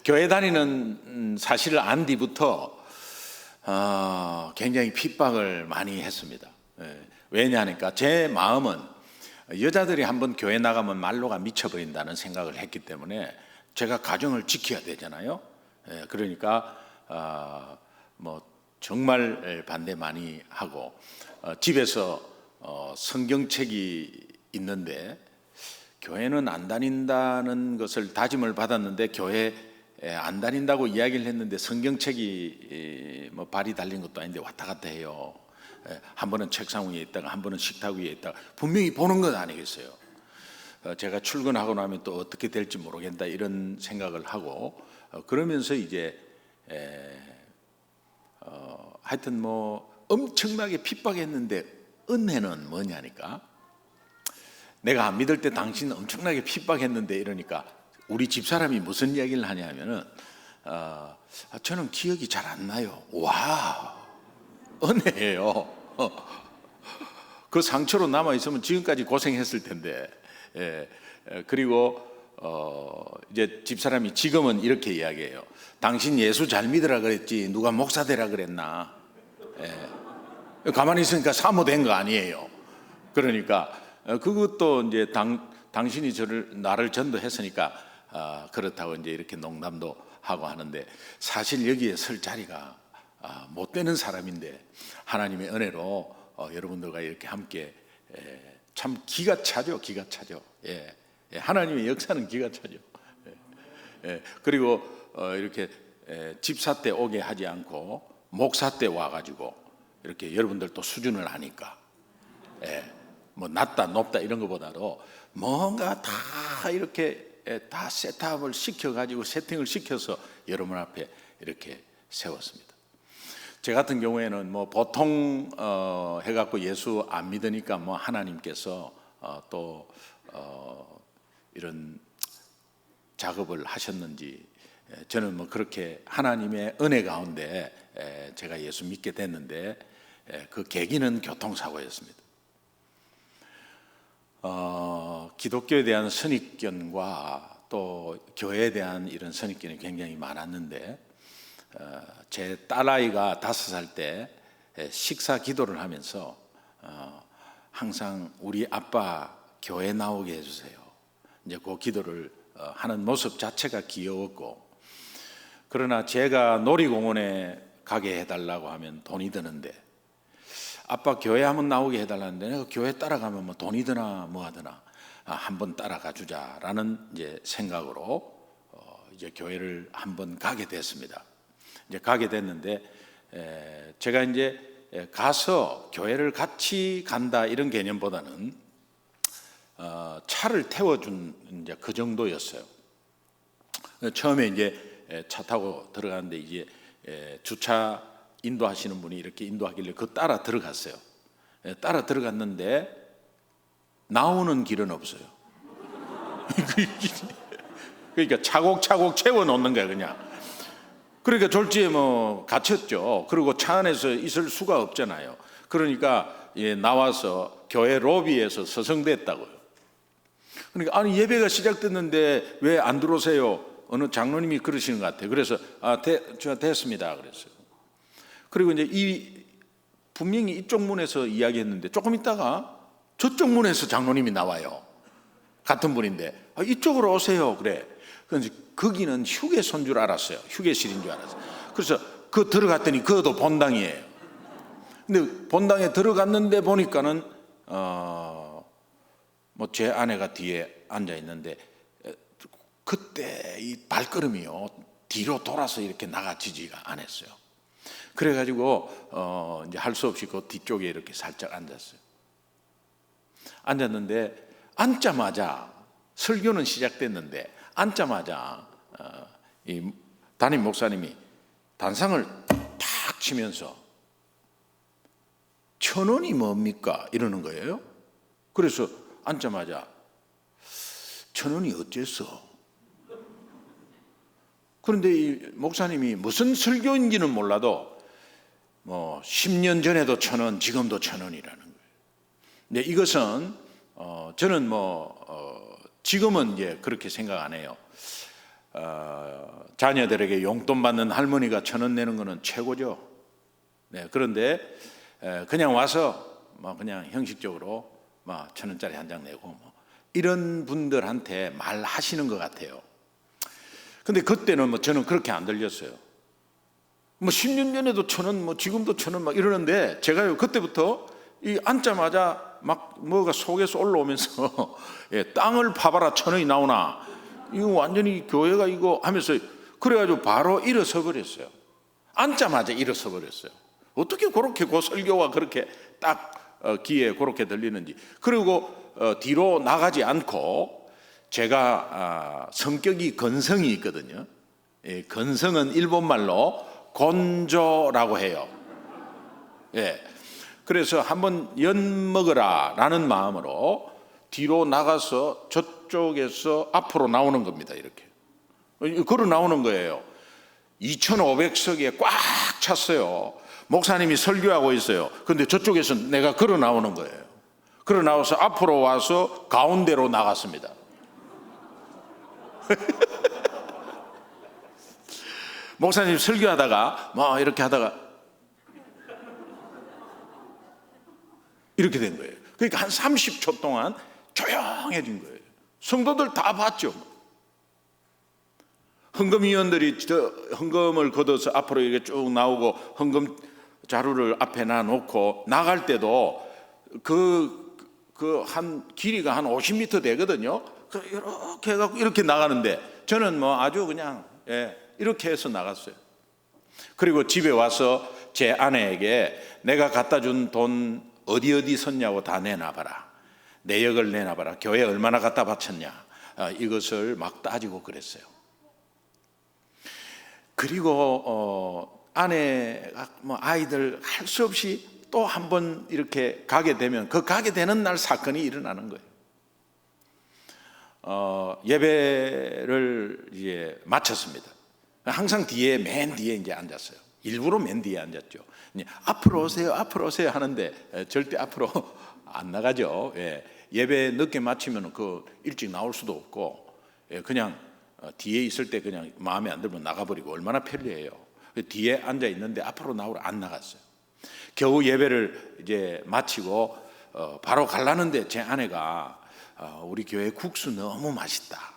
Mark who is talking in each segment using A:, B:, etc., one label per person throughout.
A: 교회 다니는 사실을 안 뒤부터 굉장히 핍박을 많이 했습니다. 왜냐하니까 제 마음은 여자들이 한번 교회 나가면 말로가 미쳐버린다는 생각을 했기 때문에 제가 가정을 지켜야 되잖아요. 그러니까 뭐 정말 반대 많이 하고 집에서 성경책이 있는데 교회는 안 다닌다는 것을 다짐을 받았는데 교회 안 다닌다고 이야기를 했는데 성경책이 뭐 발이 달린 것도 아닌데 왔다 갔다 해요. 한 번은 책상 위에 있다가 한 번은 식탁 위에 있다가 분명히 보는 건 아니겠어요. 제가 출근하고 나면 또 어떻게 될지 모르겠다 이런 생각을 하고 그러면서 이제 하여튼 뭐 엄청나게 핍박했는데 은혜는 뭐냐니까, 내가 안 믿을 때 당신 엄청나게 핍박했는데 이러니까 우리 집사람이 무슨 이야기를 하냐면은 저는 기억이 잘 안 나요. 와, 은혜예요. 그 상처로 남아 있으면 지금까지 고생했을 텐데. 그리고 이제 집사람이 지금은 이렇게 이야기해요. 당신 예수 잘 믿으라 그랬지 누가 목사 되라 그랬나? 가만히 있으니까 사모된 거 아니에요. 그러니까 그것도 이제 당신이 나를 전도했으니까 그렇다고 이제 이렇게 농담도 하고 하는데, 사실 여기에 설 자리가 못 되는 사람인데 하나님의 은혜로 여러분들과 이렇게 함께 참 기가 차죠. 기가 차죠. 하나님의 역사는 기가 차죠. 그리고 이렇게 집사 때 오게 하지 않고 목사 때 와가지고 이렇게 여러분들 또 수준을 아니까 뭐 낮다 높다 이런 것보다도 뭔가 다 이렇게 다 세팅을 시켜서 여러분 앞에 이렇게 세웠습니다. 제 같은 경우에는 뭐 보통 해갖고 예수 안 믿으니까 뭐 하나님께서 또 이런 작업을 하셨는지, 저는 뭐 그렇게 하나님의 은혜 가운데 제가 예수 믿게 됐는데 그 계기는 교통사고였습니다. 기독교에 대한 선입견과 또 교회에 대한 이런 선입견이 굉장히 많았는데 제 딸아이가 5살 때 식사 기도를 하면서 항상 우리 아빠 교회 나오게 해주세요. 이제 그 기도를 하는 모습 자체가 귀여웠고, 그러나 제가 놀이공원에 가게 해달라고 하면 돈이 드는데 아빠 교회 한번 나오게 해달라는데 내가 교회 따라가면 뭐 돈이 드나 뭐 하더나 한번 따라가 주자라는 이제 생각으로 이제 교회를 한번 가게 됐습니다. 이제 가게 됐는데 제가 이제 가서 교회를 같이 간다 이런 개념보다는 차를 태워준 이제 그 정도였어요. 처음에 이제 차 타고 들어가는데 이제 주차 인도하시는 분이 이렇게 인도하길래 그 따라 들어갔어요. 따라 들어갔는데 나오는 길은 없어요. 그러니까 차곡차곡 채워 놓는 거야 그냥. 그러니까 졸지에 뭐 갇혔죠. 그리고 차 안에서 있을 수가 없잖아요. 그러니까 나와서 교회 로비에서 서성댔다고요. 그러니까 아니 예배가 시작됐는데 왜 안 들어오세요? 어느 장로님이 그러시는 것 같아요. 그래서 됐습니다 그랬어요. 그리고 이제 분명히 이쪽 문에서 이야기했는데 조금 있다가 저쪽 문에서 장로님이 나와요. 같은 분인데 이쪽으로 오세요 그래. 그래서 거기는 휴게소인 줄 알았어요. 휴게실인 줄 알았어요. 그래서 그 들어갔더니 그것도 본당이에요. 근데 본당에 들어갔는데 보니까는 뭐 제 아내가 뒤에 앉아 있는데 그때 이 발걸음이요 뒤로 돌아서 이렇게 나가지지가 않았어요. 그래가지고 이제 할 수 없이 그 뒤쪽에 이렇게 살짝 앉았어요. 앉았는데 앉자마자 설교는 시작됐는데 앉자마자 이 담임 목사님이 단상을 탁 치면서 1,000원이 뭡니까? 이러는 거예요. 그래서 앉자마자 1,000원이 어째서? 그런데 이 목사님이 무슨 설교인지는 몰라도 뭐 10년 전에도 1,000원, 지금도 1,000원이라는 거예요. 근데 이것은 저는 지금은 이제 그렇게 생각 안 해요. 자녀들에게 용돈 받는 할머니가 1,000원 내는 거는 최고죠. 네, 그런데 그냥 와서 뭐 그냥 형식적으로 뭐 1,000원짜리 한 장 내고 뭐 이런 분들한테 말하시는 것 같아요. 근데 그때는 뭐 저는 그렇게 안 들렸어요. 뭐 10년 전에도 1,000원, 뭐 지금도 1,000원 막 이러는데 제가요 그때부터 이 앉자마자 막 뭐가 속에서 올라오면서 예, 땅을 파봐라 1,000원이 나오나 이거 완전히 교회가 이거 하면서 그래가지고 바로 일어서 버렸어요. 앉자마자 일어서 버렸어요. 어떻게 그렇게 그 설교가 그렇게 딱 귀에 그렇게 들리는지. 그리고 뒤로 나가지 않고 제가 성격이 건성이 있거든요. 예, 건성은 일본말로 곤조라고 해요. 예, 그래서 한번 연 먹으라라는 마음으로 뒤로 나가서 저쪽에서 앞으로 나오는 겁니다. 이렇게 걸어 나오는 거예요. 2,500석에 꽉 찼어요. 목사님이 설교하고 있어요. 그런데 저쪽에서 내가 걸어 나오는 거예요. 걸어 나와서 앞으로 와서 가운데로 나갔습니다. 목사님 설교하다가 뭐 이렇게 하다가 이렇게 된 거예요. 그러니까 한 30초 동안 조용해진 거예요. 성도들 다 봤죠. 헌금위원들이 헌금을 걷어서 앞으로 이렇게 쭉 나오고 헌금 자루를 앞에 놔놓고 나갈 때도 한 길이가 한 50m 되거든요. 이렇게 해갖고 이렇게 나가는데 저는 뭐 아주 그냥 이렇게 해서 나갔어요. 그리고 집에 와서 제 아내에게 내가 갖다 준 돈 어디 썼냐고 다 내놔봐라. 내역을 내놔봐라. 교회 얼마나 갖다 바쳤냐. 이것을 막 따지고 그랬어요. 그리고 아내가 뭐 아이들 할 수 없이 또 한 번 이렇게 가게 되면 그 가게 되는 날 사건이 일어나는 거예요. 예배를 이제 마쳤습니다. 항상 맨 뒤에 이제 앉았어요. 일부러 맨 뒤에 앉았죠. 앞으로 오세요, 앞으로 오세요 하는데 절대 앞으로 안 나가죠. 예배 늦게 마치면 그 일찍 나올 수도 없고 그냥 뒤에 있을 때 그냥 마음에 안 들면 나가버리고 얼마나 편리해요. 뒤에 앉아 있는데 앞으로 나오러 안 나갔어요. 겨우 예배를 이제 마치고 바로 가려는데 제 아내가 우리 교회 국수 너무 맛있다.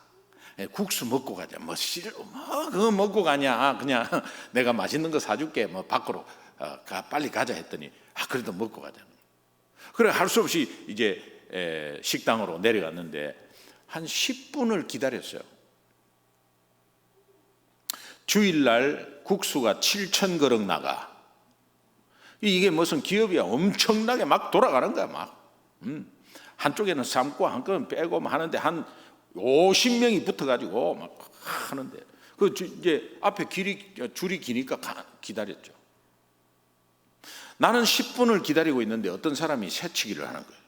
A: 국수 먹고 가자. 뭐 그거 먹고 가냐? 그냥 내가 맛있는 거 사줄게. 뭐 밖으로 빨리 가자 했더니 그래도 먹고 가자. 그래 할 수 없이 이제 식당으로 내려갔는데 한 10분을 기다렸어요. 주일날 국수가 7,000그릇 나가. 이게 무슨 기업이야. 엄청나게 막 돌아가는 거야. 막 한쪽에는 삶고 한쪽은 빼고 하는데 한 50명이 붙어가지고 막 하는데 그 이제 앞에 줄이 기니까 기다렸죠. 나는 10분을 기다리고 있는데 어떤 사람이 새치기를 하는 거예요.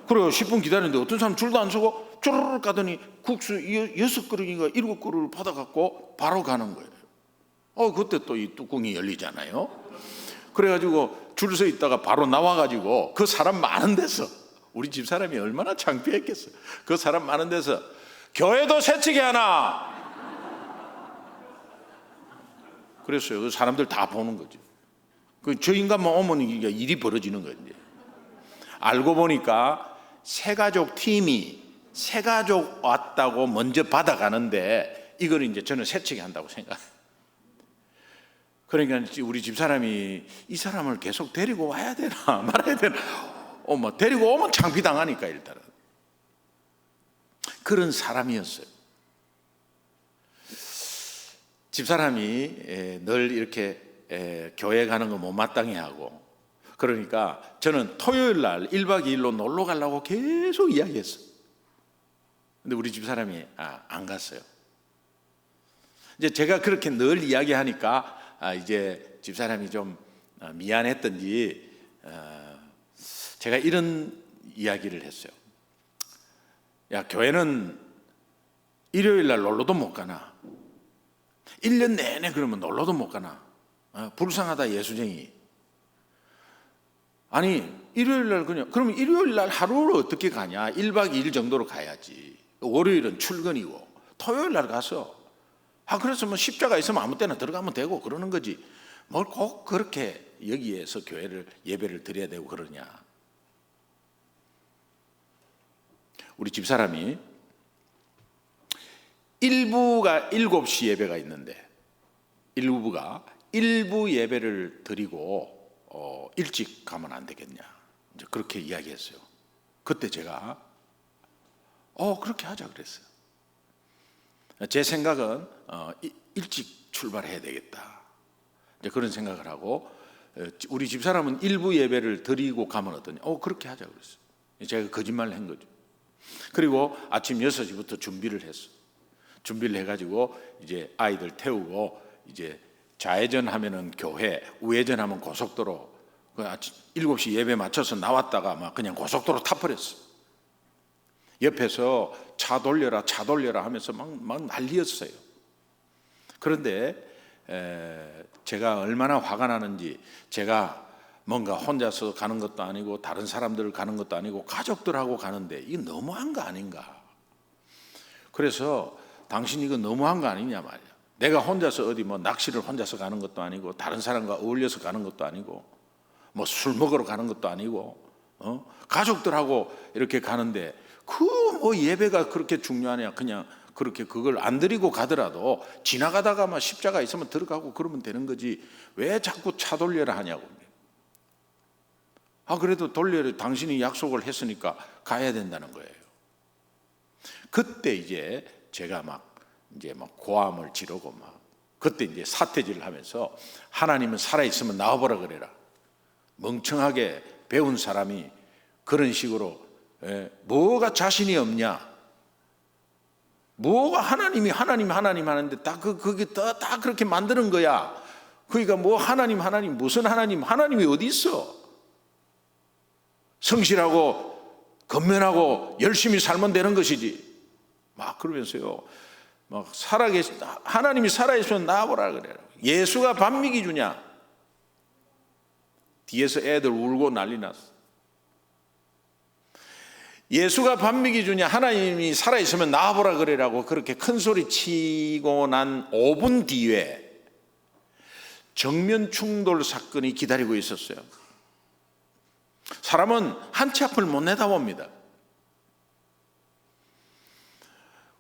A: 그래요. 10분 기다리는데 어떤 사람 줄도 안 서고 쪼르르 가더니 국수 6그릇인가 7그릇을 받아갖고 바로 가는 거예요. 그때 또 이 뚜껑이 열리잖아요. 그래가지고 줄 서 있다가 바로 나와가지고 그 사람 많은 데서 우리 집 사람이 얼마나 창피했겠어요. 그 사람 많은 데서 교회도 새치기 하나. 그랬어요. 그 사람들 다 보는 거죠. 저 인간만 오면 이게 일이 벌어지는 거예요. 알고 보니까 새가족 팀이 새가족 왔다고 먼저 받아가는데 이걸 이제 저는 새치기 한다고 생각해요. 그러니까 우리 집사람이 이 사람을 계속 데리고 와야 되나 말아야 되나 뭐 데리고 오면 창피당하니까 일단은 그런 사람이었어요. 집사람이 늘 이렇게 교회 가는 거 못마땅해 하고 그러니까 저는 토요일 날 1박 2일로 놀러 가려고 계속 이야기했어요. 근데 우리 집사람이 안 갔어요. 이제 제가 그렇게 늘 이야기하니까 이제 집사람이 좀 미안했던지 제가 이런 이야기를 했어요. 야, 교회는 일요일 날 놀러도 못 가나? 1년 내내 그러면 놀러도 못 가나? 불쌍하다 예수쟁이. 아니 일요일 날 그러면 일요일 날 하루를 어떻게 가냐? 1박 2일 정도로 가야지. 월요일은 출근이고 토요일 날 가서 그래서 뭐 십자가 있으면 아무 때나 들어가면 되고 그러는 거지. 뭘 꼭 그렇게 여기에서 예배를 드려야 되고 그러냐. 우리 집사람이 일부가 7시 예배가 있는데 일부 예배를 드리고 일찍 가면 안 되겠냐. 이제 그렇게 이야기했어요. 그때 제가 그렇게 하자 그랬어요. 제 생각은 일찍 출발해야 되겠다. 이제 그런 생각을 하고 우리 집사람은 일부 예배를 드리고 가면 어떠냐. 그렇게 하자 그랬어요. 제가 거짓말을 한 거죠. 그리고 아침 6시부터 준비를 했어. 준비를 해가지고 이제 아이들 태우고 이제 좌회전 하면은 교회, 우회전 하면 고속도로. 아침 7시 예배 맞춰서 나왔다가 막 그냥 고속도로 타버렸어. 옆에서 차 돌려라 하면서 막 난리였어요. 그런데 제가 얼마나 화가 나는지, 제가 뭔가 혼자서 가는 것도 아니고 다른 사람들 가는 것도 아니고 가족들하고 가는데 이게 너무한 거 아닌가. 그래서 당신 이거 너무한 거 아니냐 말이야. 내가 혼자서 어디 뭐 낚시를 혼자서 가는 것도 아니고 다른 사람과 어울려서 가는 것도 아니고 뭐 술 먹으러 가는 것도 아니고 가족들하고 이렇게 가는데 그 뭐 예배가 그렇게 중요하냐. 그냥 그렇게 그걸 안 드리고 가더라도 지나가다가 막 십자가 있으면 들어가고 그러면 되는 거지. 왜 자꾸 차 돌려라 하냐고. 그래도 돌려라. 당신이 약속을 했으니까 가야 된다는 거예요. 그때 이제 제가 막 고함을 지르고 그때 이제 사태질을 하면서 하나님은 살아있으면 나와보라 그래라. 멍청하게 배운 사람이 그런 식으로 뭐가 자신이 없냐. 뭐가 하나님 하는데 그게 다 그렇게 만드는 거야. 그러니까 뭐 하나님 무슨 하나님이 어디 있어? 성실하고 건면하고 열심히 살면 되는 것이지. 막 그러면서요. 하나님이 살아있으면 나와보라 그래라. 예수가 반미기 주냐? 뒤에서 애들 울고 난리 났어. 예수가 반미기 주냐? 하나님이 살아있으면 나와보라 그래라고 그렇게 큰 소리 치고 난 5분 뒤에 정면 충돌 사건이 기다리고 있었어요. 사람은 한 치 앞을 못 내다봅니다.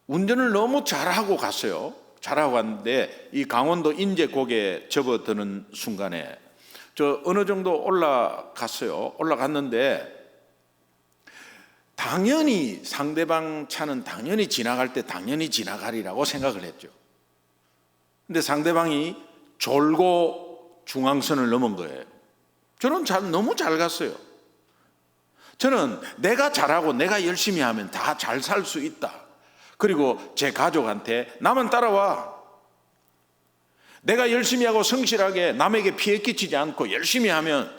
A: 운전을 너무 잘하고 갔어요. 잘하고 갔는데 이 강원도 인제곡에 접어드는 순간에 저 어느 정도 올라갔는데 당연히 상대방 차는 당연히 지나갈 때 당연히 지나가리라고 생각을 했죠. 근데 상대방이 졸고 중앙선을 넘은 거예요. 저는 너무 잘 갔어요. 저는 내가 잘하고 내가 열심히 하면 다 잘 살 수 있다. 그리고 제 가족한테 나만 따라와. 내가 열심히 하고 성실하게 남에게 피해 끼치지 않고 열심히 하면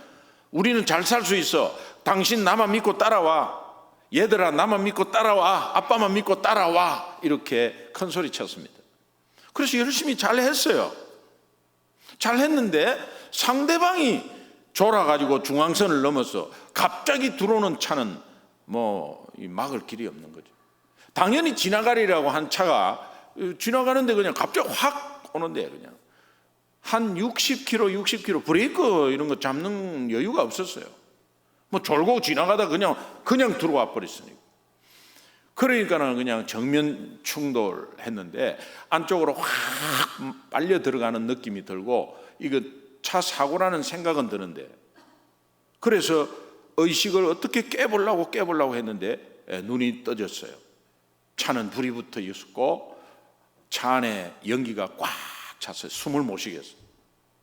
A: 우리는 잘 살 수 있어. 당신 나만 믿고 따라와. 얘들아 나만 믿고 따라와. 아빠만 믿고 따라와. 이렇게 큰 소리 쳤습니다. 그래서 열심히 잘 했어요. 잘 했는데 상대방이 졸아가지고 중앙선을 넘어서 갑자기 들어오는 차는 막을 길이 없는 거죠. 당연히 지나가리라고 한 차가 지나가는데 그냥 갑자기 확 오는데 그냥 한 60km 브레이크 이런 거 잡는 여유가 없었어요. 졸고 지나가다 그냥 들어와 버렸으니까. 그러니까는 그냥 정면 충돌했는데 안쪽으로 확 빨려 들어가는 느낌이 들고 이거 차 사고라는 생각은 드는데 그래서 의식을 어떻게 깨보려고 했는데 눈이 떠졌어요. 차는 불이 붙어 있었고 차 안에 연기가 꽉 찼어요. 숨을 못 쉬겠어요.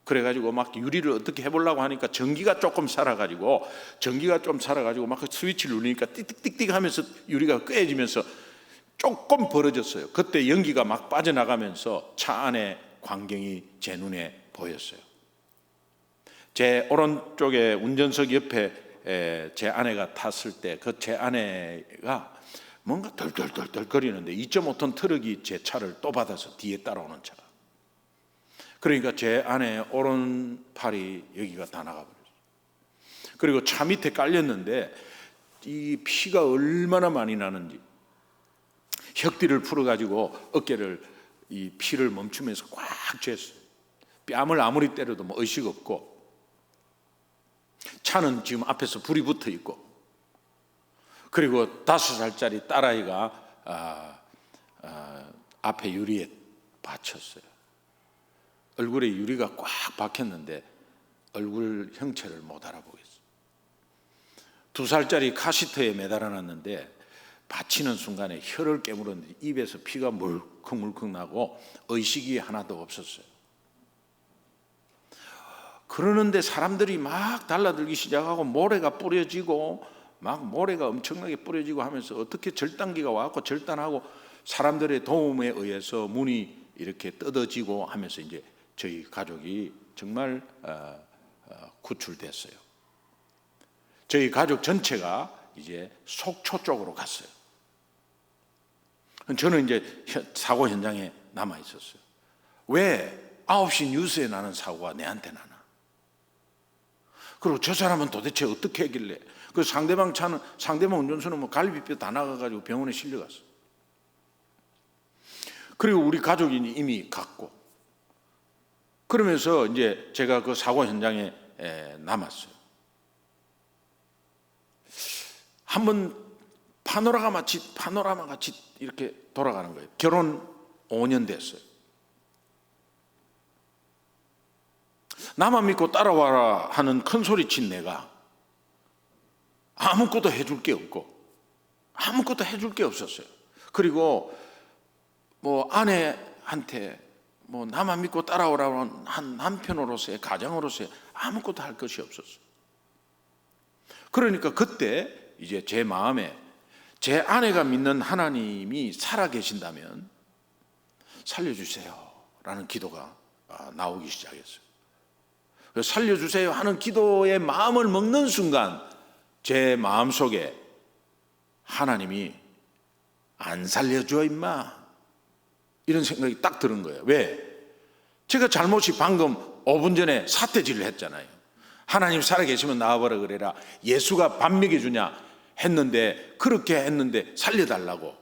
A: 그래가지고 막 유리를 어떻게 해보려고 하니까 전기가 좀 살아가지고 막 스위치를 누르니까 띡띡띡띡 하면서 유리가 꿰어지면서 조금 벌어졌어요. 그때 연기가 막 빠져나가면서 차 안에 광경이 제 눈에 보였어요. 제 오른쪽에 운전석 옆에 제 아내가 탔을 때 그 제 아내가 뭔가 덜덜덜덜 거리는데 2.5톤 트럭이 제 차를 또 받아서 뒤에 따라오는 차가. 그러니까 제 아내 오른팔이 여기가 다 나가버렸어요. 그리고 차 밑에 깔렸는데 이 피가 얼마나 많이 나는지 혁띠를 풀어가지고 어깨를 이 피를 멈추면서 꽉 쥐었어요. 뺨을 아무리 때려도 뭐 의식 없고, 차는 지금 앞에서 불이 붙어 있고, 그리고 5살짜리 딸아이가 앞에 유리에 받쳤어요. 얼굴에 유리가 꽉 박혔는데 얼굴 형체를 못 알아보겠어요. 2살짜리 카시트에 매달아놨는데 받치는 순간에 혀를 깨물었는데 입에서 피가 물컥물컥 나고 의식이 하나도 없었어요. 그러는데 사람들이 막 달라들기 시작하고 모래가 뿌려지고 막 모래가 엄청나게 뿌려지고 하면서 어떻게 절단기가 와서 절단하고 사람들의 도움에 의해서 문이 이렇게 뜯어지고 하면서 이제 저희 가족이 정말 구출됐어요. 저희 가족 전체가 이제 속초 쪽으로 갔어요. 저는 이제 사고 현장에 남아 있었어요. 왜 9시 뉴스에 나는 사고가 내한테 나나? 그리고 저 사람은 도대체 어떻게 했길래? 그 상대방 운전수는 뭐 갈비뼈 다 나가가지고 병원에 실려갔어. 그리고 우리 가족이 이미 갔고, 그러면서 이제 제가 그 사고 현장에 남았어요. 한번 파노라마 같이 이렇게 돌아가는 거예요. 결혼 5년 됐어요. 나만 믿고 따라와라 하는 큰 소리 친 내가 아무것도 해줄 게 없고, 아무것도 해줄 게 없었어요. 그리고 뭐 아내한테 뭐 나만 믿고 따라오라는 한 남편으로서의 가장으로서의 아무것도 할 것이 없었어요. 그러니까 그때 이제 제 마음에 제 아내가 믿는 하나님이 살아계신다면 살려주세요 라는 기도가 나오기 시작했어요. 살려주세요 하는 기도의 마음을 먹는 순간 제 마음속에 하나님이 안 살려줘 임마 이런 생각이 딱 드는 거예요. 왜? 제가 잘못이 방금 5분 전에 사태질을 했잖아요. 하나님 살아계시면 나와보라 그래라, 예수가 밥 먹여주냐 했는데, 그렇게 했는데 살려달라고,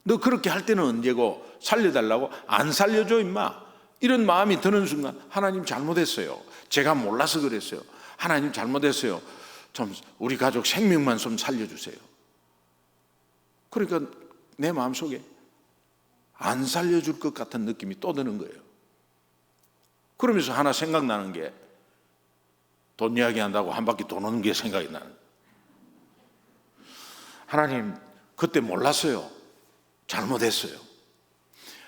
A: 너 그렇게 할 때는 언제고 살려달라고, 안 살려줘 임마 이런 마음이 드는 순간 하나님 잘못했어요. 제가 몰라서 그랬어요. 하나님 잘못했어요. 좀 우리 가족 생명만 좀 살려주세요. 그러니까 내 마음속에 안 살려줄 것 같은 느낌이 또 드는 거예요. 그러면서 하나 생각나는 게, 돈 이야기 한다고 한 바퀴 도는 게 생각이 나는 거예요. 하나님 그때 몰랐어요. 잘못했어요.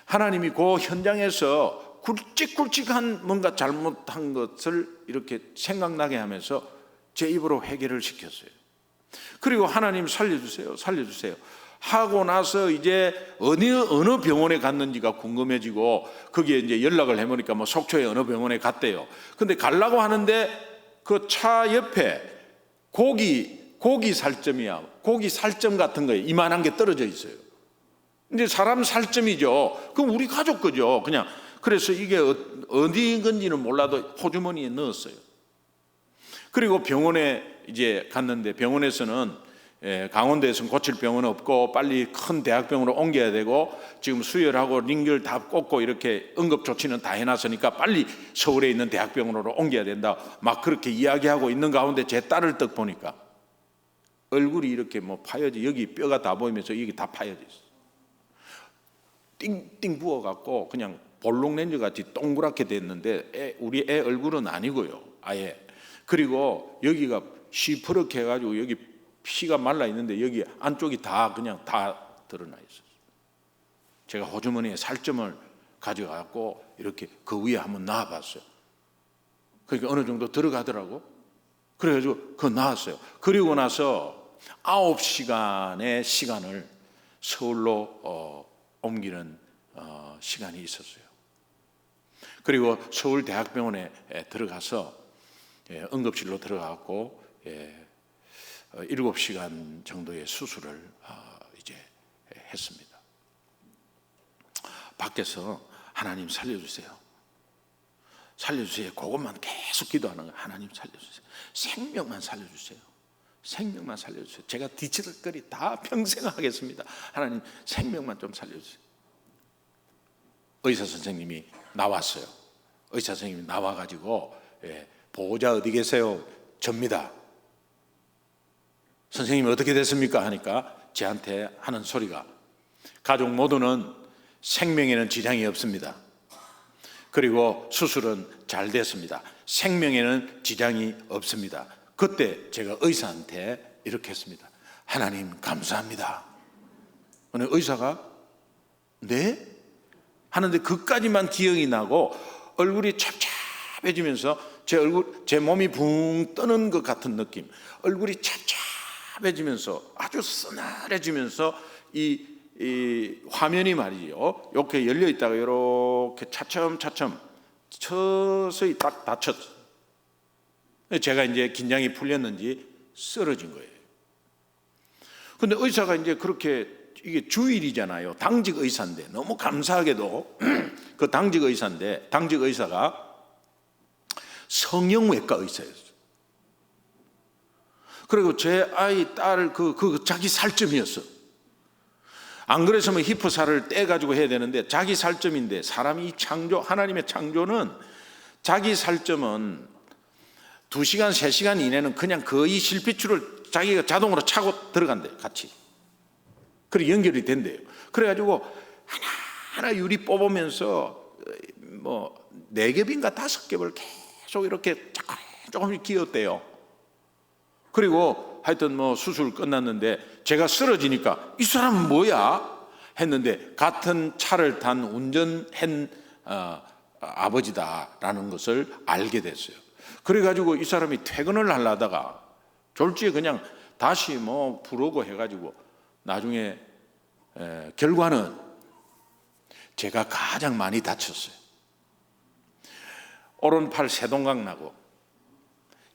A: 하나님이 그 현장에서 굵직굵직한 뭔가 잘못한 것을 이렇게 생각나게 하면서 제 입으로 회개를 시켰어요. 그리고 하나님 살려주세요, 살려주세요 하고 나서 이제 어느 병원에 갔는지가 궁금해지고, 거기에 이제 연락을 해보니까 뭐 속초에 어느 병원에 갔대요. 근데 가려고 하는데 그 차 옆에 고기 살점이야. 고기 살점 같은 거에 이만한 게 떨어져 있어요. 이제 사람 살점이죠. 그럼 우리 가족 거죠. 그냥. 그래서 이게 어디 건지는 몰라도 호주머니에 넣었어요. 그리고 병원에 이제 갔는데, 병원에서는 강원도에서는 고칠 병원은 없고 빨리 큰 대학병원으로 옮겨야 되고, 지금 수혈하고 링결 다 꽂고 이렇게 응급조치는 다 해놨으니까 빨리 서울에 있는 대학병원으로 옮겨야 된다 막 그렇게 이야기하고 있는 가운데 제 딸을 딱 보니까 얼굴이 이렇게 뭐 파여져, 여기 뼈가 다 보이면서 여기 다 파여져 있어. 띵띵 부어갖고 그냥 볼록렌즈 같이 동그랗게 됐는데 우리 애 얼굴은 아니고요, 아예. 그리고 여기가 시퍼렇게 해가지고 여기 피가 말라 있는데 여기 안쪽이 다 그냥 다 드러나 있었어요. 제가 호주머니에 살점을 가져가고 이렇게 그 위에 한번 놔봤어요. 그러니까 어느 정도 들어가더라고. 그래가지고 그거 나왔어요. 그리고 나서 9시간의 시간을 서울로 옮기는 시간이 있었어요. 그리고 서울대학병원에 들어가서 응급실로 들어가고 7시간 정도의 수술을 이제 했습니다. 밖에서 하나님 살려주세요, 살려주세요 그것만 계속 기도하는 거예요. 하나님 살려주세요, 생명만 살려주세요, 생명만 살려주세요. 제가 뒤치덕거리 다 평생 하겠습니다. 하나님 생명만 좀 살려주세요. 의사 선생님이 나왔어요. 의사 선생님이 나와가지고 보호자 어디 계세요? 접니다. 선생님이 어떻게 됐습니까? 하니까 저한테 하는 소리가 가족 모두는 생명에는 지장이 없습니다. 그리고 수술은 잘 됐습니다. 생명에는 지장이 없습니다. 그때 제가 의사한테 이렇게 했습니다. 하나님 감사합니다. 근데 의사가 네? 하는데 그까지만 기억이 나고 얼굴이 찹찹해지면서 제 몸이 붕 뜨는 것 같은 느낌, 얼굴이 찹찹해지면서 아주 서늘해지면서 이 화면이 말이죠, 이렇게 열려 있다가 이렇게 차츰차츰 서서히 딱 닫혔죠. 제가 이제 긴장이 풀렸는지 쓰러진 거예요. 근데 의사가 이제 그렇게, 이게 주일이잖아요. 당직 의사인데, 너무 감사하게도 그 당직 의사인데, 당직 의사가 성형외과 의사였어요. 그리고 제 아이 딸 그 자기 살점이었어. 안 그랬으면 히프살을 떼가지고 해야 되는데 자기 살점인데, 사람이 하나님의 창조는 자기 살점은 2시간, 3시간 이내는 그냥 거의 실핏줄을 자기가 자동으로 차고 들어간대요, 같이. 그리고 연결이 된대요. 그래가지고 하나하나 유리 뽑으면서 뭐 4겹인가 5겹을 계속 이렇게 조금씩 끼웠대요. 그리고 하여튼 뭐 수술 끝났는데 제가 쓰러지니까 이 사람은 뭐야? 했는데 같은 차를 탄 운전한 아버지다라는 것을 알게 됐어요. 그래가지고 이 사람이 퇴근을 하려다가 졸지에 그냥 다시 뭐 부르고 해가지고 나중에 결과는 제가 가장 많이 다쳤어요. 오른팔 세동각 나고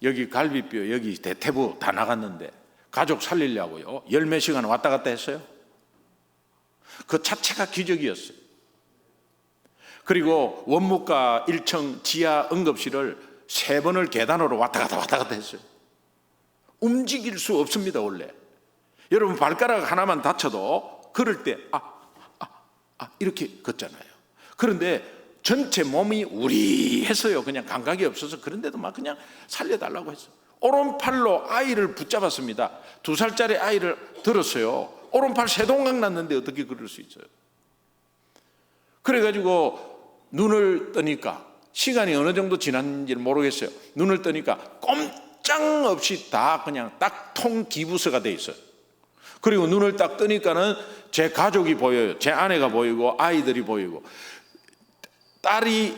A: 여기 갈비뼈, 여기 대퇴부 다 나갔는데 가족 살리려고요 10몇 시간 왔다 갔다 했어요. 그 자체가 기적이었어요. 그리고 원무과 1층 지하 응급실을 3번을 계단으로 왔다 갔다 했어요. 움직일 수 없습니다. 원래 여러분 발가락 하나만 다쳐도 걸을 때 이렇게 걷잖아요. 그런데 전체 몸이 우리했어요. 그냥 감각이 없어서. 그런데도 막 그냥 살려달라고 했어요. 오른팔로 아이를 붙잡았습니다. 2살짜리 아이를 들었어요. 오른팔 세동각 났는데 어떻게 그럴 수 있어요? 그래가지고 눈을 뜨니까, 시간이 어느 정도 지났는지는 모르겠어요. 눈을 뜨니까 꼼짝없이 다 그냥 딱 통기부스가 돼 있어요. 그리고 눈을 딱 뜨니까는 제 가족이 보여요. 제 아내가 보이고 아이들이 보이고, 딸이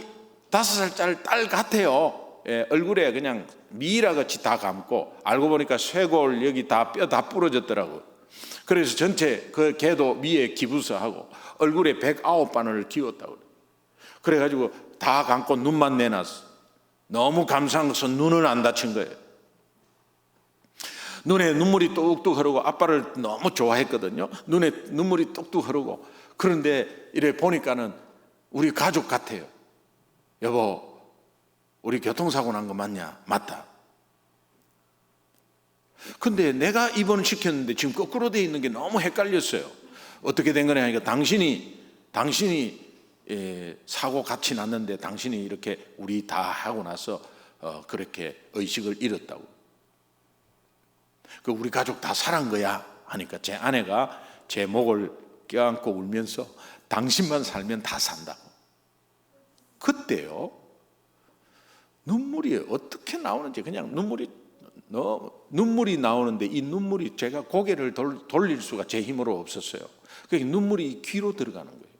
A: 5살짜리 딸 같아요. 얼굴에 그냥 미라같이 다 감고, 알고 보니까 쇄골 여기 다 뼈 다 부러졌더라고요. 그래서 전체 그 걔도 위에 기부스하고 얼굴에 109바늘을 끼웠다고 그래요. 그래가지고 다 감고 눈만 내놨어. 너무 감사해서 눈은 안 다친 거예요. 눈에 눈물이 뚝뚝 흐르고, 아빠를 너무 좋아했거든요. 눈에 눈물이 뚝뚝 흐르고. 그런데 이래 보니까는 우리 가족 같아요. 여보, 우리 교통사고 난 거 맞냐? 맞다. 근데 내가 입원시켰는데 지금 거꾸로 돼 있는 게 너무 헷갈렸어요. 어떻게 된 거냐 하니까 당신이 사고 같이 났는데 당신이 이렇게 우리 다 하고 나서 그렇게 의식을 잃었다고. 그 우리 가족 다 살한 거야 하니까 제 아내가 제 목을 껴안고 울면서 당신만 살면 다 산다고. 그때요, 눈물이 어떻게 나오는지, 그냥 눈물이 나오는데 이 눈물이 제가 고개를 돌릴 수가 제 힘으로 없었어요. 그러니까 눈물이 귀로 들어가는 거예요.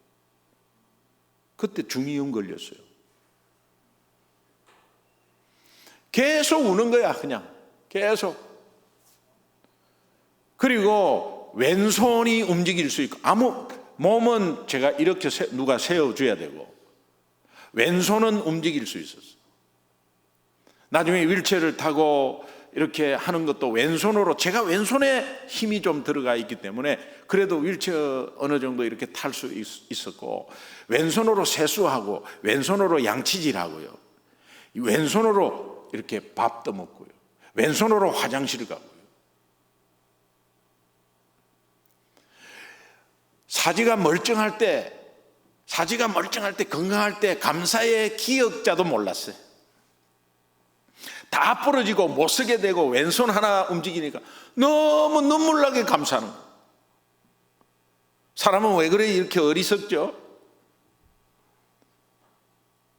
A: 그때 중이염 걸렸어요. 계속 우는 거야, 그냥 계속. 그리고 왼손이 움직일 수 있고, 몸은 제가 이렇게 누가 세워줘야 되고, 왼손은 움직일 수 있었어요. 나중에 휠체어를 타고 이렇게 하는 것도 왼손으로, 제가 왼손에 힘이 좀 들어가 있기 때문에 그래도 휠체어 어느 정도 이렇게 탈 수 있었고, 왼손으로 세수하고 왼손으로 양치질하고요, 왼손으로 이렇게 밥도 먹고요, 왼손으로 화장실 가고요. 사지가 멀쩡할 때 사지가 멀쩡할 때, 건강할 때 감사의 기억자도 몰랐어요. 다 부러지고 못 쓰게 되고 왼손 하나 움직이니까 너무 눈물나게 감사하는 거예요. 사람은 왜 그래 이렇게 어리석죠?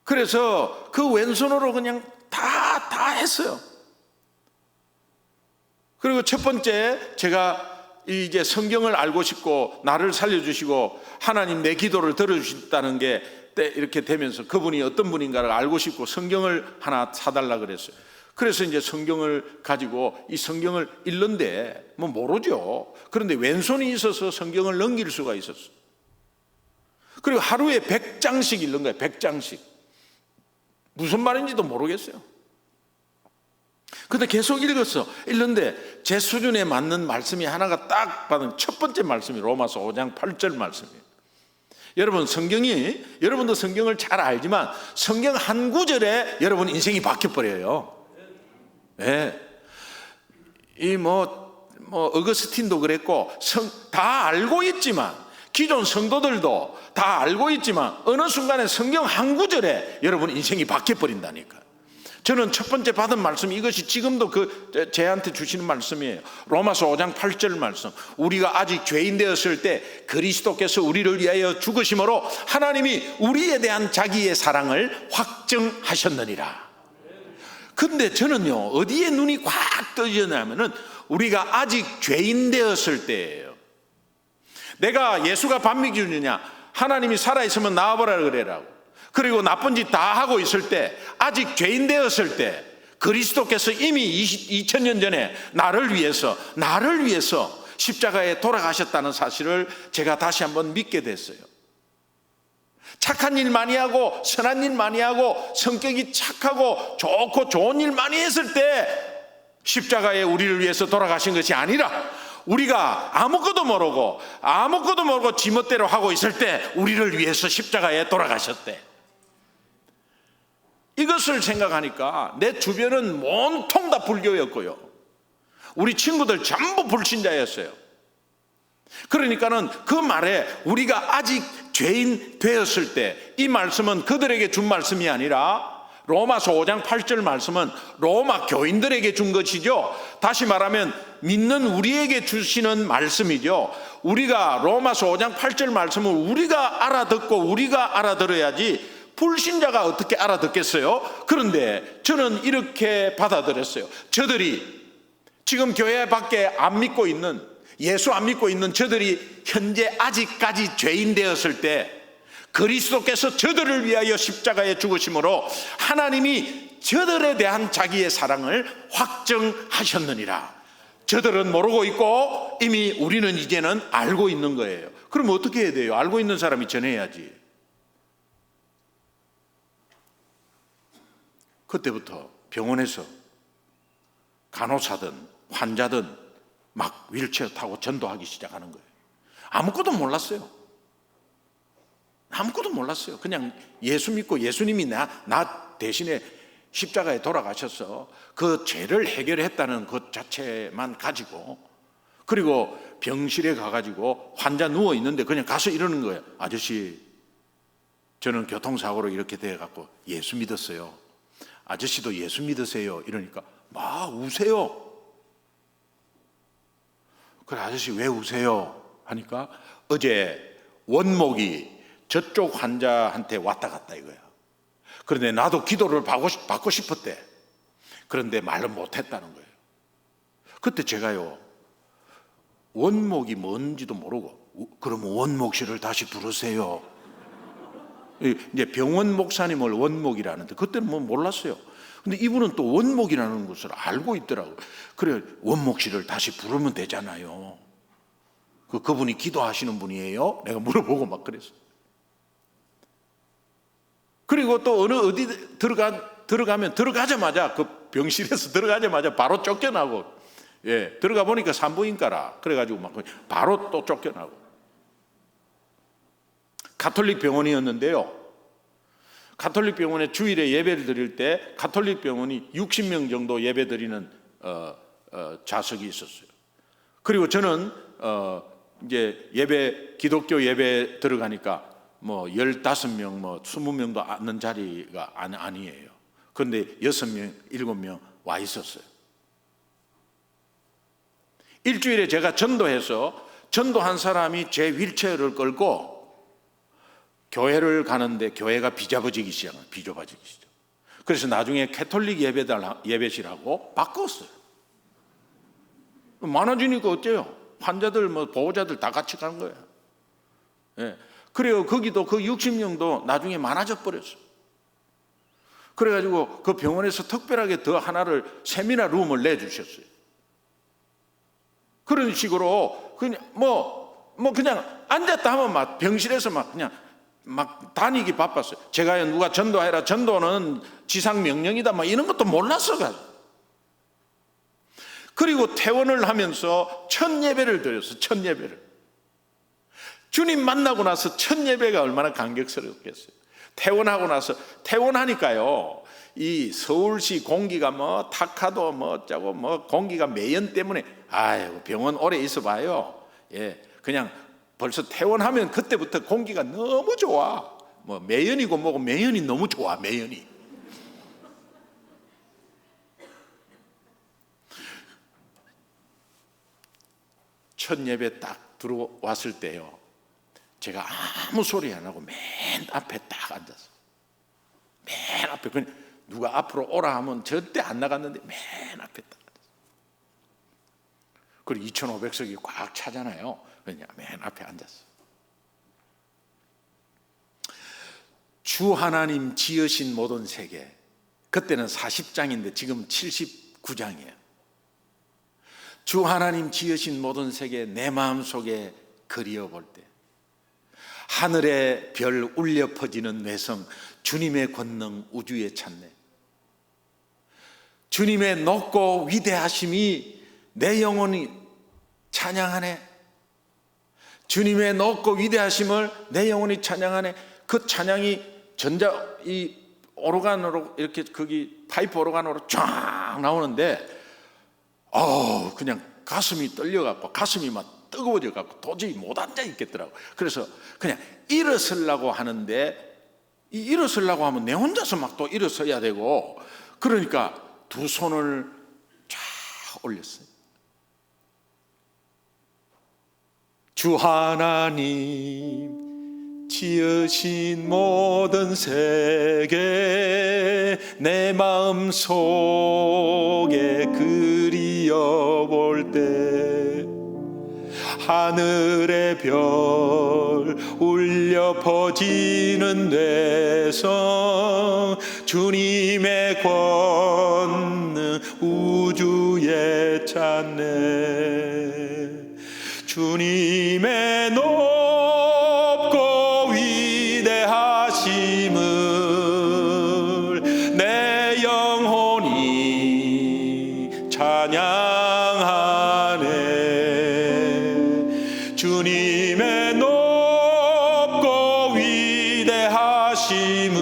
A: 그래서 그 왼손으로 그냥 다 했어요. 그리고 첫 번째, 제가 이제 성경을 알고 싶고 나를 살려주시고 하나님 내 기도를 들어주신다는 게 이렇게 되면서 그분이 어떤 분인가를 알고 싶고 성경을 하나 사달라 그랬어요. 그래서 이제 성경을 가지고 이 성경을 읽는데 뭐 모르죠. 그런데 왼손이 있어서 성경을 넘길 수가 있었어요. 그리고 하루에 100장씩 읽는 거예요. 100장씩. 무슨 말인지도 모르겠어요. 근데 계속 읽는데 제 수준에 맞는 말씀이 하나가 딱 받은 첫 번째 말씀이 로마서 5장 8절 말씀이에요. 여러분, 성경이, 여러분도 성경을 잘 알지만 성경 한 구절에 여러분 인생이 바뀌어버려요. 네. 어거스틴도 그랬고, 다 알고 있지만, 기존 성도들도 다 알고 있지만, 어느 순간에 성경 한 구절에 여러분 인생이 바뀌어버린다니까. 저는 첫 번째 받은 말씀이 이것이 지금도 제한테 주시는 말씀이에요. 로마서 5장 8절 말씀. 우리가 아직 죄인 되었을 때 그리스도께서 우리를 위하여 죽으심으로 하나님이 우리에 대한 자기의 사랑을 확증하셨느니라. 근데 저는요, 어디에 눈이 꽉 떠지냐면은 우리가 아직 죄인 되었을 때예요. 내가 예수가 밥 먹이느냐, 하나님이 살아있으면 나와보라 그래라고. 그리고 나쁜 짓 다 하고 있을 때, 아직 죄인 되었을 때 그리스도께서 이미 2000년 전에 나를 위해서 십자가에 돌아가셨다는 사실을 제가 다시 한번 믿게 됐어요. 착한 일 많이 하고 선한 일 많이 하고 성격이 착하고 좋고 좋은 일 많이 했을 때 십자가에 우리를 위해서 돌아가신 것이 아니라, 우리가 아무것도 모르고 지멋대로 하고 있을 때 우리를 위해서 십자가에 돌아가셨대. 이것을 생각하니까 내 주변은 온통 다 불교였고요, 우리 친구들 전부 불신자였어요. 그러니까는 그 말에 우리가 아직 죄인 되었을 때, 이 말씀은 그들에게 준 말씀이 아니라 로마서 5장 8절 말씀은 로마 교인들에게 준 것이죠. 다시 말하면 믿는 우리에게 주시는 말씀이죠. 우리가 로마서 5장 8절 말씀을 우리가 알아듣고 우리가 알아들어야지 불신자가 어떻게 알아듣겠어요? 그런데 저는 이렇게 받아들였어요. 저들이 지금 교회 밖에 안 믿고 있는, 예수 안 믿고 있는 저들이 현재 아직까지 죄인 되었을 때 그리스도께서 저들을 위하여 십자가에 죽으심으로 하나님이 저들에 대한 자기의 사랑을 확증하셨느니라. 저들은 모르고 있고 이미 우리는 이제는 알고 있는 거예요. 그럼 어떻게 해야 돼요? 알고 있는 사람이 전해야지. 그때부터 병원에서 간호사든 환자든 막 휠체어 타고 전도하기 시작하는 거예요. 아무것도 몰랐어요. 그냥 예수 믿고 예수님이 나 대신에 십자가에 돌아가셔서 그 죄를 해결했다는 것 자체만 가지고, 그리고 병실에 가가지고 환자 누워 있는데 그냥 가서 이러는 거예요. 아저씨, 저는 교통사고로 이렇게 돼갖고 예수 믿었어요. 아저씨도 예수 믿으세요. 이러니까 막 우세요. 그래, 아저씨 왜 우세요? 하니까 어제 원목이 저쪽 환자한테 왔다 갔다 이거야. 그런데 나도 기도를 받고 싶었대. 그런데 말을 못했다는 거예요. 그때 제가요, 원목이 뭔지도 모르고, 그러면 원목 씨를 다시 부르세요. 이제 병원 목사님을 원목이라는데 그때는 뭐 몰랐어요. 근데 이분은 또 원목이라는 것을 알고 있더라고요. 그래, 원목 씨를 다시 부르면 되잖아요. 그분이 기도하시는 분이에요? 내가 물어보고 막 그랬어요. 그리고 또 어디 들어가자마자 그 병실에서 들어가자마자 바로 쫓겨나고, 예, 들어가 보니까 산부인과라 그래가지고 막 바로 또 쫓겨나고. 가톨릭 병원이었는데요, 가톨릭 병원에 주일에 예배를 드릴 때 가톨릭 병원이 60명 정도 예배 드리는 좌석이 있었어요. 그리고 저는 이제 기독교 예배 들어가니까 뭐 15명, 뭐 20명도 앉는 자리가 아니에요. 그런데 6명, 7명 와 있었어요. 일주일에 제가 전도해서 전도한 사람이 제 휠체어를 끌고 교회를 가는데 교회가 비좁아지기 시작. 그래서 나중에 캐톨릭 예배실하고 바꿨어요. 많아지니까 어때요? 환자들, 뭐 보호자들 다 같이 가는 거예요. 예. 그래요. 거기도 그 60명도 나중에 많아져 버렸어요. 그래가지고 그 병원에서 특별하게 더 하나를 세미나 룸을 내주셨어요. 그런 식으로 그냥 그냥 앉았다 하면 막 병실에서 막 그냥 막 다니기 바빴어요. 제가요, 누가 전도해라, 전도는 지상 명령이다, 막 이런 것도 몰랐어가지고. 그리고 퇴원을 하면서 첫 예배를 드렸어요. 첫 예배를. 주님 만나고 나서 첫 예배가 얼마나 감격스럽겠어요. 퇴원하고 나서, 퇴원하니까요, 이 서울시 공기가 뭐 탁하도 뭐 어쩌고 뭐 공기가 매연 때문에, 아유, 병원 오래 있어 봐요. 예, 그냥 벌써 퇴원하면 그때부터 공기가 너무 좋아. 뭐 매연이고 뭐고 매연이 너무 좋아, 매연이. 첫 예배 딱 들어왔을 때요, 제가 아무 소리 안 하고 맨 앞에 딱 앉았어요. 맨 앞에. 그냥 누가 앞으로 오라 하면 절대 안 나갔는데 맨 앞에 딱 앉았어요. 그리고 2,500석이 꽉 차잖아요. 그냥 맨 앞에 앉았어요. 주 하나님 지으신 모든 세계, 그때는 40장인데 지금 79장이에요. 주 하나님 지으신 모든 세계 내 마음속에 그리워볼 때, 하늘의 별 울려 퍼지는 뇌성, 주님의 권능 우주에 찾네. 주님의 높고 위대하심이 내 영혼이 찬양하네. 주님의 높고 위대하심을 내 영혼이 찬양하네. 그 찬양이 이 오르간으로, 이렇게 거기 파이프 오르간으로 쫙 나오는데, 그냥 가슴이 떨려갖고, 가슴이 막 뜨거워져갖고 도저히 못 앉아 있겠더라고. 그래서 그냥 일어서려고 하는데, 일어서려고 하면 내 혼자서 막 또 일어서야 되고, 그러니까 두 손을 쫙 올렸어요. 주 하나님 지으신 모든 세계 내 마음속에 그리워볼 때, 하늘의 별 울려 퍼지는 뇌성, 주님의 권능 우주에 찾네. 주님의 높고 위대하심을 내 영혼이 찬양하네. 주님의 높고 위대하심을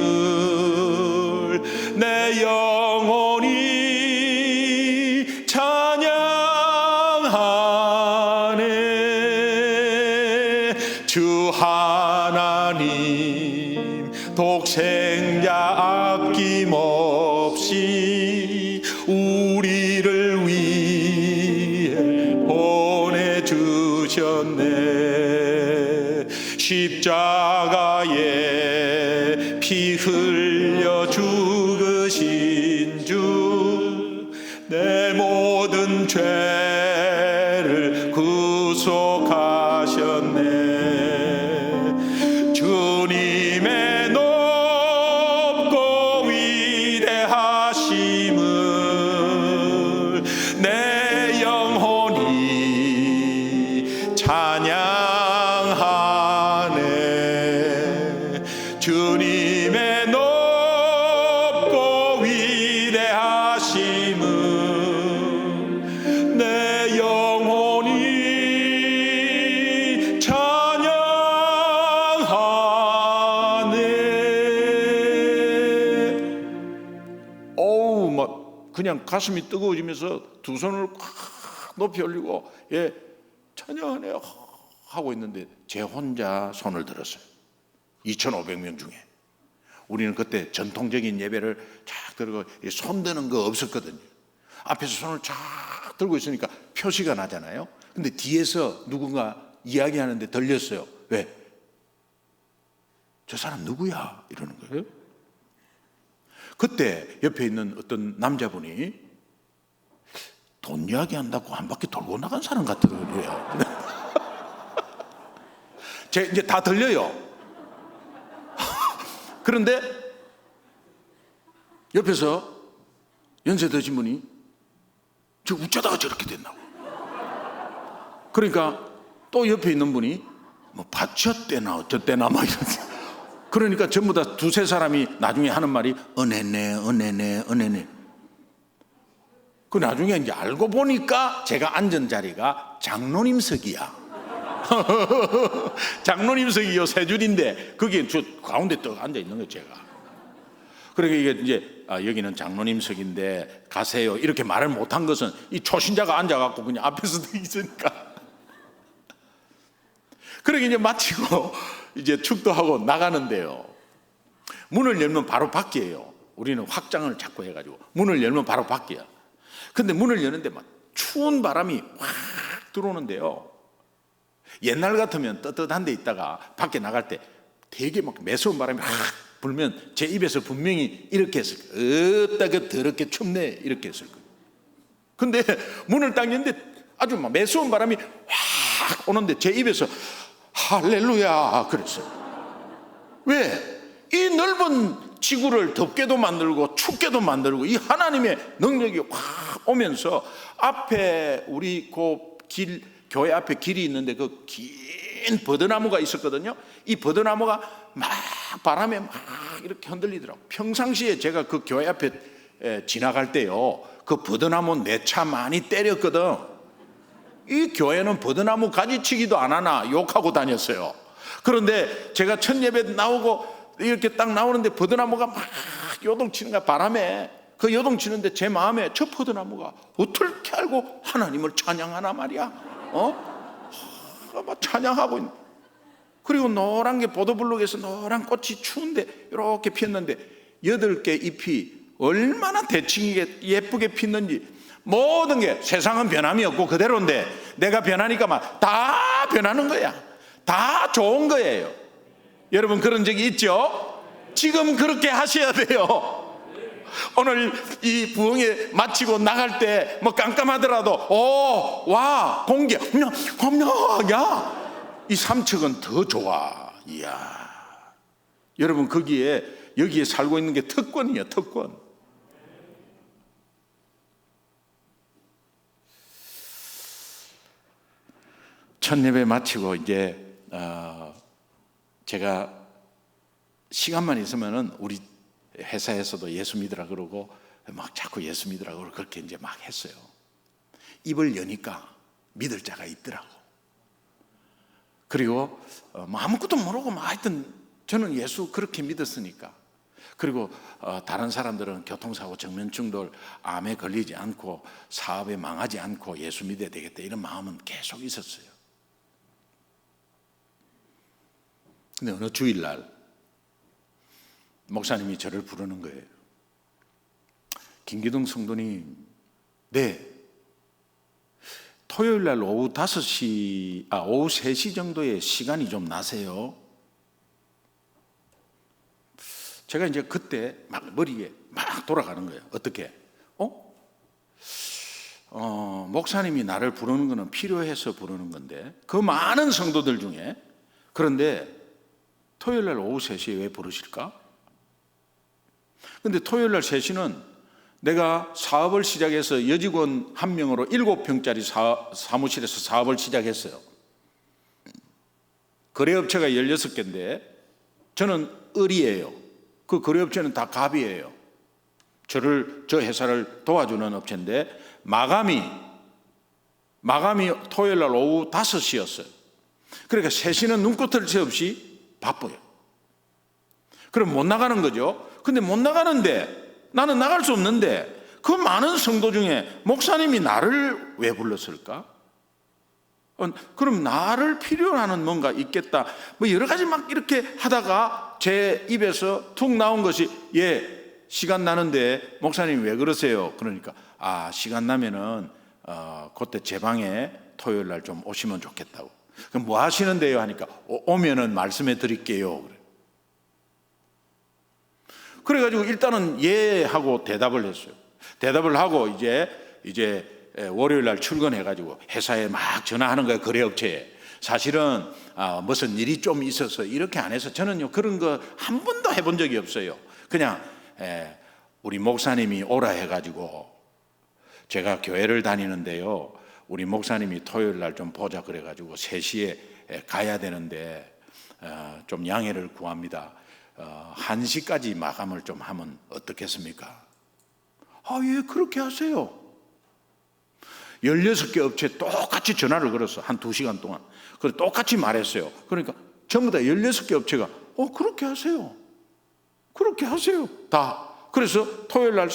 A: 내 영혼이 찬양하네. 주 하나님 독생자 아낌없이 우리를 위해 보내주셨네. 십자가에 피 흘려 죽으신 주, 내 모든 죄를 구속하셨네. 주님의 높고 위대하심을 내 영혼이 찬양하네. 주님의 높고 위대하심을 내 영혼이 찬양하네. 어우, 막 그냥 가슴이 뜨거워지면서 두 손을 꽉 높이 올리고, 예, 찬양하네 하고 있는데 제 혼자 손을 들었어요. 2,500명 중에. 우리는 그때 전통적인 예배를 쫙 들고 손 드는 거 없었거든요. 앞에서 손을 쫙 들고 있으니까 표시가 나잖아요. 근데 뒤에서 누군가 이야기하는데 들렸어요. 왜? 저 사람 누구야? 이러는 거예요. 그때 옆에 있는 어떤 남자분이 돈 이야기한다고 한 바퀴 돌고 나간 사람 같더라고요. 이제 다 들려요. 그런데 옆에서 연세 드신 분이 저 어쩌다가 저렇게 됐나고. 그러니까 또 옆에 있는 분이 뭐 받쳤대나 어쩌대나 막 이러지. 그러니까 전부 다 두세 사람이 나중에 하는 말이 은혜네. 그 나중에 이제 알고 보니까 제가 앉은 자리가 장로님석이야. 장로님석이 세 줄인데 거기에 저 가운데 떡 앉아 있는 거예요, 제가. 그러니까 이게 이제 여기는 장로님석인데 가세요 이렇게 말을 못한 것은 이 초신자가 앉아갖고 그냥 앞에서 서 있으니까. 그러게 이제 마치고 이제 축도하고 나가는데요. 문을 열면 바로 밖이에요. 우리는 확장을 자꾸 해가지고 문을 열면 바로 밖이야. 근데 문을 여는데 막 추운 바람이 확 들어오는데요. 옛날 같으면 떳떳한 데 있다가 밖에 나갈 때 되게 막 매서운 바람이 확 불면 제 입에서 분명히 이렇게 했을 거예요. 어따가 더럽게 춥네 이렇게 했을 거예요. 근데 문을 딱 열는데 아주 막 매서운 바람이 확 오는데 제 입에서 할렐루야 그랬어요. 왜? 이 넓은 지구를 덥게도 만들고 춥게도 만들고 이 하나님의 능력이 확 오면서 앞에 우리 교회 앞에 길이 있는데 그 긴 버드나무가 있었거든요. 이 버드나무가 막 바람에 막 이렇게 흔들리더라고요. 평상시에 제가 그 교회 앞에 지나갈 때요, 그 버드나무 내 차 많이 때렸거든. 이 교회는 버드나무 가지치기도 안 하나 욕하고 다녔어요. 그런데 제가 첫 예배 나오고 이렇게 딱 나오는데 버드나무가 막 요동치는 거야. 바람에 그 요동치는데 제 마음에 저 버드나무가 어떻게 알고 하나님을 찬양하나 말이야. 막 찬양하고 있는. 그리고 노란 게 보도블록에서 노란 꽃이 추운데 이렇게 피었는데 8개 잎이 얼마나 대칭이게 예쁘게 피었는지. 모든 게 세상은 변함이 없고 그대로인데 내가 변하니까 막 다 변하는 거야. 다 좋은 거예요. 여러분 그런 적이 있죠? 지금 그렇게 하셔야 돼요. 오늘 이 부흥회 마치고 나갈 때 뭐 깜깜하더라도 와 공기 야 이 삼척은 더 좋아. 이야. 여러분 여기에 살고 있는 게 특권이에요. 특권. 첫 예배 마치고 이제 제가 시간만 있으면은 우리 회사에서도 예수 믿으라 그러고 막 자꾸 예수 믿으라 그러고 그렇게 이제 막 했어요. 입을 여니까 믿을 자가 있더라고. 그리고 뭐 아무것도 모르고 막 하여튼 저는 예수 그렇게 믿었으니까. 그리고 다른 사람들은 교통사고 정면충돌 암에 걸리지 않고 사업에 망하지 않고 예수 믿어야 되겠다 이런 마음은 계속 있었어요. 근데 어느 주일날 목사님이 저를 부르는 거예요. 김기동 성도님, 네, 토요일날 오후 3시 정도에 시간이 좀 나세요? 제가 이제 그때 막 머리에 막 돌아가는 거예요. 어떻게? 목사님이 나를 부르는 거는 필요해서 부르는 건데 그 많은 성도들 중에 그런데 토요일날 오후 3시에 왜 부르실까? 근데 토요일날 3시는 내가 사업을 시작해서 여직원 한 명으로 7평짜리 사무실에서 사업을 시작했어요. 거래업체가 16개인데 저는 을이에요. 그 거래업체는 다 갑이에요. 저 회사를 도와주는 업체인데 마감이 토요일날 오후 5시였어요. 그러니까 3시는 눈꽃을 새 없이 바빠요. 그럼 못 나가는 거죠. 근데 못 나가는데 나는 나갈 수 없는데 그 많은 성도 중에 목사님이 나를 왜 불렀을까? 그럼 나를 필요로 하는 뭔가 있겠다. 뭐 여러 가지 막 이렇게 하다가 제 입에서 툭 나온 것이, 시간 나는데 목사님 왜 그러세요? 그러니까 시간 나면은 그때 제 방에 토요일 날 좀 오시면 좋겠다고. 그럼 뭐 하시는데요? 하니까 오면은 말씀해 드릴게요. 그래가지고 일단은 예 하고 대답을 했어요. 대답을 하고 이제 월요일 날 출근해가지고 회사에 막 전화하는 거예요. 거래업체에. 사실은 무슨 일이 좀 있어서 이렇게 안 해서 저는요 그런 거 한 번도 해본 적이 없어요. 그냥 우리 목사님이 오라 해가지고 제가 교회를 다니는데요, 우리 목사님이 토요일 날 좀 보자 그래가지고 3시에 가야 되는데 좀 양해를 구합니다. 1시까지 마감을 좀 하면 어떻겠습니까? 예, 그렇게 하세요. 16개 업체에 똑같이 전화를 걸었어. 한 2시간 동안. 그래서 똑같이 말했어요. 그러니까 전부 다 16개 업체가 그렇게 하세요. 그렇게 하세요. 다. 그래서 토요일 날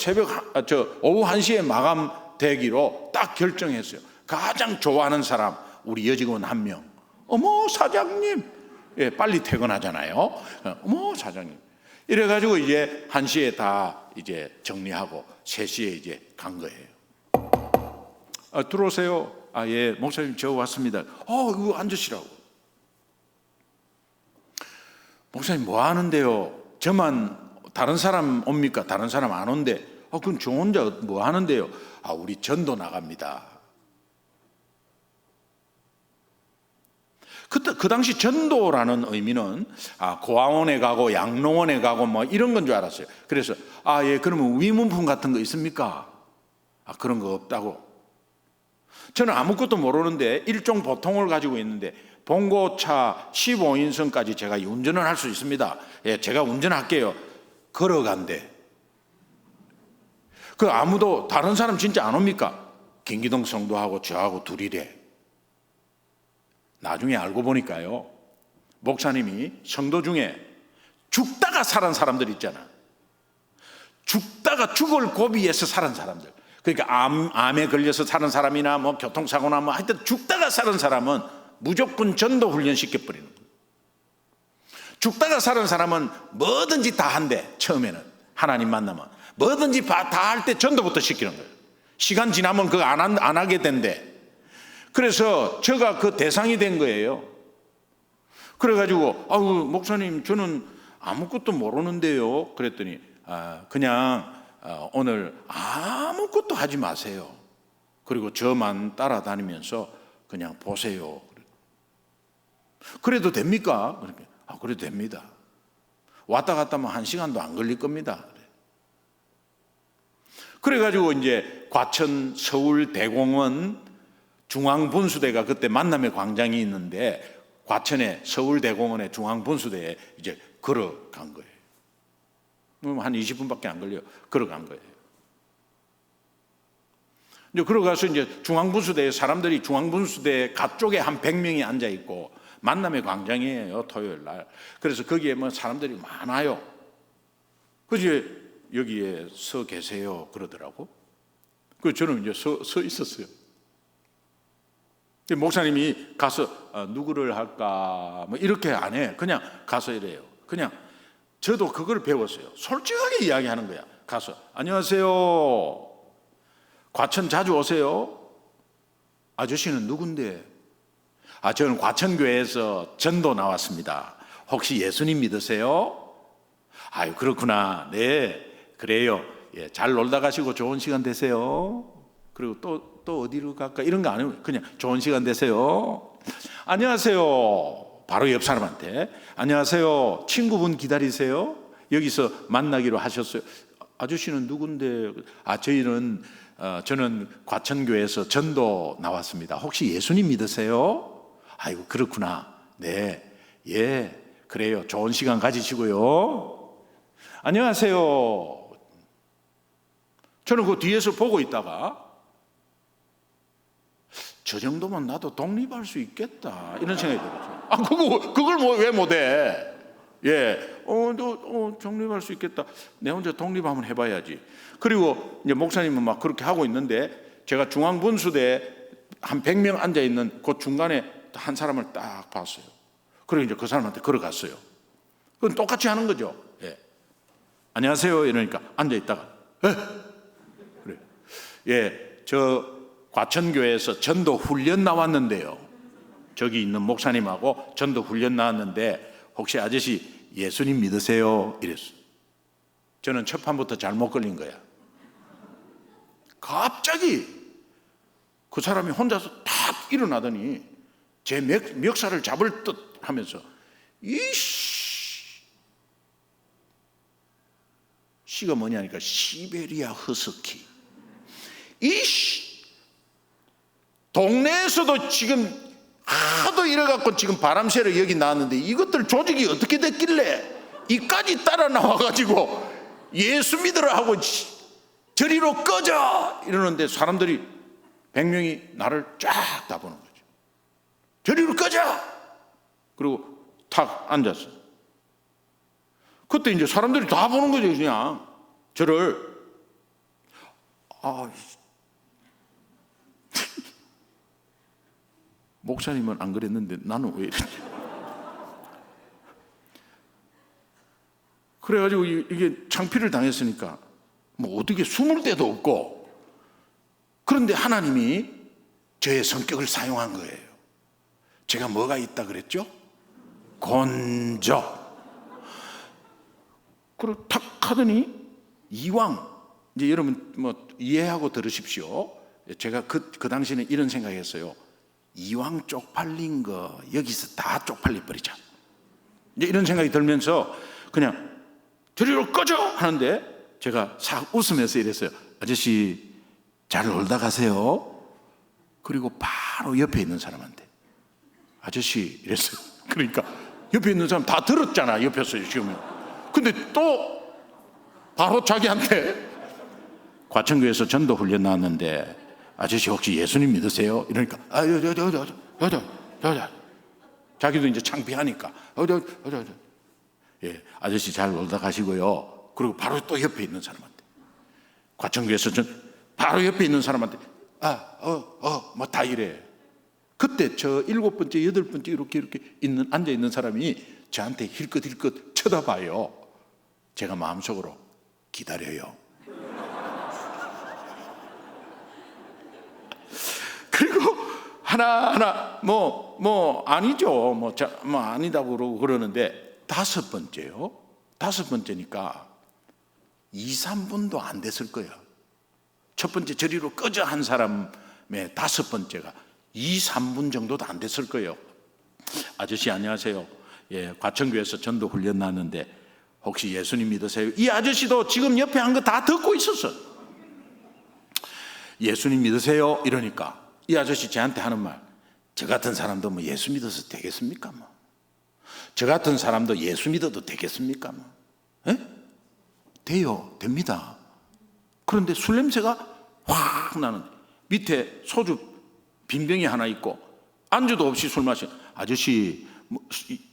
A: 오후 1시에 마감되기로 딱 결정했어요. 가장 좋아하는 사람, 우리 여직원 1명. 어머, 사장님. 빨리 퇴근하잖아요. 어머, 사장님. 이래가지고 이제 1시에 다 이제 정리하고 3시에 이제 간 거예요. 들어오세요. 예, 목사님 저 왔습니다. 이거 앉으시라고. 목사님 뭐 하는데요? 저만, 다른 사람 옵니까? 다른 사람 안 온대. 그럼 저 혼자 뭐 하는데요? 우리 전도 나갑니다. 그 당시 전도라는 의미는 고아원에 가고 양로원에 가고 뭐 이런 건 줄 알았어요. 그래서 예, 그러면 위문품 같은 거 있습니까? 그런 거 없다고. 저는 아무것도 모르는데 일종 보통을 가지고 있는데 봉고차 15인승까지 제가 운전을 할 수 있습니다. 제가 운전할게요. 걸어간대. 아무도 다른 사람 진짜 안 옵니까? 김기동 성도하고 저하고 둘이래. 나중에 알고 보니까요, 목사님이 성도 중에 죽다가 살은 사람들 있잖아. 죽다가 죽을 고비에서 살은 사람들. 그러니까 암에 걸려서 사는 사람이나 뭐 교통사고나 뭐 하여튼 죽다가 사는 사람은 무조건 전도 훈련 시켜버리는 거예요. 죽다가 사는 사람은 뭐든지 다 한대. 처음에는 하나님 만나면 뭐든지 다 할 때 전도부터 시키는 거예요. 시간 지나면 그거 안 하게 된대. 그래서 제가 그 대상이 된 거예요. 그래가지고 목사님 저는 아무것도 모르는데요. 그랬더니 그냥 오늘 아무것도 하지 마세요. 그리고 저만 따라다니면서 그냥 보세요. 그래도 됩니까? 그래도 됩니다. 왔다 갔다 하면 1시간도 안 걸릴 겁니다. 그래가지고 이제 과천 서울대공원 중앙분수대가 그때 만남의 광장이 있는데 과천에 서울대공원의 중앙분수대에 이제 걸어간 거예요. 한 20분밖에 안 걸려. 걸어간 거예요. 이제 걸어가서 이제 중앙분수대에 사람들이 중앙분수대 가쪽에 한 100명이 앉아 있고 만남의 광장이에요, 토요일 날. 그래서 거기에 뭐 사람들이 많아요. 그래서 여기에 서 계세요 그러더라고. 그래서 저는 이제 서 있었어요. 목사님이 가서 누구를 할까 뭐 이렇게 안 해. 그냥 가서 이래요. 그냥 저도 그걸 배웠어요. 솔직하게 이야기하는 거야. 가서 안녕하세요. 과천 자주 오세요? 아저씨는 누군데? 저는 과천교회에서 전도 나왔습니다. 혹시 예수님 믿으세요? 아유, 그렇구나. 네, 그래요. 예, 잘 놀다 가시고 좋은 시간 되세요. 그리고 또 어디로 갈까? 이런 거 아니고 그냥 좋은 시간 되세요. 안녕하세요. 바로 옆 사람한테 안녕하세요. 친구분 기다리세요. 여기서 만나기로 하셨어요. 아저씨는 누군데? 저는 과천교회에서 전도 나왔습니다. 혹시 예수님 믿으세요? 아이고, 그렇구나. 네, 예, 그래요. 좋은 시간 가지시고요. 안녕하세요. 저는 그 뒤에서 보고 있다가 저 정도면 나도 독립할 수 있겠다 이런 생각이 들었어요. 그걸 왜 못해? 예, 독립할 수 있겠다. 내 혼자 독립 한번 해봐야지. 그리고 이제 목사님은 막 그렇게 하고 있는데 제가 중앙분수대 한 100명 앉아 있는 그 중간에 한 사람을 딱 봤어요. 그리고 이제 그 사람한테 걸어갔어요. 그건 똑같이 하는 거죠. 예. 안녕하세요 이러니까 앉아 있다가 그래. 예, 저 과천교회에서 전도 훈련 나왔는데요. 저기 있는 목사님하고 전도 훈련 나왔는데 혹시 아저씨 예수님 믿으세요? 이랬어. 저는 첫 판부터 잘못 걸린 거야. 갑자기 그 사람이 혼자서 탁 일어나더니 제 멱살을 잡을 듯 하면서 씨가 뭐냐니까 시베리아 허스키. 동네에서도 지금 하도 이래갖고 지금 바람 쐬러 여기 나왔는데 이것들 조직이 어떻게 됐길래 이까지 따라 나와가지고 예수 믿으라 하고 저리로 꺼져 이러는데 사람들이 100명이 나를 쫙 다 보는 거죠. 저리로 꺼져. 그리고 탁 앉았어. 그때 이제 사람들이 다 보는 거죠. 그냥 저를. 목사님은 안 그랬는데 나는 왜 이러지? 그래가지고 이게 창피를 당했으니까 뭐 어떻게 숨을 데도 없고, 그런데 하나님이 저의 성격을 사용한 거예요. 제가 뭐가 있다 그랬죠? 곤조. 그리고 탁 하더니 이왕, 이제 여러분 뭐 이해하고 들으십시오. 제가 그 당시에는 이런 생각했어요. 이왕 쪽팔린 거 여기서 다 쪽팔려 버리자. 이제 이런 생각이 들면서 그냥 저리로 꺼져 하는데 제가 싹 웃으면서 이랬어요. 아저씨 잘 놀다 가세요. 그리고 바로 옆에 있는 사람한테 아저씨 이랬어요. 그러니까 옆에 있는 사람 다 들었잖아. 옆에서 지금. 근데 또 바로 자기한테 과천교회에서 전도 훈련 나왔는데 아저씨 혹시 예수님 믿으세요? 이러니까 자기도 이제 창피하니까 예, 아저씨 잘 놀다 가시고요. 그리고 바로 또 옆에 있는 사람한테 과천교회에서 바로 옆에 있는 사람한테 뭐 다 이래. 그때 저 7번째, 8번째 이렇게 앉아 있는 사람이 저한테 힐끗힐끗 쳐다봐요. 제가 마음속으로 기다려요. 그리고 하나하나 뭐 아니죠. 뭐 아니다고 그러고 그러는데 5번째요. 5번째니까 2, 3분도 안 됐을 거예요. 첫 번째 저리로 꺼져 한 사람의 5번째가 2, 3분 정도도 안 됐을 거예요. 아저씨 안녕하세요. 예, 과천교회에서 전도 훈련 나왔는데 혹시 예수님 믿으세요? 이 아저씨도 지금 옆에 한 거 다 듣고 있었어. 예수님 믿으세요? 이러니까 이 아저씨 저한테 하는 말, 저 같은 사람도 뭐 예수 믿어서 되겠습니까? 뭐. 저 같은 사람도 예수 믿어도 되겠습니까? 뭐. 에? 돼요. 됩니다. 그런데 술 냄새가 확 나는, 밑에 소주 빈병이 하나 있고 안주도 없이 술 마시는 아저씨,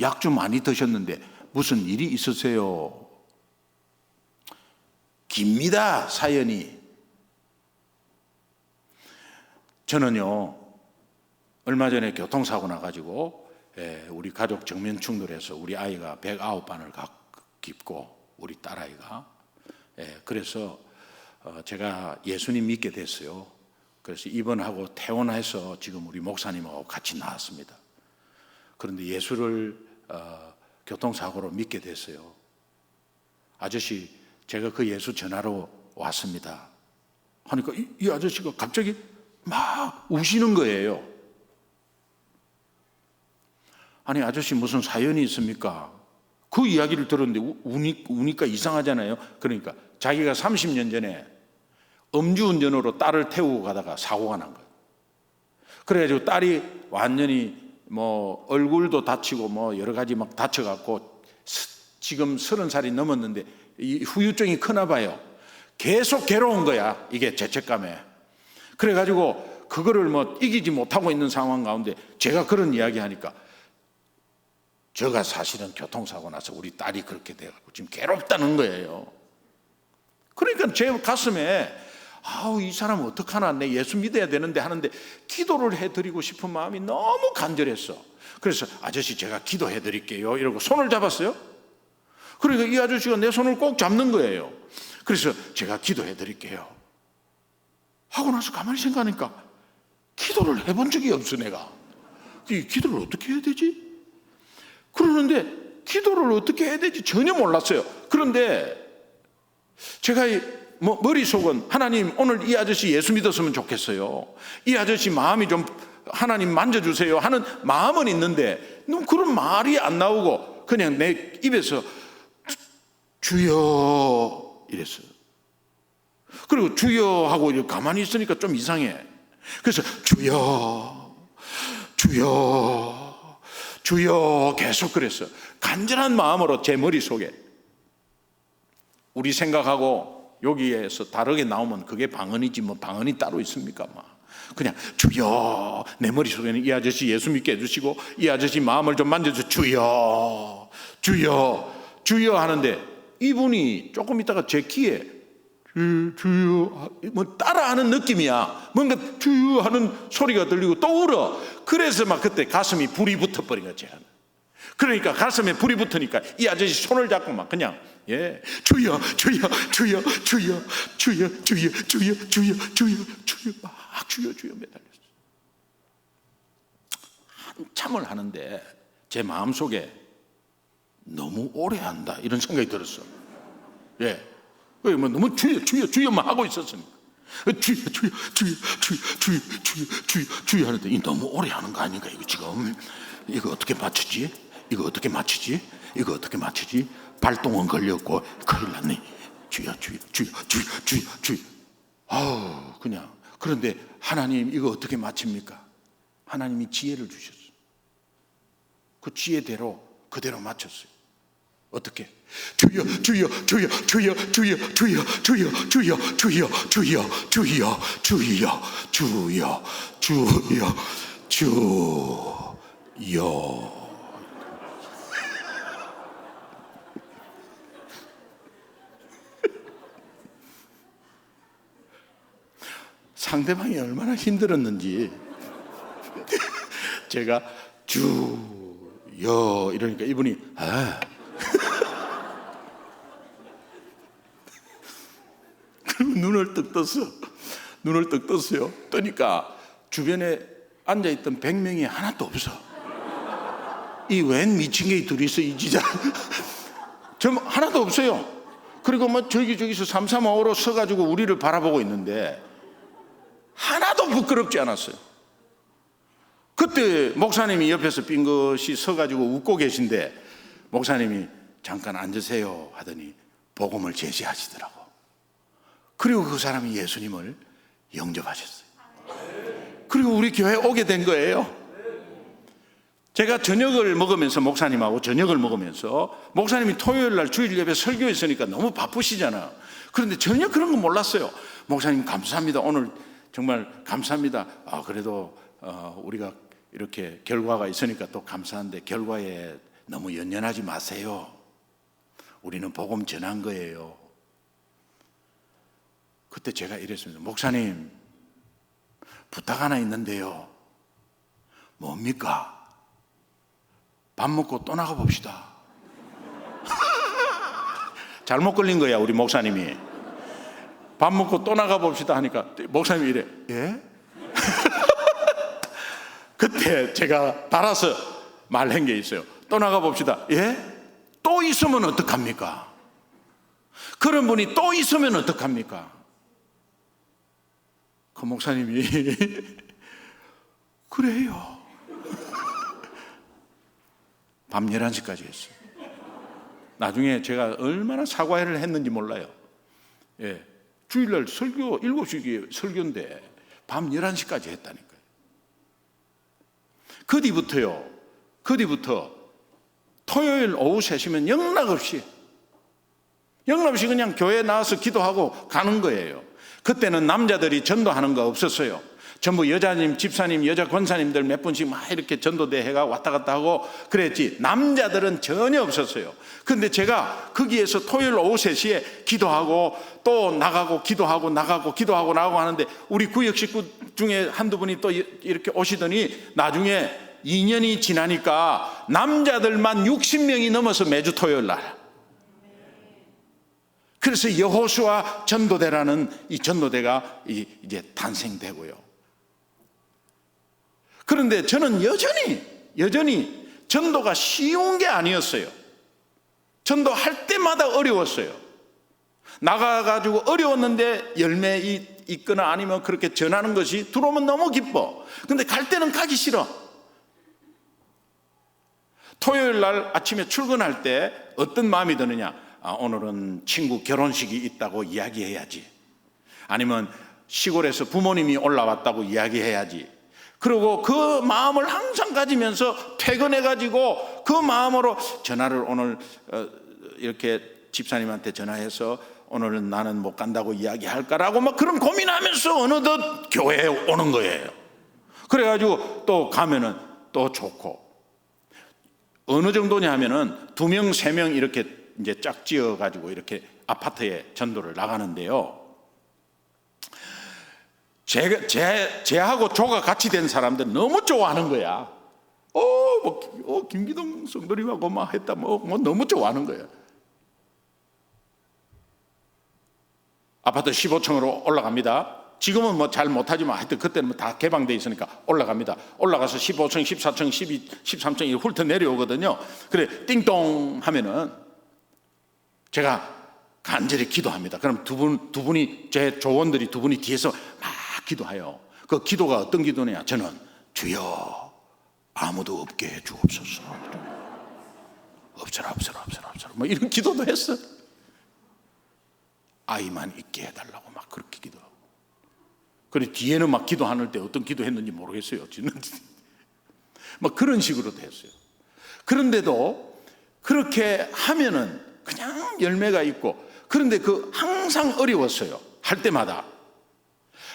A: 약 좀 많이 드셨는데 무슨 일이 있으세요? 깁니다, 사연이. 저는요, 얼마 전에 교통사고 나가지고 우리 가족 정면 충돌해서 우리 아이가 109반을 깁고 우리 딸아이가, 그래서 제가 예수님 믿게 됐어요. 그래서 입원하고 퇴원해서 지금 우리 목사님하고 같이 나왔습니다. 그런데 예수를 교통사고로 믿게 됐어요. 아저씨, 제가 그 예수 전하러 왔습니다 하니까 이 아저씨가 갑자기 막 우시는 거예요. 아니 아저씨 무슨 사연이 있습니까? 그 이야기를 들었는데 우니까 이상하잖아요. 그러니까 자기가 30년 전에 음주운전으로 딸을 태우고 가다가 사고가 난 거예요. 그래가지고 딸이 완전히 뭐 얼굴도 다치고 뭐 여러 가지 막 다쳐갖고 지금 30살이 넘었는데 이 후유증이 크나 봐요. 계속 괴로운 거야, 이게 죄책감에. 그래가지고 그거를 뭐 이기지 못하고 있는 상황 가운데 제가 그런 이야기 하니까 제가 사실은 교통사고 나서 우리 딸이 그렇게 돼가지고 지금 괴롭다는 거예요. 그러니까 제 가슴에 아우, 이 사람 어떡하나, 내 예수 믿어야 되는데 하는데 기도를 해드리고 싶은 마음이 너무 간절했어. 그래서 아저씨 제가 기도해 드릴게요 이러고 손을 잡았어요. 그러니까 이 아저씨가 내 손을 꼭 잡는 거예요. 그래서 제가 기도해 드릴게요 하고 나서 가만히 생각하니까 기도를 해본 적이 없어. 내가 이 기도를 어떻게 해야 되지? 그러는데 기도를 어떻게 해야 되지 전혀 몰랐어요. 그런데 제가 머릿속은 하나님 오늘 이 아저씨 예수 믿었으면 좋겠어요, 이 아저씨 마음이 좀 하나님 만져주세요 하는 마음은 있는데 그런 말이 안 나오고 그냥 내 입에서 주여 이랬어요. 그리고 주여 하고 가만히 있으니까 좀 이상해. 그래서 주여 주여 주여 계속 그랬어요. 간절한 마음으로 제 머릿속에. 우리 생각하고 여기에서 다르게 나오면 그게 방언이지 뭐 방언이 따로 있습니까? 그냥 주여, 내 머릿속에는 이 아저씨 예수 믿게 해주시고 이 아저씨 마음을 좀 만져줘 주여 주여 주여 하는데 이분이 조금 있다가 제 귀에 주여 뭐 따라하는 느낌이야. 뭔가 주여 하는 소리가 들리고 또 울어. 그래서 막 그때 가슴이 불이 붙어버린 거지. 그러니까 가슴에 불이 붙으니까 이 아저씨 손을 잡고 막 그냥 주여 주여 주여 주여 주여 주여 주여 주여 주여 주여 막 주여 주여 매달렸어. 한참을 하는데 제 마음속에 너무 오래 한다 이런 생각이 들었어. 뭐 너무 주여 주여 주여만 하고 있었으니까 주여 주여 주여 주여 주여 주여 주여 주여 하는데 이 너무 오래 하는 거 아닌가 이거 지금. 이거 어떻게 맞추지? 이거 어떻게 맞추지? 이거 어떻게 맞추지? 발동은 걸렸고 큰일 났네. 주여 주여 주여 주여 주여 주여. 아우 그냥. 그런데 하나님 이거 어떻게 맞춥니까? 하나님이 지혜를 주셨어요. 그 지혜대로 그대로 맞췄어요. 어떻게? 주여 주여 주여 주여 주여 주여 주여 주여 주여 주여 주여 주여 주여 주여 주여. 상대방이 얼마나 힘들었는지 제가 주여 이러니까 이분이 그리고 눈을 떡 떴어. 눈을 떡 떴어요. 뜨니까 주변에 앉아있던 100명이 하나도 없어. 이 웬 미친 게 둘이 있어 이 지자. 하나도 없어요. 그리고 뭐 저기서 삼삼오오로 서가지고 우리를 바라보고 있는데 하나도 부끄럽지 않았어요. 그때 목사님이 옆에서 빙긋이 서가지고 웃고 계신데 목사님이 잠깐 앉으세요 하더니 복음을 제시하시더라고. 그리고 그 사람이 예수님을 영접하셨어요. 그리고 우리 교회에 오게 된 거예요. 제가 저녁을 먹으면서 목사님하고 저녁을 먹으면서 목사님이 토요일 날 주일 예배 설교했으니까 너무 바쁘시잖아. 그런데 전혀 그런 거 몰랐어요. 목사님 감사합니다. 오늘 정말 감사합니다. 그래도 우리가 이렇게 결과가 있으니까 또 감사한데 결과에 너무 연연하지 마세요. 우리는 복음 전한 거예요. 그때 제가 이랬습니다. 목사님 부탁 하나 있는데요. 뭡니까? 밥 먹고 또 나가 봅시다. 잘못 걸린 거야 우리 목사님이. 밥 먹고 또 나가 봅시다 하니까 목사님이 이래. 예? 그때 제가 달아서 말한 게 있어요. 또 나가 봅시다. 예? 또 있으면 어떡합니까? 그런 분이 또 있으면 어떡합니까? 그 목사님이 그래요. 밤 11시까지 했어요. 나중에 제가 얼마나 사과를 했는지 몰라요. 주일날 설교 7시 설교인데 밤 11시까지 했다니까요. 그 뒤부터 토요일 오후 3시면 영락없이 그냥 교회에 나와서 기도하고 가는 거예요. 그때는 남자들이 전도하는 거 없었어요. 전부 여자님, 집사님, 여자 권사님들 몇 분씩 막 이렇게 전도대 해가 왔다 갔다 하고 그랬지 남자들은 전혀 없었어요. 근데 제가 거기에서 토요일 오후 3시에 기도하고 또 나가고 기도하고 나가고 기도하고 나가고 하는데 우리 구역 식구 중에 한두 분이 또 이렇게 오시더니 나중에 2년이 지나니까 남자들만 60명이 넘어서 매주 토요일 날. 그래서 여호수아 전도대라는 이 전도대가 이제 탄생되고요. 그런데 저는 여전히 전도가 쉬운 게 아니었어요. 전도할 때마다 어려웠어요. 나가가지고 어려웠는데 열매 있거나 아니면 그렇게 전하는 것이 들어오면 너무 기뻐. 근데 갈 때는 가기 싫어. 토요일 날 아침에 출근할 때 어떤 마음이 드느냐? 오늘은 친구 결혼식이 있다고 이야기해야지. 아니면 시골에서 부모님이 올라왔다고 이야기해야지. 그리고 그 마음을 항상 가지면서 퇴근해가지고 그 마음으로 전화를 오늘 이렇게 집사님한테 전화해서 오늘은 나는 못 간다고 이야기할까라고 막 그런 고민하면서 어느덧 교회에 오는 거예요. 그래가지고 또 가면은 또 좋고 어느 정도냐 하면은 2명, 3명 이렇게 이제 짝 지어가지고 이렇게 아파트에 전도를 나가는데요. 제하고 조가 같이 된 사람들 너무 좋아하는 거야. 김기동 성도님하고 막 했다, 너무 좋아하는 거야. 아파트 15층으로 올라갑니다. 지금은 뭐 잘 못하지만 하여튼 그때는 뭐 다 개방돼 있으니까 올라갑니다. 올라가서 15층, 14층, 12, 13층 훑어 내려오거든요. 그래 띵동 하면은 제가 간절히 기도합니다. 그럼 두 분이 제 조원들이 두 분이 뒤에서 막 기도해요. 그 기도가 어떤 기도냐? 저는 주여 아무도 없게 해 주옵소서. 없어라 뭐 이런 기도도 했어. 아이만 있게 해달라고 막 그렇게 기도하고. 그래 뒤에는 막 기도하는 때 어떤 기도했는지 모르겠어요. 막 그런 식으로도 했어요. 그런데도 그렇게 하면은 그냥 열매가 있고, 그런데 항상 어려웠어요. 할 때마다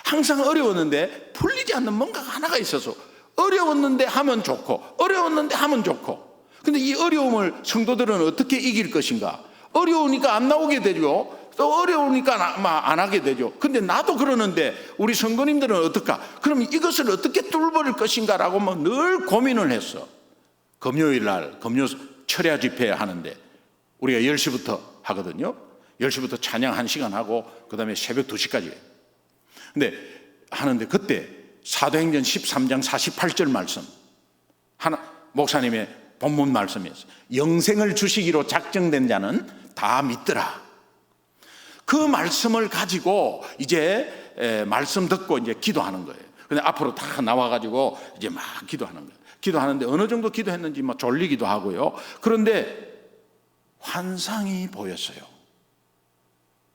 A: 항상 어려웠는데 풀리지 않는 뭔가가 하나가 있어서 어려웠는데 하면 좋고 어려웠는데 하면 좋고. 근데 이 어려움을 성도들은 어떻게 이길 것인가? 어려우니까 안 나오게 되죠. 또 어려우니까 안 하게 되죠. 근데 나도 그러는데 우리 성도님들은 어떨까? 그럼 이것을 어떻게 뚫어버릴 것인가라고 막 늘 고민을 했어. 금요일 날 금요 철야 집회 하는데 우리가 10시부터 하거든요. 10시부터 찬양 1시간 하고 그 다음에 새벽 2시까지 근데 하는데 그때 사도행전 13장 48절 말씀 목사님의 본문 말씀이었어요. 영생을 주시기로 작정된 자는 다 믿더라. 그 말씀을 가지고 이제 말씀 듣고 이제 기도하는 거예요. 근데 앞으로 다 나와가지고 이제 막 기도하는 거예요. 기도하는데 어느 정도 기도했는지 막 졸리기도 하고요. 그런데 환상이 보였어요.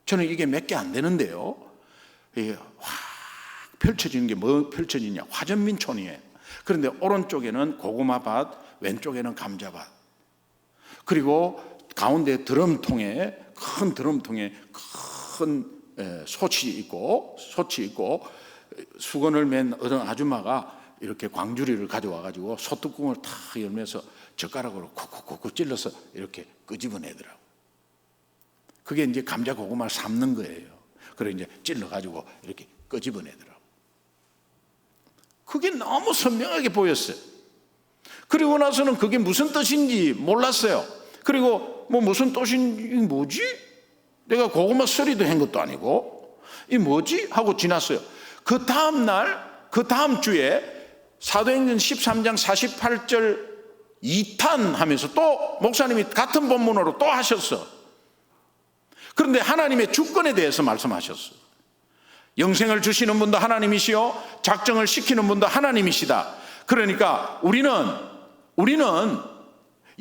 A: 저는 이게 몇 개 안 되는데요. 이게 확 펼쳐지는 게 뭐 펼쳐지냐? 화전민촌이에요. 그런데 오른쪽에는 고구마밭, 왼쪽에는 감자밭. 그리고 가운데 드럼통에 큰 드럼통에 큰 솥이 있고 수건을 맨 어떤 아줌마가 이렇게 광주리를 가져와 가지고 솥뚜껑을 탁 열면서 젓가락으로 쿡쿡쿡 찔러서 이렇게 끄집어내더라고. 그게 이제 감자 고구마를 삶는 거예요. 그래 이제 찔러 가지고 이렇게 끄집어내더라고. 그게 너무 선명하게 보였어요. 그리고 나서는 그게 무슨 뜻인지 몰랐어요. 그리고 무슨 뜻인지 뭐지? 내가 고구마 서리도 한 것도 아니고 이 뭐지? 하고 지났어요. 그 다음 날, 그 다음 주에 사도행전 13장 48절 2탄 하면서 또 목사님이 같은 본문으로 또 하셨어. 그런데 하나님의 주권에 대해서 말씀하셨어. 영생을 주시는 분도 하나님이시요 작정을 시키는 분도 하나님이시다. 그러니까 우리는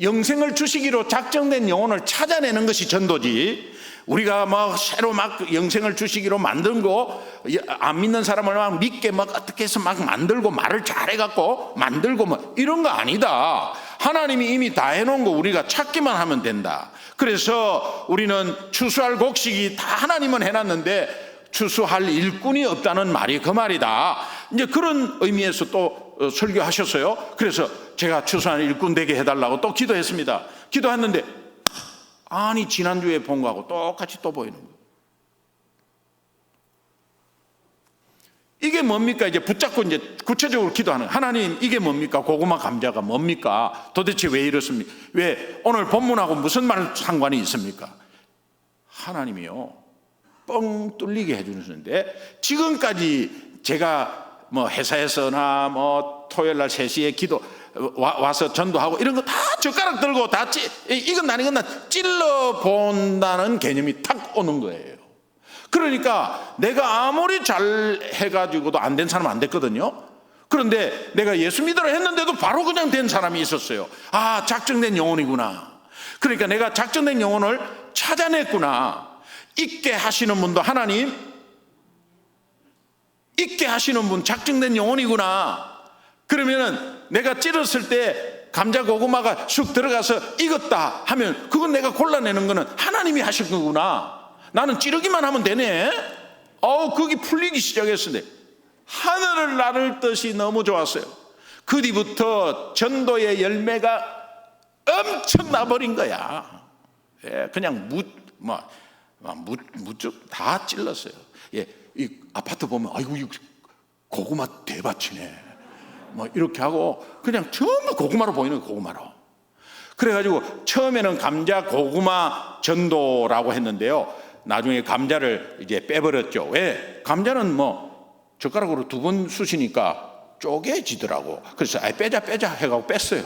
A: 영생을 주시기로 작정된 영혼을 찾아내는 것이 전도지, 우리가 새로 영생을 주시기로 만든 거, 안 믿는 사람을 막 믿게 어떻게 해서 만들고 말을 잘해갖고 만들고 이런 거 아니다. 하나님이 이미 다 해놓은 거 우리가 찾기만 하면 된다. 그래서 우리는 추수할 곡식이 다 하나님은 해놨는데 추수할 일꾼이 없다는 말이 그 말이다. 이제 그런 의미에서 또 설교하셨어요. 그래서 제가 추수하는 일꾼 되게 해달라고 또 기도했습니다. 기도했는데 아니 지난주에 본 거하고 똑같이 또 보이는 거예요. 이게 뭡니까? 이제 붙잡고 이제 구체적으로 기도하는, 하나님 이게 뭡니까? 고구마 감자가 뭡니까? 도대체 왜 이렇습니까? 왜 오늘 본문하고 무슨 말 상관이 있습니까? 하나님이요 뻥 뚫리게 해주는데, 지금까지 제가 뭐 회사에서나 뭐 토요일 날 3시에 기도 와서 전도하고 이런 거 다 젓가락 들고 다 이건 나 찔러 본다는 개념이 탁 오는 거예요. 그러니까 내가 아무리 잘 해가지고도 안 된 사람은 안 됐거든요. 그런데 내가 예수 믿으라 했는데도 바로 그냥 된 사람이 있었어요. 아, 작정된 영혼이구나. 그러니까 내가 작정된 영혼을 찾아냈구나. 있게 하시는 분도 하나님, 있게 하시는 분 작정된 영혼이구나. 그러면은 내가 찌렀을 때 감자 고구마가 쑥 들어가서 익었다 하면 그건 내가 골라내는 거는 하나님이 하실 거구나. 나는 찌르기만 하면 되네. 거기 풀리기 시작했는데 하늘을 나를 듯이 너무 좋았어요. 그 뒤부터 전도의 열매가 엄청 나버린 거야. 그냥 무쭉 다 찔렀어요. 이 아파트 보면 아이고 이 고구마 대밭이네 뭐 이렇게 하고 그냥 전부 고구마로 보이는 거예요. 고구마로. 그래가지고 처음에는 감자 고구마 전도라고 했는데요, 나중에 감자를 이제 빼버렸죠. 왜? 감자는 뭐 젓가락으로 2번 쑤시니까 쪼개지더라고. 그래서 빼자 해가지고 뺐어요.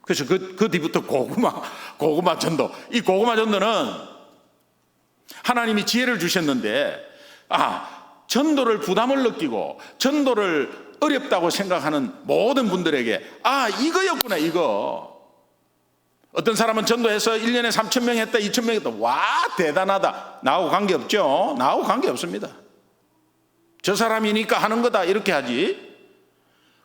A: 그래서 그 뒤부터 고구마 전도. 이 고구마 전도는 하나님이 지혜를 주셨는데, 전도를 부담을 느끼고 전도를 어렵다고 생각하는 모든 분들에게 이거였구나. 이거 어떤 사람은 전도해서 1년에 3,000명 했다 2,000명 했다. 와 대단하다. 나하고 관계없죠. 나하고 관계없습니다. 저 사람이니까 하는 거다 이렇게 하지.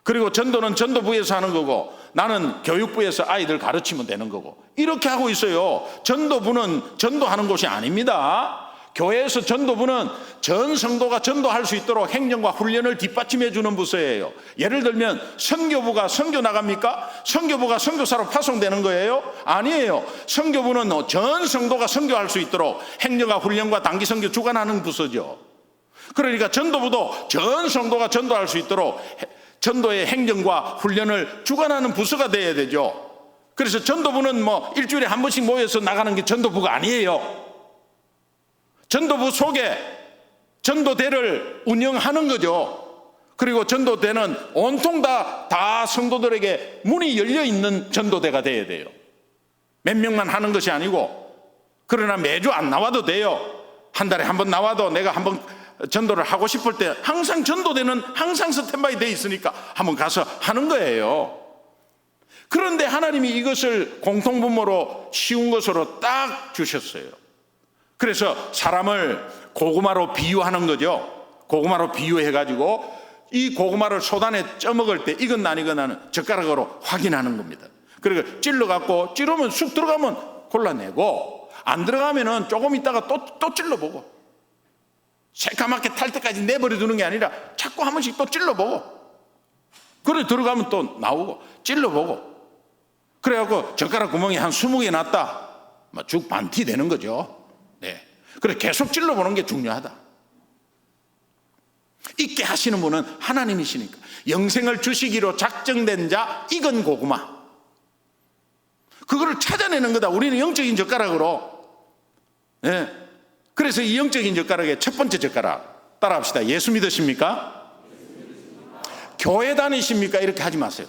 A: 그리고 전도는 전도부에서 하는 거고 나는 교육부에서 아이들 가르치면 되는 거고 이렇게 하고 있어요. 전도부는 전도하는 곳이 아닙니다. 교회에서 전도부는 전 성도가 전도할 수 있도록 행정과 훈련을 뒷받침해 주는 부서예요. 예를 들면 선교부가 선교 나갑니까? 선교부가 선교사로 파송되는 거예요? 아니에요. 선교부는 전 성도가 선교할 수 있도록 행정과 훈련과 단기 선교 주관하는 부서죠. 그러니까 전도부도 전 성도가 전도할 수 있도록 전도의 행정과 훈련을 주관하는 부서가 돼야 되죠. 그래서 전도부는 뭐 일주일에 한 번씩 모여서 나가는 게 전도부가 아니에요. 전도부 속에 전도대를 운영하는 거죠. 그리고 전도대는 온통 다 성도들에게 문이 열려 있는 전도대가 돼야 돼요. 몇 명만 하는 것이 아니고, 그러나 매주 안 나와도 돼요. 한 달에 한 번 나와도 내가 한번 전도를 하고 싶을 때 항상 전도대는 항상 스탠바이 돼 있으니까 한번 가서 하는 거예요. 그런데 하나님이 이것을 공통분모로 쉬운 것으로 딱 주셨어요. 그래서 사람을 고구마로 비유하는 거죠. 고구마로 비유해가지고 이 고구마를 소단에 쪄먹을 때 이건 아니거나는 젓가락으로 확인하는 겁니다. 그리고 찔러갖고 찌르면 쑥 들어가면 골라내고 안 들어가면은 조금 있다가 또 찔러보고 새까맣게 탈 때까지 내버려 두는 게 아니라 자꾸 한 번씩 또 찔러보고, 그래 들어가면 또 나오고 찔러보고, 그래갖고 젓가락 구멍이 한 20개 났다, 죽 반티 되는 거죠. 네. 그래 계속 찔러보는 게 중요하다. 있게 하시는 분은 하나님이시니까. 영생을 주시기로 작정된 자 익은 고구마, 그거를 찾아내는 거다. 우리는 영적인 젓가락으로. 네. 그래서 이 영적인 젓가락의 첫 번째 젓가락 따라합시다. 예수 믿으십니까? 교회 다니십니까? 이렇게 하지 마세요.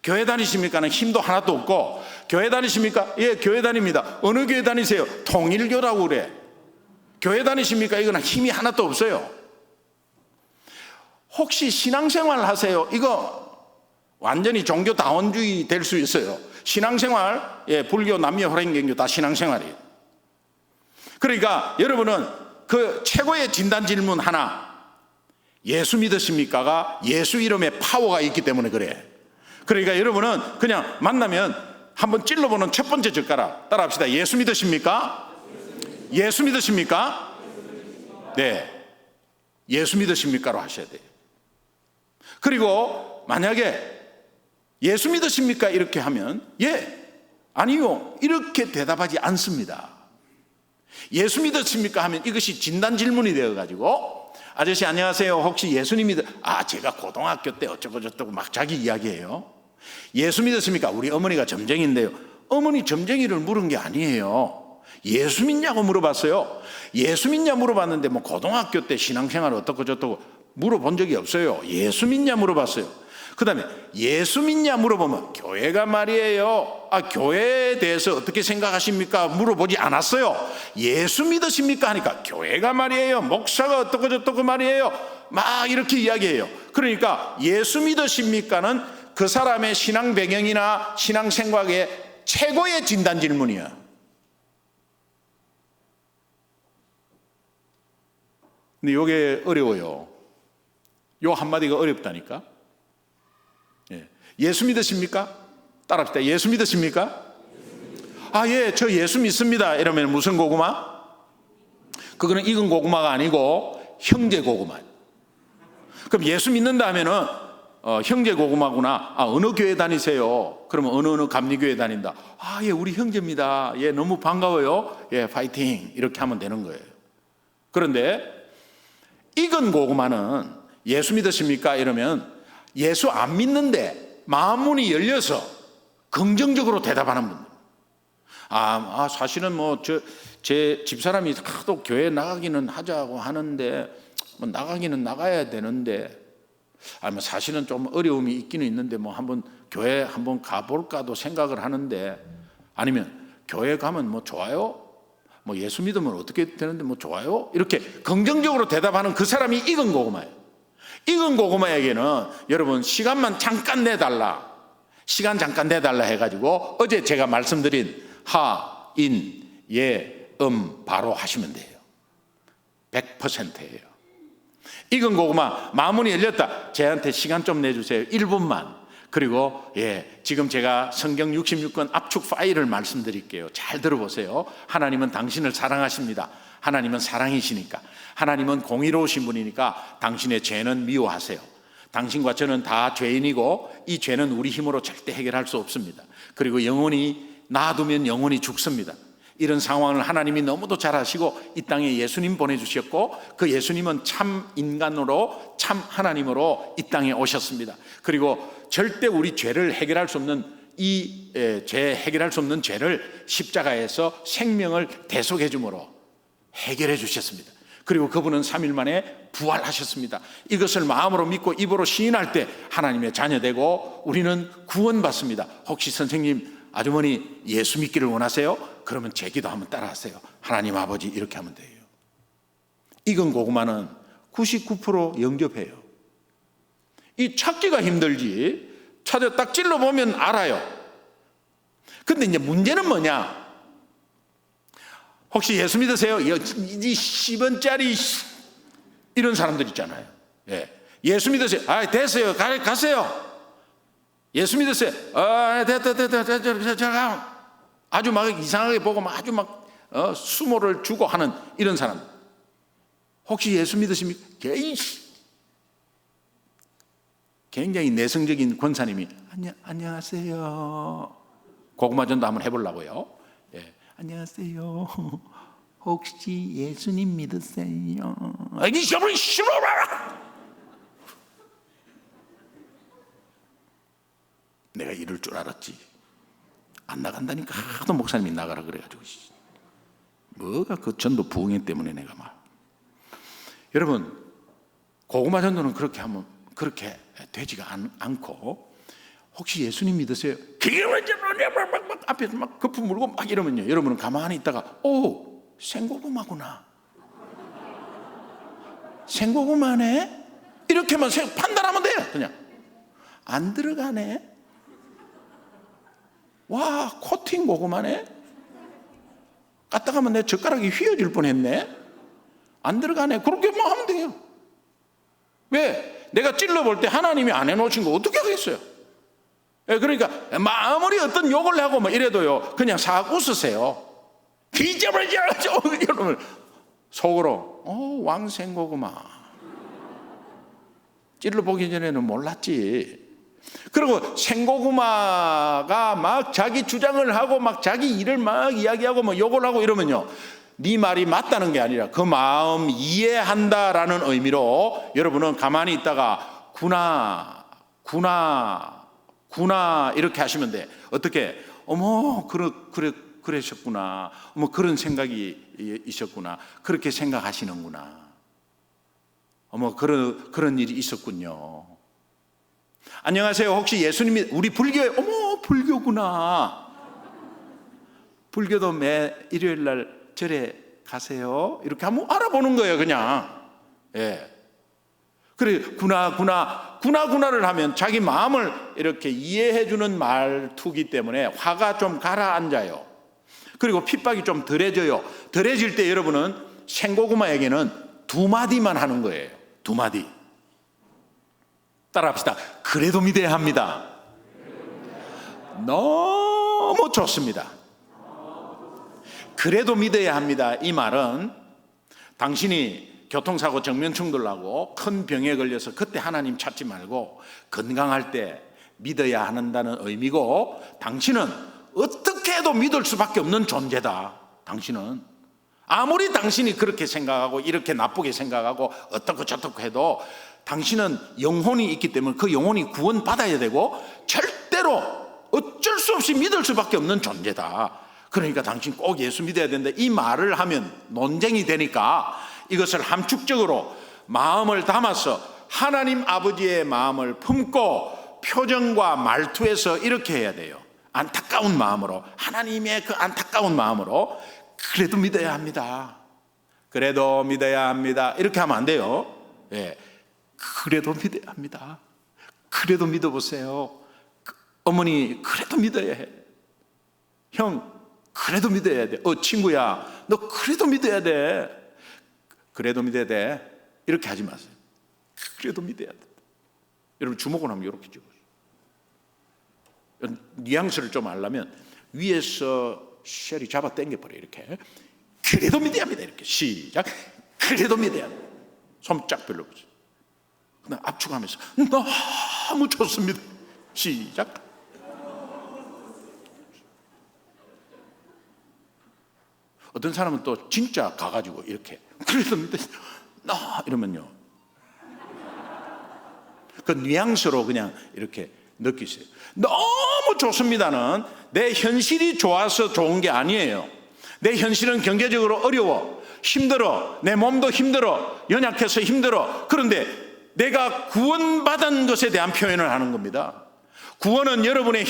A: 교회 다니십니까는 힘도 하나도 없고, 교회 다니십니까? 예, 교회 다닙니다. 어느 교회 다니세요? 통일교라고 그래. 교회 다니십니까? 이거는 힘이 하나도 없어요. 혹시 신앙생활 하세요? 이거 완전히 종교다원주의 될 수 있어요. 신앙생활, 불교, 남녀, 호랭경교 다 신앙생활이에요. 그러니까 여러분은 그 최고의 진단 질문 하나, 예수 믿으십니까가 예수 이름에 파워가 있기 때문에 그래. 그러니까 여러분은 그냥 만나면 한번 찔러보는 첫 번째 젓가락 따라합시다. 예수 믿으십니까? 예수 믿으십니까? 네, 예수 믿으십니까로 하셔야 돼요. 그리고 만약에 예수 믿으십니까? 이렇게 하면 아니요 이렇게 대답하지 않습니다. 예수 믿으십니까? 하면 이것이 진단 질문이 되어가지고 아저씨 안녕하세요, 혹시 예수님 제가 고등학교 때 어쩌고 저쩌고 막 자기 이야기해요. 예수 믿으십니까? 우리 어머니가 점쟁인데요. 어머니 점쟁이를 물은 게 아니에요. 예수 믿냐고 물어봤어요. 예수 믿냐 물어봤는데 뭐 고등학교 때 신앙생활 어떻고 저쩌고 물어본 적이 없어요. 예수 믿냐 물어봤어요. 그 다음에 예수 믿냐 물어보면 교회가 말이에요. 교회에 대해서 어떻게 생각하십니까? 물어보지 않았어요. 예수 믿으십니까? 하니까 교회가 말이에요. 목사가 어떻고 저떻고 말이에요. 막 이렇게 이야기해요. 그러니까 예수 믿으십니까는 그 사람의 신앙 배경이나 신앙 생각의 최고의 진단 질문이야. 근데 이게 어려워요. 요 한마디가 어렵다니까. 예수 믿으십니까? 따라합시다. 예수 믿으십니까? 예, 저 예수 믿습니다. 이러면 무슨 고구마? 그거는 익은 고구마가 아니고 형제 고구마. 그럼 예수 믿는다 하면은 형제 고구마구나. 어느 교회 다니세요? 그러면 어느 감리교회 다닌다. 예, 우리 형제입니다. 예, 너무 반가워요. 예, 파이팅. 이렇게 하면 되는 거예요. 그런데 익은 고구마는 예수 믿으십니까? 이러면 예수 안 믿는데 마음문이 열려서 긍정적으로 대답하는 분들. 사실은 제 집사람이 하도 교회 나가기는 하자고 하는데 나가기는 나가야 되는데 사실은 좀 어려움이 있기는 있는데 한번 교회 한번 가볼까도 생각을 하는데, 아니면 교회 가면 좋아요? 예수 믿으면 어떻게 되는데 좋아요? 이렇게 긍정적으로 대답하는 그 사람이 익은 고구마예요. 익은 고구마에게는 여러분 시간만 잠깐 내달라, 시간 잠깐 내달라 해가지고 어제 제가 말씀드린 하, 인, 예, 바로 하시면 돼요. 100%예요. 익은 고구마 마음문이 열렸다. 저한테 시간 좀 내주세요. 1분만. 그리고 지금 제가 성경 66권 압축 파일을 말씀드릴게요. 잘 들어보세요. 하나님은 당신을 사랑하십니다. 하나님은 사랑이시니까, 하나님은 공의로우신 분이니까 당신의 죄는 미워하세요. 당신과 저는 다 죄인이고 이 죄는 우리 힘으로 절대 해결할 수 없습니다. 그리고 영원히 놔두면 영원히 죽습니다. 이런 상황을 하나님이 너무도 잘 아시고 이 땅에 예수님 보내주셨고, 그 예수님은 참 인간으로 참 하나님으로 이 땅에 오셨습니다. 그리고 절대 우리 죄를 해결할 수 없는 해결할 수 없는 죄를 십자가에서 생명을 대속해 줌으로 해결해 주셨습니다. 그리고 그분은 3일 만에 부활하셨습니다. 이것을 마음으로 믿고 입으로 시인할 때 하나님의 자녀되고 우리는 구원받습니다. 혹시 선생님, 아주머니 예수 믿기를 원하세요? 그러면 제 기도 한번 따라하세요. 하나님 아버지, 이렇게 하면 돼요. 익은 고구마는 99% 영접해요. 이 찾기가 힘들지 찾아 딱 찔러보면 알아요. 근데 이제 문제는 뭐냐? 혹시 예수 믿으세요? 이 10원짜리 이런 사람들 있잖아요. 예수 믿으세요? 됐어요. 가세요. 예수 믿으세요? 됐다. 아주 막 이상하게 보고 아주 막 수모를 주고 하는 이런 사람. 혹시 예수 믿으십니까? 굉장히 내성적인 권사님이 안녕하세요. 고구마 전도 한번 해보려고요. 안녕하세요. 혹시 예수님 믿으세요? 아니, 싫어라. 내가 이럴 줄 알았지. 안 나간다니까 하도 목사님이 나가라 그래가지고 뭐가 그 전도 부흥회 때문에 내가 막. 여러분, 고구마 전도는 그렇게 하면 그렇게 되지가 않고, 혹시 예수님 믿으세요? 그게 완전 막 앞에서 막 거품 물고 막 이러면요, 여러분은 가만히 있다가 생고구마구나, 생고구마네, 이렇게만 판단하면 돼요. 그냥 안 들어가네, 와 코팅 고구마네, 갔다 가면 내 젓가락이 휘어질 뻔했네, 안 들어가네, 그렇게만 하면 돼요. 왜? 내가 찔러볼 때 하나님이 안 해놓으신 거 어떻게 하겠어요? 그러니까 아무리 어떤 욕을 하고 뭐 이래도요, 그냥 싹 웃으세요. 뒤져버리죠. 여러분 속으로 왕생고구마. 찔러보기 전에는 몰랐지. 그리고 생고구마가 막 자기 주장을 하고 막 자기 일을 막 이야기하고 뭐 욕을 하고 이러면요, 네 말이 맞다는 게 아니라 그 마음 이해한다라는 의미로 여러분은 가만히 있다가 구나 이렇게 하시면 돼. 어떻게? 어머 그러셨구나. 어머 그런 생각이 있었구나. 그렇게 생각하시는구나. 어머 그런 일이 있었군요. 안녕하세요. 혹시 예수님이 우리 불교에 어머 불교구나. 불교도 매 일요일 날 절에 가세요. 이렇게 한번 알아보는 거예요, 그냥. 예. 그래 구나를 하면 자기 마음을 이렇게 이해해주는 말투기 때문에 화가 좀 가라앉아요. 그리고 핍박이 좀 덜해져요. 덜해질 때 여러분은 생고구마에게는 두 마디만 하는 거예요. 두 마디. 따라합시다. 그래도 믿어야 합니다. 너무 좋습니다. 그래도 믿어야 합니다. 이 말은 당신이 교통사고 정면충돌 나고 큰 병에 걸려서 그때 하나님 찾지 말고 건강할 때 믿어야 한다는 의미고, 당신은 어떻게 해도 믿을 수밖에 없는 존재다. 당신은 아무리 당신이 그렇게 생각하고 이렇게 나쁘게 생각하고 어떻고 저떻고 해도 당신은 영혼이 있기 때문에 그 영혼이 구원받아야 되고 절대로 어쩔 수 없이 믿을 수밖에 없는 존재다. 그러니까 당신 꼭 예수 믿어야 된다. 이 말을 하면 논쟁이 되니까 이것을 함축적으로 마음을 담아서 하나님 아버지의 마음을 품고 표정과 말투에서 이렇게 해야 돼요. 안타까운 마음으로, 하나님의 그 안타까운 마음으로 그래도 믿어야 합니다. 그래도 믿어야 합니다. 이렇게 하면 안 돼요. 예. 그래도 믿어야 합니다. 그래도 믿어보세요. 어머니 그래도 믿어야 해. 형 그래도 믿어야 돼. 친구야 너 그래도 믿어야 돼. 그래도 믿어야 돼. 이렇게 하지 마세요. 그래도 믿어야 돼. 여러분 주목을 하면 이렇게 찍어요. 뉘앙스를 좀 알려면 위에서 쉘이 잡아 당겨버려. 이렇게 그래도 믿어야 합니다. 이렇게 시작. 그래도 믿어야 합니다. 손 쫙 벌려보세요. 그다음 압축하면서 너무 좋습니다. 시작. 어떤 사람은 또 진짜 가가지고 이렇게 그래도 믿어야 이러면요, 그 뉘앙스로 그냥 이렇게 느끼세요. 너무 좋습니다는 내 현실이 좋아서 좋은 게 아니에요. 내 현실은 경제적으로 어려워, 힘들어, 내 몸도 힘들어, 연약해서 힘들어. 그런데 내가 구원받은 것에 대한 표현을 하는 겁니다. 구원은 여러분의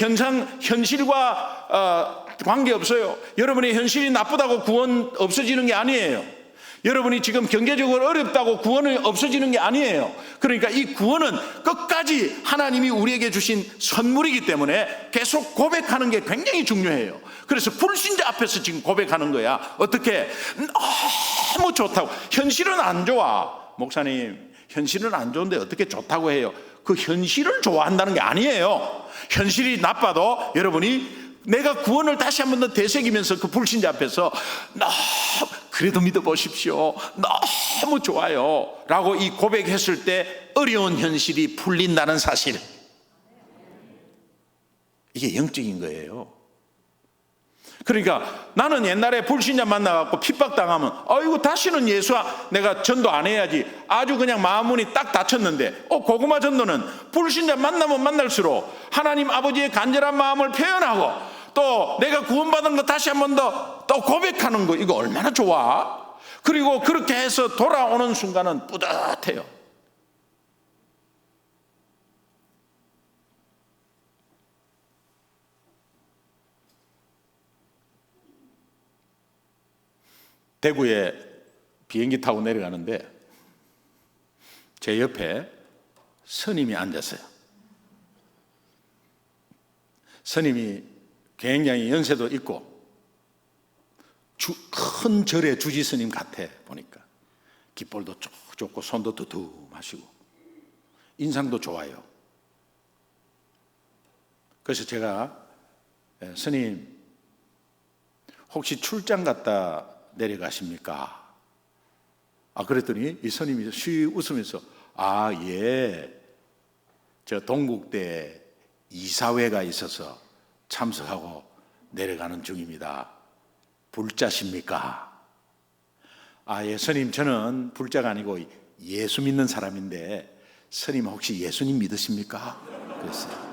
A: 현실과 관계없어요. 여러분의 현실이 나쁘다고 구원 없어지는 게 아니에요. 여러분이 지금 경제적으로 어렵다고 구원이 없어지는 게 아니에요. 그러니까 이 구원은 끝까지 하나님이 우리에게 주신 선물이기 때문에 계속 고백하는 게 굉장히 중요해요. 그래서 불신자 앞에서 지금 고백하는 거야. 어떻게? 너무 좋다고. 현실은 안 좋아. 목사님 현실은 안 좋은데 어떻게 좋다고 해요? 그 현실을 좋아한다는 게 아니에요. 현실이 나빠도 여러분이 내가 구원을 다시 한 번 더 되새기면서 그 불신자 앞에서 그래도 믿어보십시오, 너무 좋아요 라고 이 고백했을 때 어려운 현실이 풀린다는 사실, 이게 영적인 거예요. 그러니까 나는 옛날에 불신자 만나갖고 핍박당하면 아이고 다시는 내가 전도 안 해야지, 아주 그냥 마음문이 딱 닫혔는데 고구마 전도는 불신자 만나면 만날수록 하나님 아버지의 간절한 마음을 표현하고 또 내가 구원받은 거 다시 한 번 더 또 고백하는 거, 이거 얼마나 좋아. 그리고 그렇게 해서 돌아오는 순간은 뿌듯해요. 대구에 비행기 타고 내려가는데 제 옆에 스님이 앉았어요. 스님이 굉장히 연세도 있고 큰 절의 주지 스님 같아. 보니까 깃볼도 좋고 손도 두툼하시고 인상도 좋아요. 그래서 제가 스님 혹시 출장 갔다 내려가십니까? 그랬더니 이 스님이 쉬 웃으면서 예, 저 동국대 이사회가 있어서 참석하고 내려가는 중입니다. 불자십니까? 예, 스님, 저는 불자가 아니고 예수 믿는 사람인데 스님 혹시 예수님 믿으십니까? 그랬어요.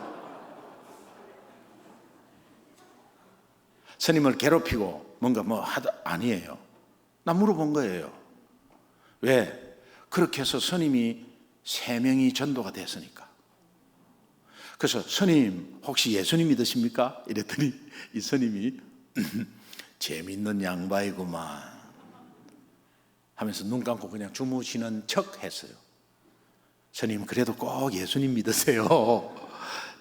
A: 스님을 괴롭히고 뭔가 아니에요. 나 물어본 거예요. 왜? 그렇게 해서 스님이 3명이 전도가 됐으니까. 그래서 스님 혹시 예수님 믿으십니까? 이랬더니 이 스님이 재밌는 양반이구만 하면서 눈 감고 그냥 주무시는 척 했어요. 스님 그래도 꼭 예수님 믿으세요.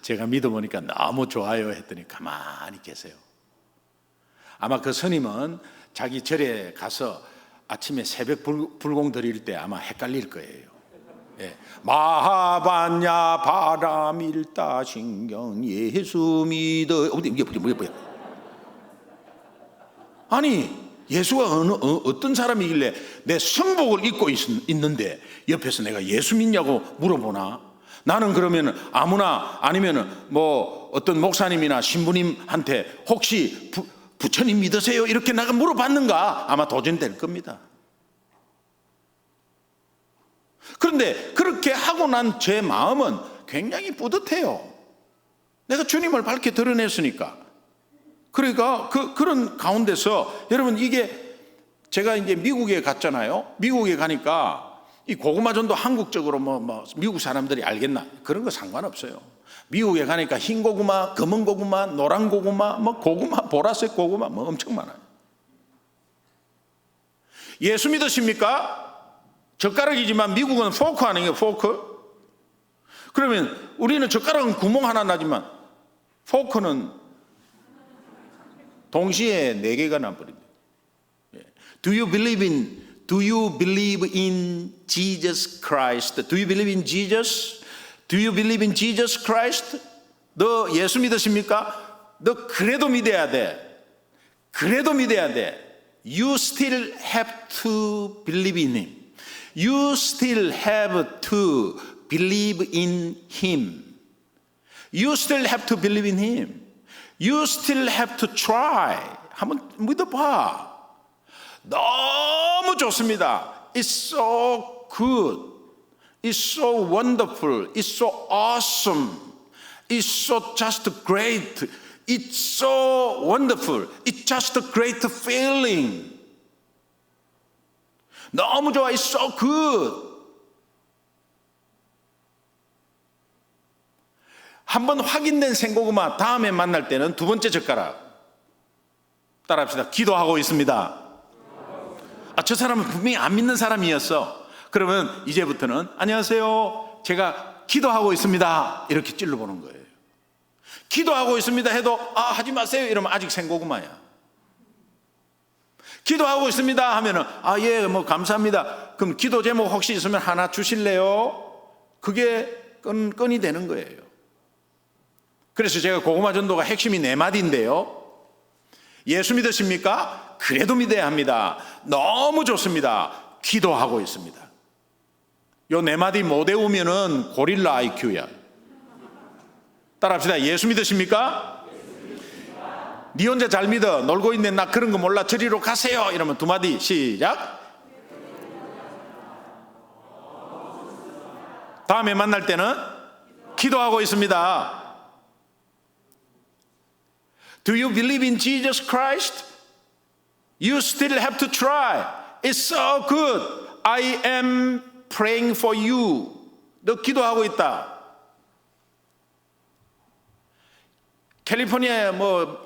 A: 제가 믿어보니까 너무 좋아요 했더니 가만히 계세요. 아마 그 스님은 자기 절에 가서 아침에 새벽 불공 드릴 때 아마 헷갈릴 거예요. 예. 마하반야 바람일다 신경 예수 믿어. 이게 뭐야? 아니 예수가 어떤 사람이길래 내 성복을 입고 있는데 옆에서 내가 예수 믿냐고 물어보나? 나는 그러면 아무나 아니면 뭐 어떤 목사님이나 신부님한테 혹시 부처님 믿으세요? 이렇게 내가 물어봤는가? 아마 도전될 겁니다. 그런데 그렇게 하고 난 제 마음은 굉장히 뿌듯해요. 내가 주님을 밝게 드러냈으니까. 그러니까 그런 가운데서 여러분 이게 제가 이제 미국에 갔잖아요. 미국에 가니까 이 고구마전도 한국적으로 미국 사람들이 알겠나? 그런 거 상관없어요. 미국에 가니까 흰 고구마, 검은 고구마, 노란 고구마, 고구마, 보라색 고구마 엄청 많아요. 예수 믿으십니까? 젓가락이지만 미국은 포크 아니에요, 포크? 그러면 우리는 젓가락은 구멍 하나 나지만 포크는 동시에 4개가 나버립니다. Do you believe in Jesus Christ? Do you believe in Jesus? Do you believe in Jesus Christ? 너 예수 믿으십니까? 너 그래도 믿어야 돼. 그래도 믿어야 돼. You still have to believe in Him. You still have to believe in Him. You still have to believe in Him. You still have to try. 한번 믿어봐. 너무 좋습니다. It's so good. It's so wonderful. It's so awesome. It's so just great. It's so wonderful. It's just a great feeling. 너무 좋아. It's so good. 한번 확인된 생고구마 다음에 만날 때는 2번째 젓가락. 따라합시다. 기도하고 있습니다. 저 사람은 분명히 안 믿는 사람이었어. 그러면 이제부터는 안녕하세요. 제가 기도하고 있습니다. 이렇게 찔러보는 거예요. 기도하고 있습니다 해도 하지 마세요. 이러면 아직 생고구마야. 기도하고 있습니다 하면은 예, 감사합니다. 그럼 기도 제목 혹시 있으면 하나 주실래요? 그게 건이 되는 거예요. 그래서 제가 고구마 전도가 핵심이 4마디인데요. 예수 믿으십니까? 그래도 믿어야 합니다. 너무 좋습니다. 기도하고 있습니다. 요 4마디 못 외우면은 고릴라 IQ야. 따라합시다. 예수 믿으십니까? 니 혼자 잘 믿어. 놀고 있네. 나 그런 거 몰라. 저리로 가세요. 이러면 2마디 시작. 다음에 만날 때는 기도하고 있습니다. Do you believe in Jesus Christ? You still have to try. It's so good. I am praying for you. 너 기도하고 있다. 캘리포니아에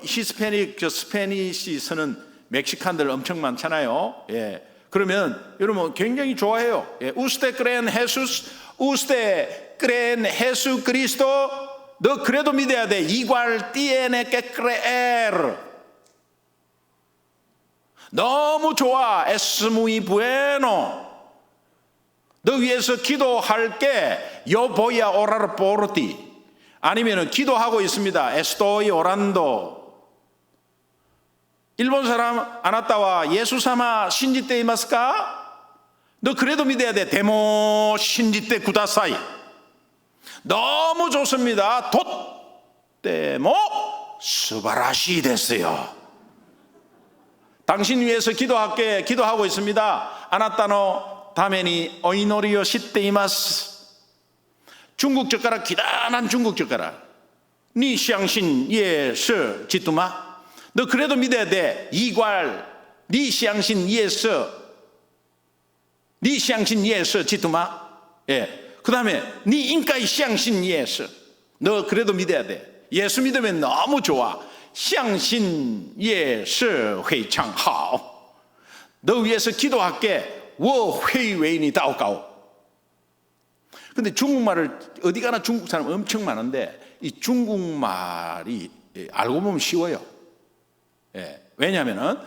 A: 히스패닉, 스페니시 쓰는 멕시칸들 엄청 많잖아요. 예. 그러면 여러분 굉장히 좋아해요. 예. Usted cree en Jesús? Usted cree en Jesucristo? 너 그래도 믿어야 돼. Igual tiene que creer. 너무 좋아. Es muy bueno. 너 위해서 기도할게. Yo voy a orar por ti. 아니면은 기도하고 있습니다. Estoy orando. 일본 사람 아나타와 예수사마 신지테 이마스까? 너 그래도 믿어야 돼. 데모 신지테 구다사이. 너무 좋습니다. 도떼모 스바라시 됐어요. 당신 위해서 기도하고 있습니다. 아나타노 다메니 오이노리오 시테이마스. 중국 젓가락, 기다란 중국 젓가락. 니 샹신 예서 지뚜마. 너 그래도 믿어야 돼. 이괄 니 샹신 예서 지뚜마. 예. 그 다음에 니 인가이 샹신 예서. 너 그래도 믿어야 돼. 예수 믿으면 너무 좋아. 샹신 예서 회창하오. 너 위해서 기도할게. 워 회의웨이니 다오가오. 근데 중국말을 어디 가나 중국 사람 엄청 많은데 이 중국말이 알고 보면 쉬워요. 예. 왜냐하면은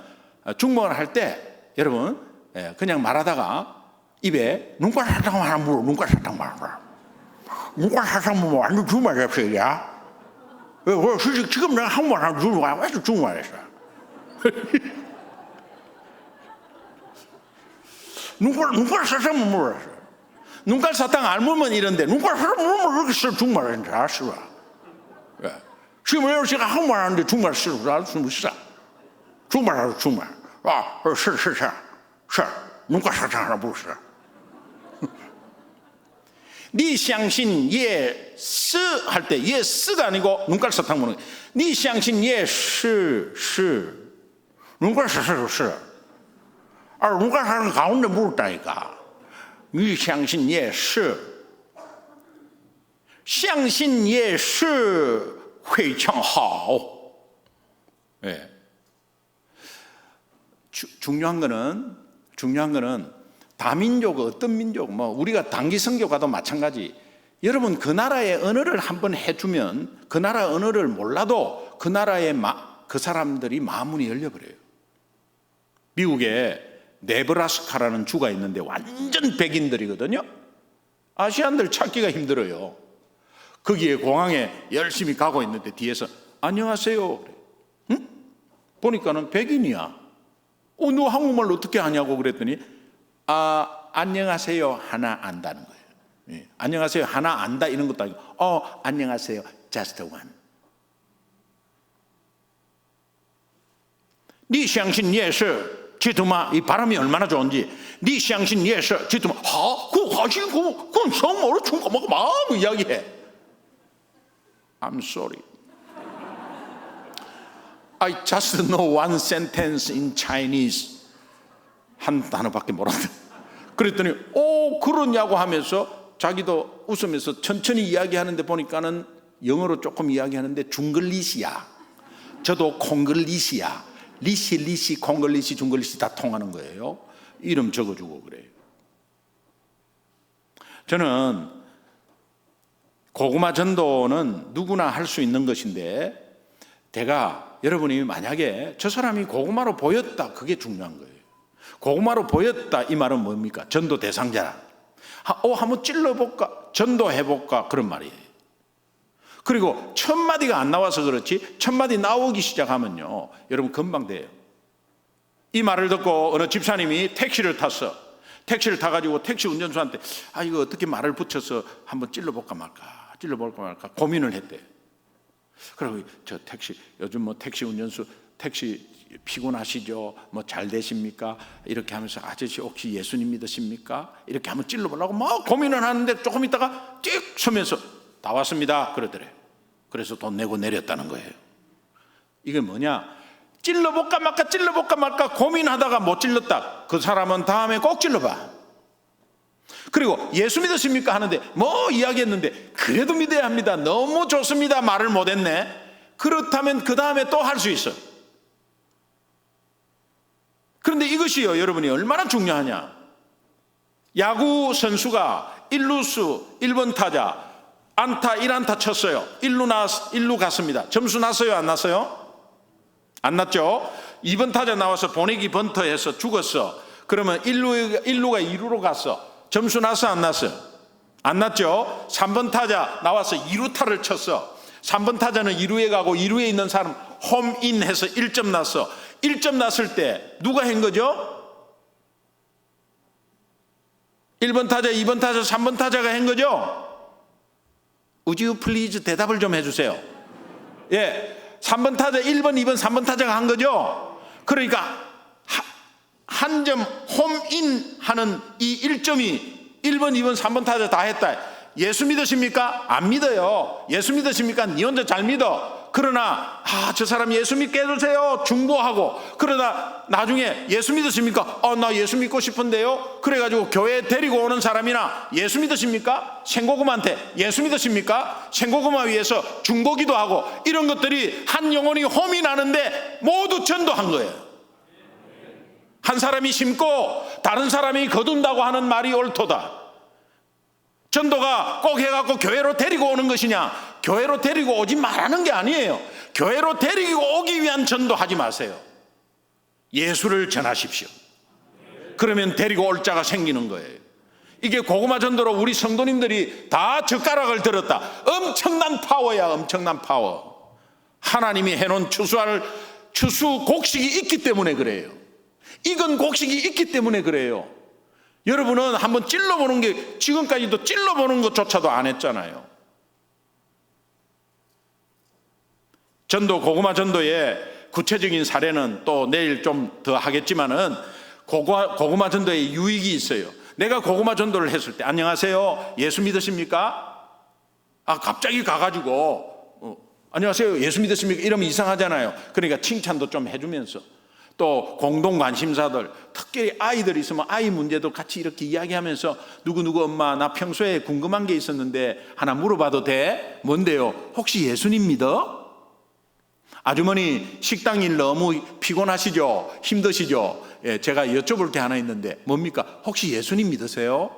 A: 중국말 할 때 여러분 그냥 말하다가 입에 눈깔 사탕 하나 물어. 눈깔 사탕 말아. 눈깔 사탕 뭐 완전 중국말 잡혀야. 지금 내가 한국말 하면 중국말 왜 중국말 했어? 눈깔 사탕 물었어. 눈깔 사탕 안 물면 이런데 눈깔 사탕 물면 이렇게 쓸 중국말 했는데 알 수가. 지금 제가 한국말 하는데 중국말 쓸 줄 알 수 있어. 중국말 하고 중국말.是 눈깔 사탕 하나 물었어. 니相信 예스 할 때 예스가 아니고 눈깔 사탕 물는 거야. 니相信 예스 눈깔 사탕 눈깔 사탕 가운데 물었다니까. 니相信 예스相信 예스非常好. 예. 중요한 거는 다민족 어떤 민족 뭐 우리가 단기 선교 가도 마찬가지. 여러분 그 나라의 언어를 한번 해주면 그 나라 언어를 몰라도 그 나라의 그 사람들이 마음문이 열려버려요. 미국에 네브라스카라는 주가 있는데 완전 백인들이거든요. 아시안들 찾기가 힘들어요. 거기에 공항에 열심히 가고 있는데 뒤에서 안녕하세요. 응? 보니까는 백인이야. 너 한국말 어떻게 하냐고 그랬더니 안녕하세요 하나 안다는 거예요. 예. 안녕하세요 하나 안다 이런 것도 아니고 안녕하세요 just one. 니相信 예수 지투마. 이 발음이 얼마나 좋은지. 니相信 예수 지투마. 그건 성어로 충고하고 마음 이야기해. I'm sorry. I just know one sentence in Chinese. 한 단어밖에 모른다. 그랬더니 그러냐고 하면서 자기도 웃으면서 천천히 이야기하는데 보니까는 영어로 조금 이야기하는데 중글리시야. 저도 콩글리시야. 리시 콩글리시 중글리시 다 통하는 거예요. 이름 적어주고 그래요. 저는 고구마 전도는 누구나 할 수 있는 것인데 여러분이 만약에 저 사람이 고구마로 보였다, 그게 중요한 거예요. 고구마로 보였다 이 말은 뭡니까? 전도 대상자라. 한번 찔러볼까? 전도해볼까? 그런 말이에요. 그리고 첫 마디가 안 나와서 그렇지 첫 마디 나오기 시작하면요 여러분 금방 돼요. 이 말을 듣고 어느 집사님이 택시를 탔어. 택시를 타가지고 택시 운전수한테 이거 어떻게 말을 붙여서 한번 찔러볼까 말까 고민을 했대. 그리고 저 택시 요즘 뭐 택시 운전수 택시 피곤하시죠? 뭐 잘 되십니까? 이렇게 하면서 아저씨 혹시 예수님 믿으십니까? 이렇게 한번 찔러보려고 막 고민을 하는데 조금 있다가 띡 서면서 다 왔습니다 그러더래. 그래서 돈 내고 내렸다는 거예요. 이게 뭐냐? 찔러볼까 말까 고민하다가 못 찔렀다. 그 사람은 다음에 꼭 찔러봐. 그리고 예수 믿으십니까? 하는데 뭐 이야기했는데 그래도 믿어야 합니다. 너무 좋습니다. 말을 못했네. 그렇다면 그 다음에 또 할 수 있어. 그런데 이것이요 여러분이 얼마나 중요하냐. 야구 선수가 1루수 1번 타자 안타 1안타 쳤어요. 1루 갔습니다. 점수 났어요? 안 났어요? 안 났죠. 2번 타자 나와서 보내기 번터해서 죽었어. 그러면 1루가 2루로 갔어. 점수 났어? 안 났어? 안 났죠. 3번 타자 나와서 2루타를 쳤어. 3번 타자는 2루에 가고 2루에 있는 사람 홈인 해서 1점 났어. 1점 났을 때 누가 한 거죠? 1번 타자, 2번 타자, 3번 타자가 한 거죠. Would you please 대답을 좀 해주세요. 예, 3번 타자 1번 2번 3번 타자가 한 거죠. 그러니까 한 점 홈인 하는 이 1점이 1번 2번 3번 타자 다 했다. 예수 믿으십니까? 안 믿어요. 예수 믿으십니까? 니 혼자 잘 믿어. 그러나 저 사람 예수 믿게 해주세요 중보하고, 그러다 나중에 예수 믿으십니까? 나 예수 믿고 싶은데요. 그래가지고 교회에 데리고 오는 사람이나 예수 믿으십니까? 생고구마한테 예수 믿으십니까? 생고구마 위에서 중보기도 하고, 이런 것들이 한 영혼이 홈이 나는데 모두 전도한 거예요. 한 사람이 심고 다른 사람이 거둔다고 하는 말이 옳도다. 전도가 꼭 해갖고 교회로 데리고 오는 것이냐? 교회로 데리고 오지 말라는 게 아니에요. 교회로 데리고 오기 위한 전도하지 마세요. 예수를 전하십시오. 그러면 데리고 올 자가 생기는 거예요. 이게 고구마 전도로 우리 성도님들이 다 젓가락을 들었다. 엄청난 파워야, 엄청난 파워. 하나님이 해놓은 추수 곡식이 있기 때문에 그래요. 익은 곡식이 있기 때문에 그래요. 여러분은 한번 찔러보는 게, 지금까지도 찔러보는 것조차도 안 했잖아요. 전도, 고구마 전도의 구체적인 사례는 또 내일 좀 더 하겠지만은, 고구마 전도의 유익이 있어요. 내가 고구마 전도를 했을 때, 안녕하세요, 예수 믿으십니까? 갑자기 가가지고 안녕하세요, 예수 믿으십니까? 이러면 이상하잖아요. 그러니까 칭찬도 좀 해주면서, 또 공동 관심사들, 특별히 아이들이 있으면 아이 문제도 같이 이렇게 이야기하면서, 누구누구 엄마, 나 평소에 궁금한 게 있었는데 하나 물어봐도 돼? 뭔데요? 혹시 예수님 믿어? 아주머니 식당 일 너무 피곤하시죠? 힘드시죠? 예, 제가 여쭤볼 게 하나 있는데 뭡니까? 혹시 예수님 믿으세요?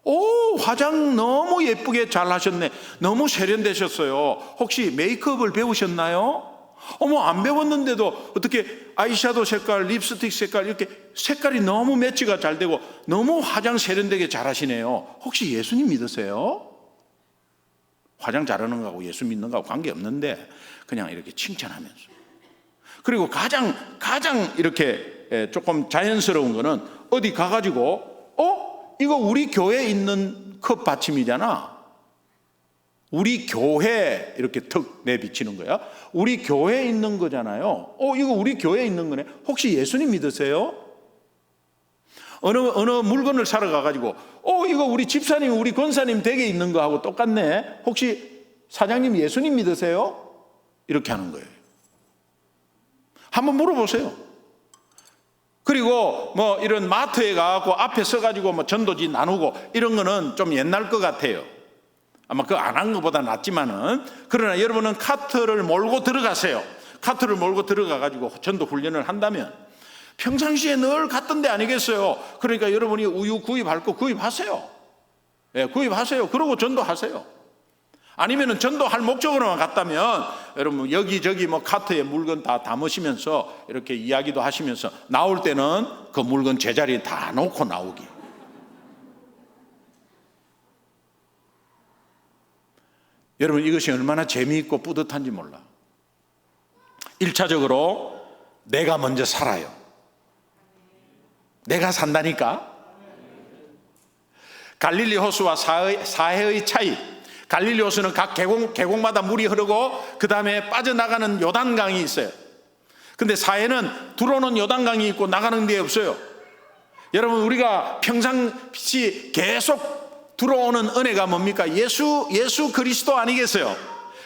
A: 오, 화장 너무 예쁘게 잘 하셨네. 너무 세련되셨어요. 혹시 메이크업을 배우셨나요? 어머, 안 배웠는데도 어떻게 아이샤도우 색깔, 립스틱 색깔, 이렇게 색깔이 너무 매치가 잘 되고 너무 화장 세련되게 잘 하시네요. 혹시 예수님 믿으세요? 화장 잘하는 거하고 예수 믿는 거하고 관계없는데 그냥 이렇게 칭찬하면서. 그리고 가장 이렇게 조금 자연스러운 거는, 어디 가가지고 이거 우리 교회에 있는 컵 받침이잖아. 우리 교회 이렇게 턱 내비치는 거야. 우리 교회에 있는 거잖아요. 이거 우리 교회에 있는 거네. 혹시 예수님 믿으세요? 어느 물건을 사러 가가지고 이거 우리 집사님, 우리 권사님 댁에 있는 거하고 똑같네. 혹시 사장님 예수님 믿으세요? 이렇게 하는 거예요. 한번 물어보세요. 그리고 뭐 이런 마트에 가고 앞에 서가지고 뭐 전도지 나누고 이런 거는 좀 옛날 것 같아요. 아마 그거 안 한 것보다 낫지만은, 그러나 여러분은 카트를 몰고 들어가세요. 카트를 몰고 들어가가지고 전도 훈련을 한다면 평상시에 늘 갔던 데 아니겠어요? 그러니까 여러분이 우유 구입할 거 구입하세요. 예, 구입하세요. 그러고 전도하세요. 아니면은 전도할 목적으로만 갔다면 여러분 여기저기 뭐 카트에 물건 다 담으시면서 이렇게 이야기도 하시면서 나올 때는 그 물건 제자리에 다 놓고 나오기. 여러분 이것이 얼마나 재미있고 뿌듯한지 몰라. 1차적으로 내가 먼저 살아요. 내가 산다니까. 갈릴리 호수와 사해의 차이. 갈릴리 호수는 각 계곡마다 물이 흐르고 그 다음에 빠져나가는 요단강이 있어요. 근데 사해는 들어오는 요단강이 있고 나가는 데 없어요. 여러분 우리가 평상시 계속 들어오는 은혜가 뭡니까? 예수 그리스도 아니겠어요?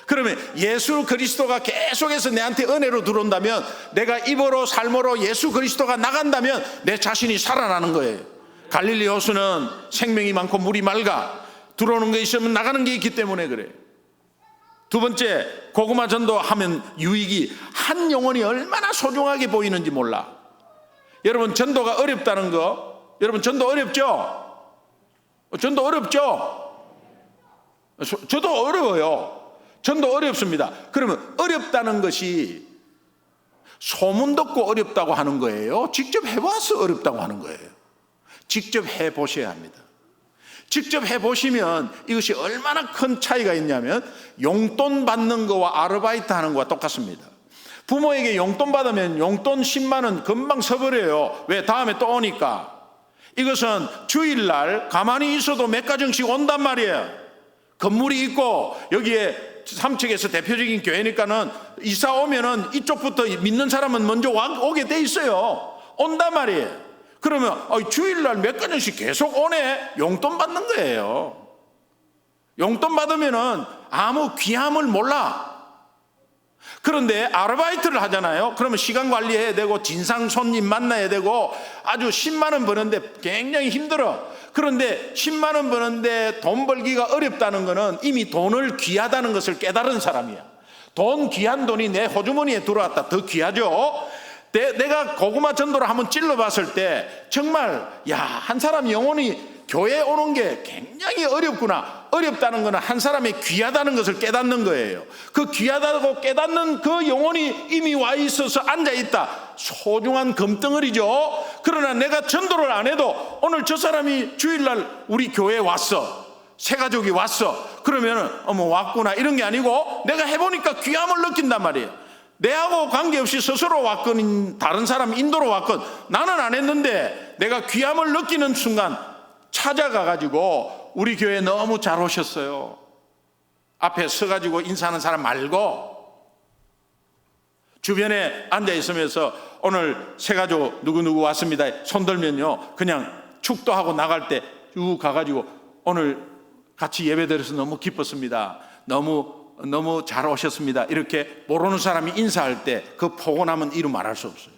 A: 그러면 예수 그리스도가 계속해서 내한테 은혜로 들어온다면, 내가 입으로 삶으로 예수 그리스도가 나간다면 내 자신이 살아나는 거예요. 갈릴리 호수는 생명이 많고 물이 맑아. 들어오는 게 있으면 나가는 게 있기 때문에 그래요. 두 번째, 고구마 전도하면 유익이, 한 영혼이 얼마나 소중하게 보이는지 몰라. 여러분 전도가 어렵다는 거, 여러분 전도 어렵죠? 전도 어렵죠? 저도 어려워요. 전도 어렵습니다. 그러면 어렵다는 것이 소문 듣고 어렵다고 하는 거예요? 직접 해봐서 어렵다고 하는 거예요? 직접 해보셔야 합니다. 직접 해보시면 이것이 얼마나 큰 차이가 있냐면, 용돈 받는 거와 아르바이트 하는 거와 똑같습니다. 부모에게 용돈 받으면 용돈 10만 원 금방 써버려요. 왜? 다음에 또 오니까. 이것은 주일날 가만히 있어도 몇 가정씩 온단 말이에요. 건물이 있고 여기에 삼척에서 대표적인 교회니까는 이사 오면은 이쪽부터 믿는 사람은 먼저 오게 돼 있어요. 온단 말이에요. 그러면 주일날 몇 가정씩 계속 오네. 용돈 받는 거예요. 용돈 받으면은 아무 귀함을 몰라. 그런데 아르바이트를 하잖아요. 그러면 시간 관리해야 되고 진상 손님 만나야 되고 아주 10만 원 버는데 굉장히 힘들어. 그런데 10만 원 버는데 돈 벌기가 어렵다는 것은 이미 돈을 귀하다는 것을 깨달은 사람이야. 귀한 돈이 내 호주머니에 들어왔다. 더 귀하죠. 내가 고구마 전도를 한번 찔러봤을 때 정말 한 사람 영혼이 교회에 오는 게 굉장히 어렵구나. 어렵다는 것은 한 사람이 귀하다는 것을 깨닫는 거예요. 그 귀하다고 깨닫는 그 영혼이 이미 와 있어서 앉아있다. 소중한 금덩어리죠. 그러나 내가 전도를 안 해도 오늘 저 사람이 주일날 우리 교회에 왔어. 새 가족이 왔어. 그러면은 왔구나 이런 게 아니고 내가 해보니까 귀함을 느낀단 말이에요. 내하고 관계없이 스스로 왔건 다른 사람 인도로 왔건 나는 안 했는데 내가 귀함을 느끼는 순간 찾아가가지고 우리 교회 너무 잘 오셨어요. 앞에 서가지고 인사하는 사람 말고 주변에 앉아있으면서 오늘 새가족 누구누구 왔습니다 손 들면요 그냥 축도하고 나갈 때 쭉 가가지고 오늘 같이 예배드려서 너무 기뻤습니다. 너무 잘 오셨습니다. 이렇게 모르는 사람이 인사할 때 그 포근함은 이루 말할 수 없어요.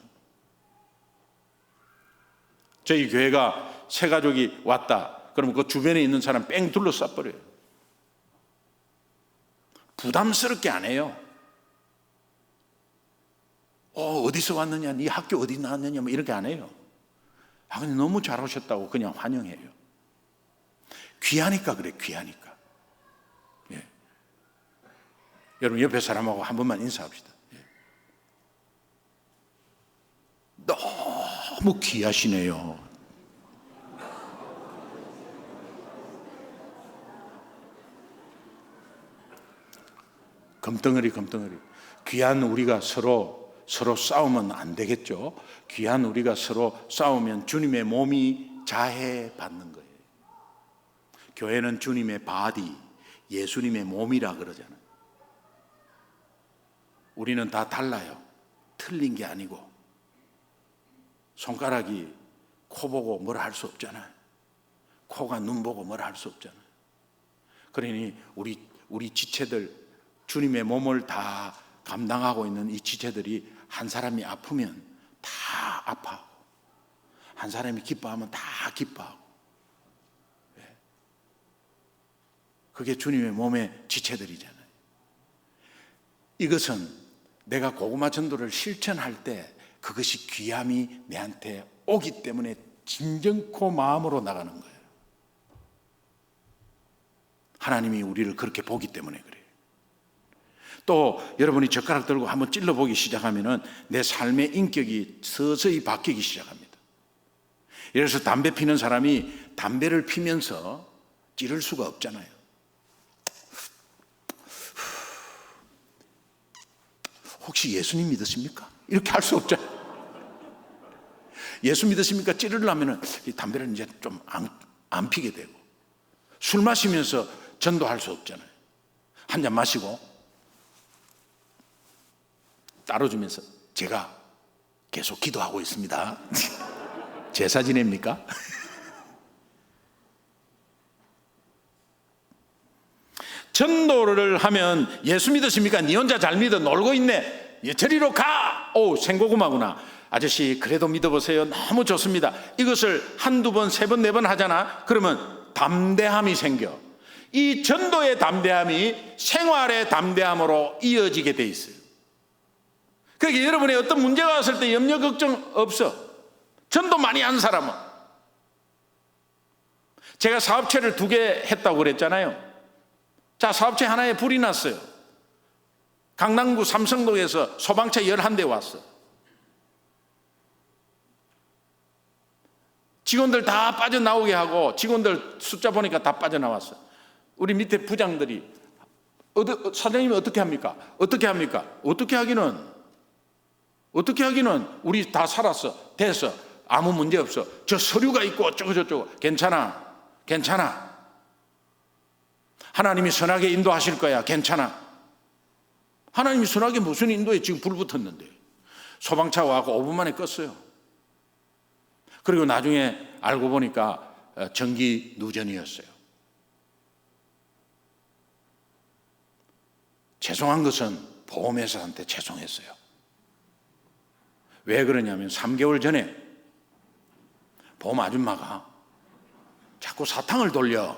A: 저희 교회가 새 가족이 왔다. 그러면 그 주변에 있는 사람 뺑 둘러싸 버려요. 부담스럽게 안 해요. 어디서 왔느냐, 네 학교 어디 나왔느냐, 뭐 이렇게 안 해요. 그냥 너무 잘 오셨다고 그냥 환영해요. 귀하니까 그래, 귀하니까. 예. 여러분 옆에 사람하고 한 번만 인사합시다. 예. 너무 귀하시네요. 금덩어리 귀한 우리가 서로 싸우면 안 되겠죠. 귀한 우리가 서로 싸우면 주님의 몸이 자해받는 거예요. 교회는 주님의 바디, 예수님의 몸이라 그러잖아요. 우리는 다 달라요. 틀린 게 아니고 손가락이 코 보고 뭐라 할 수 없잖아요. 코가 눈 보고 뭐라 할 수 없잖아요. 그러니 우리 지체들 주님의 몸을 다 감당하고 있는 이 지체들이 한 사람이 아프면 다 아파하고 한 사람이 기뻐하면 다 기뻐하고 그게 주님의 몸의 지체들이잖아요. 이것은 내가 고구마 전도를 실천할 때 그것이 귀함이 내한테 오기 때문에 진정코 마음으로 나가는 거예요. 하나님이 우리를 그렇게 보기 때문에 그래요. 또 여러분이 젓가락 들고 한번 찔러보기 시작하면은 내 삶의 인격이 서서히 바뀌기 시작합니다. 예를 들어서 담배 피는 사람이 담배를 피면서 찌를 수가 없잖아요. 혹시 예수님 믿으십니까? 이렇게 할 수 없잖아요. 예수 믿으십니까? 찌르려면은 이 담배를 이제 좀 안 피게 되고 술 마시면서 전도할 수 없잖아요. 한 잔 마시고 따라주면서 제가 계속 기도하고 있습니다. 제사 지냅니까? 전도를 하면 예수 믿으십니까? 니 혼자 잘 믿어 놀고 있네. 저리로 가. 생고구마구나. 아저씨 그래도 믿어보세요. 너무 좋습니다. 이것을 한두 번, 세 번, 네 번 하잖아. 그러면 담대함이 생겨. 이 전도의 담대함이 생활의 담대함으로 이어지게 돼 있어요. 그러니까 여러분의 어떤 문제가 왔을 때 염려 걱정 없어. 전도 많이 한 사람은. 제가 사업체를 2개 했다고 그랬잖아요. 자, 사업체 하나에 불이 났어요. 강남구 삼성동에서 소방차 11대 왔어. 직원들 다 빠져나오게 하고 직원들 숫자 보니까 다 빠져나왔어. 우리 밑에 부장들이 사장님이 어떻게 합니까? 어떻게 합니까? 어떻게 하기는 우리 다 살았어. 됐어. 아무 문제 없어. 저 서류가 있고 어쩌고 저쩌고. 괜찮아. 괜찮아. 하나님이 선하게 인도하실 거야. 괜찮아. 하나님이 선하게 무슨 인도에 지금 불 붙었는데. 소방차 와서 5분 만에 껐어요. 그리고 나중에 알고 보니까 전기 누전이었어요. 죄송한 것은 보험회사한테 죄송했어요. 왜 그러냐면 3개월 전에 보험 아줌마가 자꾸 사탕을 돌려.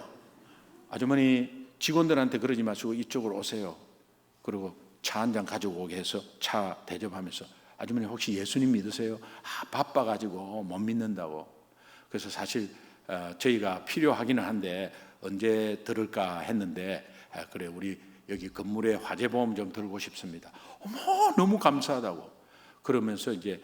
A: 아주머니 직원들한테 그러지 마시고 이쪽으로 오세요. 그리고 차 한 잔 가지고 오게 해서 차 대접하면서 아주머니 혹시 예수님 믿으세요? 바빠가지고 못 믿는다고. 그래서 사실 저희가 필요하기는 한데 언제 들을까 했는데 그래 우리 여기 건물에 화재보험 좀 들고 싶습니다. 어머 너무 감사하다고. 그러면서 이제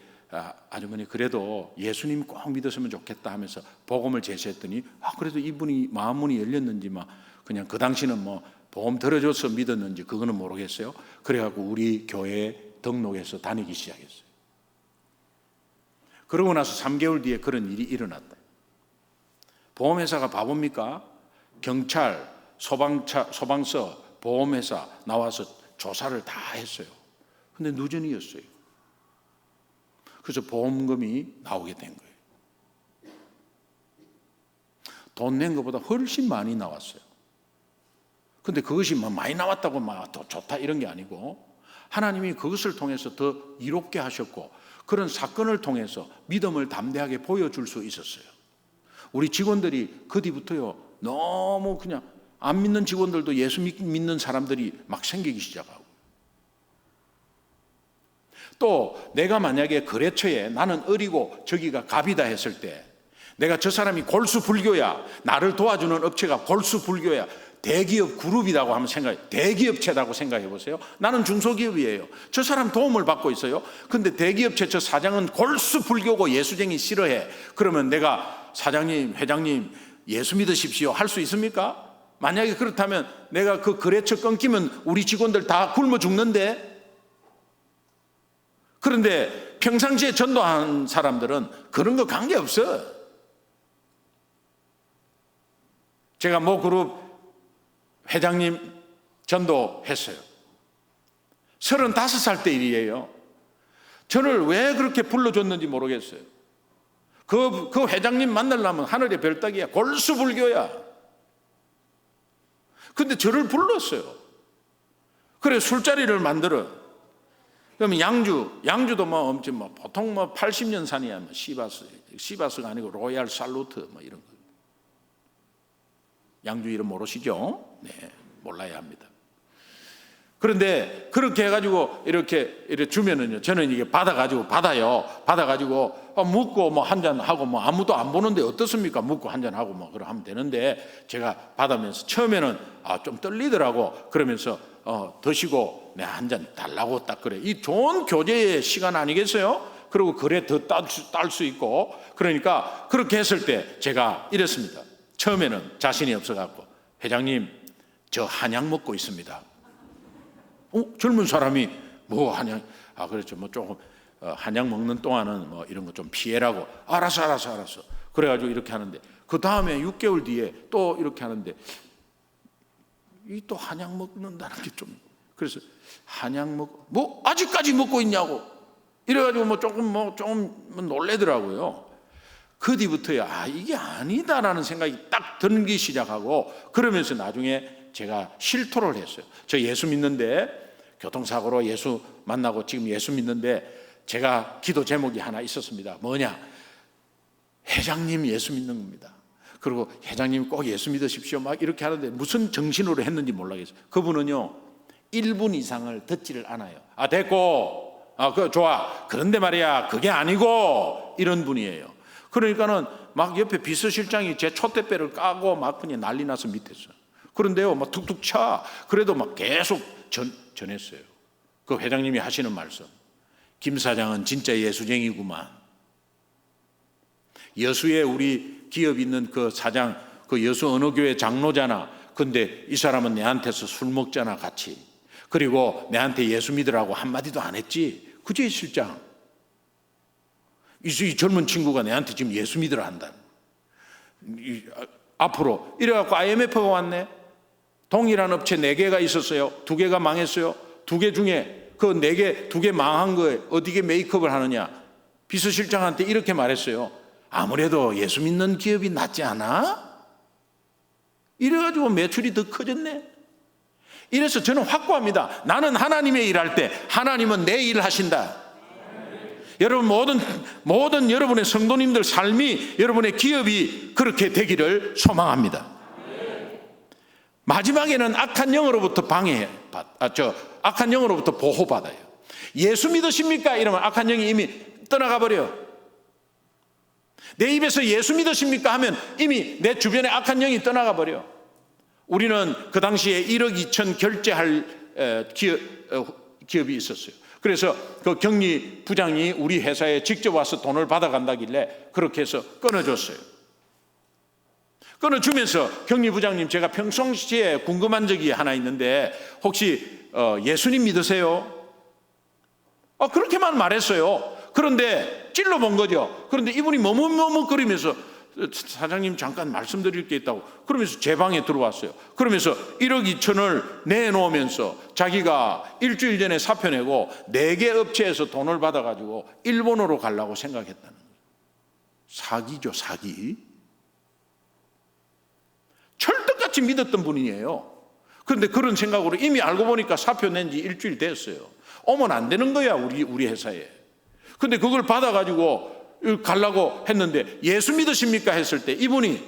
A: 아주머니 그래도 예수님 꼭 믿었으면 좋겠다 하면서 복음을 제시했더니 그래도 이분이 마음문이 열렸는지 막 그냥 그 당시는 뭐 보험 들어줘서 믿었는지 그거는 모르겠어요. 그래갖고 우리 교회에 등록해서 다니기 시작했어요. 그러고 나서 3개월 뒤에 그런 일이 일어났다. 보험회사가 바보입니까? 경찰, 소방서, 보험회사 나와서 조사를 다 했어요. 근데 누전이었어요. 그래서 보험금이 나오게 된 거예요. 돈 낸 것보다 훨씬 많이 나왔어요. 근데 그것이 많이 나왔다고 더 좋다 이런 게 아니고 하나님이 그것을 통해서 더 이롭게 하셨고 그런 사건을 통해서 믿음을 담대하게 보여줄 수 있었어요. 우리 직원들이 그 뒤부터요 너무 그냥 안 믿는 직원들도 예수 믿는 사람들이 막 생기기 시작하고 또 내가 만약에 거래처에 나는 을이고 저기가 갑이다 했을 때 내가 저 사람이 골수 불교야 나를 도와주는 업체가 골수 불교야 대기업 그룹이라고 하면 대기업체라고 생각해 보세요. 나는 중소기업이에요. 저 사람 도움을 받고 있어요. 근데 대기업체 저 사장은 골수 불교고 예수쟁이 싫어해. 그러면 내가 사장님, 회장님 예수 믿으십시오 할 수 있습니까? 만약에 그렇다면 내가 그 거래처 끊기면 우리 직원들 다 굶어 죽는데. 그런데 평상시에 전도한 사람들은 그런 거 관계없어. 제가 모 그룹 회장님 전도했어요. 35살 때 일이에요. 저를 왜 그렇게 불러줬는지 모르겠어요. 그 회장님 만나려면 하늘의 별따기야. 골수불교야. 근데 저를 불렀어요. 그래 술자리를 만들어. 그러면 양주도 엄청 보통 80년 산이야. 시바스가 아니고 로얄 살루트 이런 거. 양주 이름 모르시죠? 네, 몰라야 합니다. 그런데 그렇게 해가지고 이렇게 주면은요, 저는 이게 받아가지고 묻고 한 잔 하고 아무도 안 보는데 어떻습니까? 묻고 한 잔 하고 그러 하면 되는데 제가 받으면서 처음에는 좀 떨리더라고. 그러면서 드시고 내 한 잔 달라고 딱 그래. 이 좋은 교제의 시간 아니겠어요? 그리고 그래 더 딸 수 있고 그러니까 그렇게 했을 때 제가 이랬습니다. 처음에는 자신이 없어갖고 회장님 저 한약 먹고 있습니다. 젊은 사람이 한약 그렇죠 조금 한약 먹는 동안은 이런 거 좀 피해라고 알았어 그래가지고 이렇게 하는데 그 다음에 6개월 뒤에 또 이렇게 하는데 이 또 한약 먹는다는 게 좀 그래서 한약 아직까지 먹고 있냐고 이래가지고 조금 놀래더라고요. 그 뒤부터야 이게 아니다라는 생각이 딱 들기 시작하고 그러면서 나중에 제가 실토를 했어요. 저 예수 믿는데 교통사고로 예수 만나고 지금 예수 믿는데 제가 기도 제목이 하나 있었습니다. 뭐냐? 회장님 예수 믿는 겁니다. 그리고 회장님 꼭 예수 믿으십시오 이렇게 하는데 무슨 정신으로 했는지 몰라겠어요. 그분은요 1분 이상을 듣지를 않아요. 됐고 그거 좋아. 그런데 말이야 그게 아니고 이런 분이에요. 그러니까는 옆에 비서실장이 제 촛대배를 까고 그냥 난리 나서 밑에서. 그런데요, 툭툭 차. 그래도 계속 전했어요. 그 회장님이 하시는 말씀. 김 사장은 진짜 예수쟁이구만. 여수에 우리 기업 있는 그 사장, 그 여수 어느 교회 장로잖아. 근데 이 사람은 내한테서 술 먹잖아, 같이. 그리고 내한테 예수 믿으라고 한마디도 안 했지. 그제 실장. 이 젊은 친구가 내한테 지금 예수 믿으라 한다. 앞으로 이래갖고 IMF가 왔네. 동일한 업체 4개가 있었어요. 2개가 망했어요. 2개 중에 그 4개, 2개 망한 거에 어디게 메이크업을 하느냐. 비서실장한테 이렇게 말했어요. 아무래도 예수 믿는 기업이 낫지 않아? 이래가지고 매출이 더 커졌네. 이래서 저는 확고합니다. 나는 하나님의 일할 때 하나님은 내 일을 하신다. 여러분 모든 여러분의 성도님들 삶이, 여러분의 기업이 그렇게 되기를 소망합니다. 마지막에는 악한 영으로부터 악한 영으로부터 보호받아요. 예수 믿으십니까? 이러면 악한 영이 이미 떠나가 버려요. 내 입에서 예수 믿으십니까? 하면 이미 내 주변에 악한 영이 떠나가 버려요. 우리는 그 당시에 1억 2천 결제할 기업이 있었어요. 그래서 그 경리 부장이 우리 회사에 직접 와서 돈을 받아간다길래 그렇게 해서 끊어줬어요. 끊어주면서 경리 부장님, 제가 평상시에 궁금한 적이 하나 있는데 혹시 예수님 믿으세요? 그렇게만 말했어요. 그런데 찔러본 거죠. 그런데 이분이 머뭇머뭇거리면서 사장님 잠깐 말씀드릴 게 있다고 그러면서 제 방에 들어왔어요. 그러면서 1억 2천을 내놓으면서 자기가 일주일 전에 사표 내고 4개 업체에서 돈을 받아가지고 일본으로 가려고 생각했다는 거예요. 사기죠, 사기. 철떡같이 믿었던 분이에요. 그런데 그런 생각으로 이미 알고 보니까 사표 낸 지 일주일 됐어요. 오면 안 되는 거야, 우리 회사에. 근데 그걸 받아가지고 가려고 했는데 예수 믿으십니까? 했을 때 이분이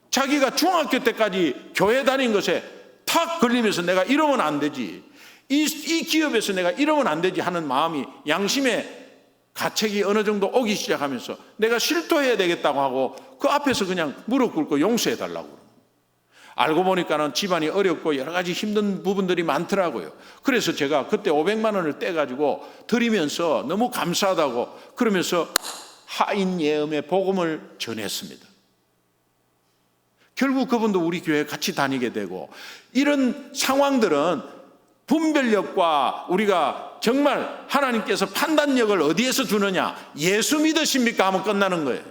A: 자기가 중학교 때까지 교회 다닌 것에 탁 걸리면서 내가 이러면 안 되지, 이 기업에서 내가 이러면 안 되지 하는 마음이, 양심의 가책이 어느 정도 오기 시작하면서 내가 실토해야 되겠다고 하고 그 앞에서 그냥 무릎 꿇고 용서해 달라고. 알고 보니까는 집안이 어렵고 여러 가지 힘든 부분들이 많더라고요. 그래서 제가 그때 500만 원을 떼가지고 드리면서 너무 감사하다고 그러면서 하인 예음의 복음을 전했습니다. 결국 그분도 우리 교회에 같이 다니게 되고, 이런 상황들은 분별력과 우리가 정말 하나님께서 판단력을 어디에서 주느냐, 예수 믿으십니까? 하면 끝나는 거예요.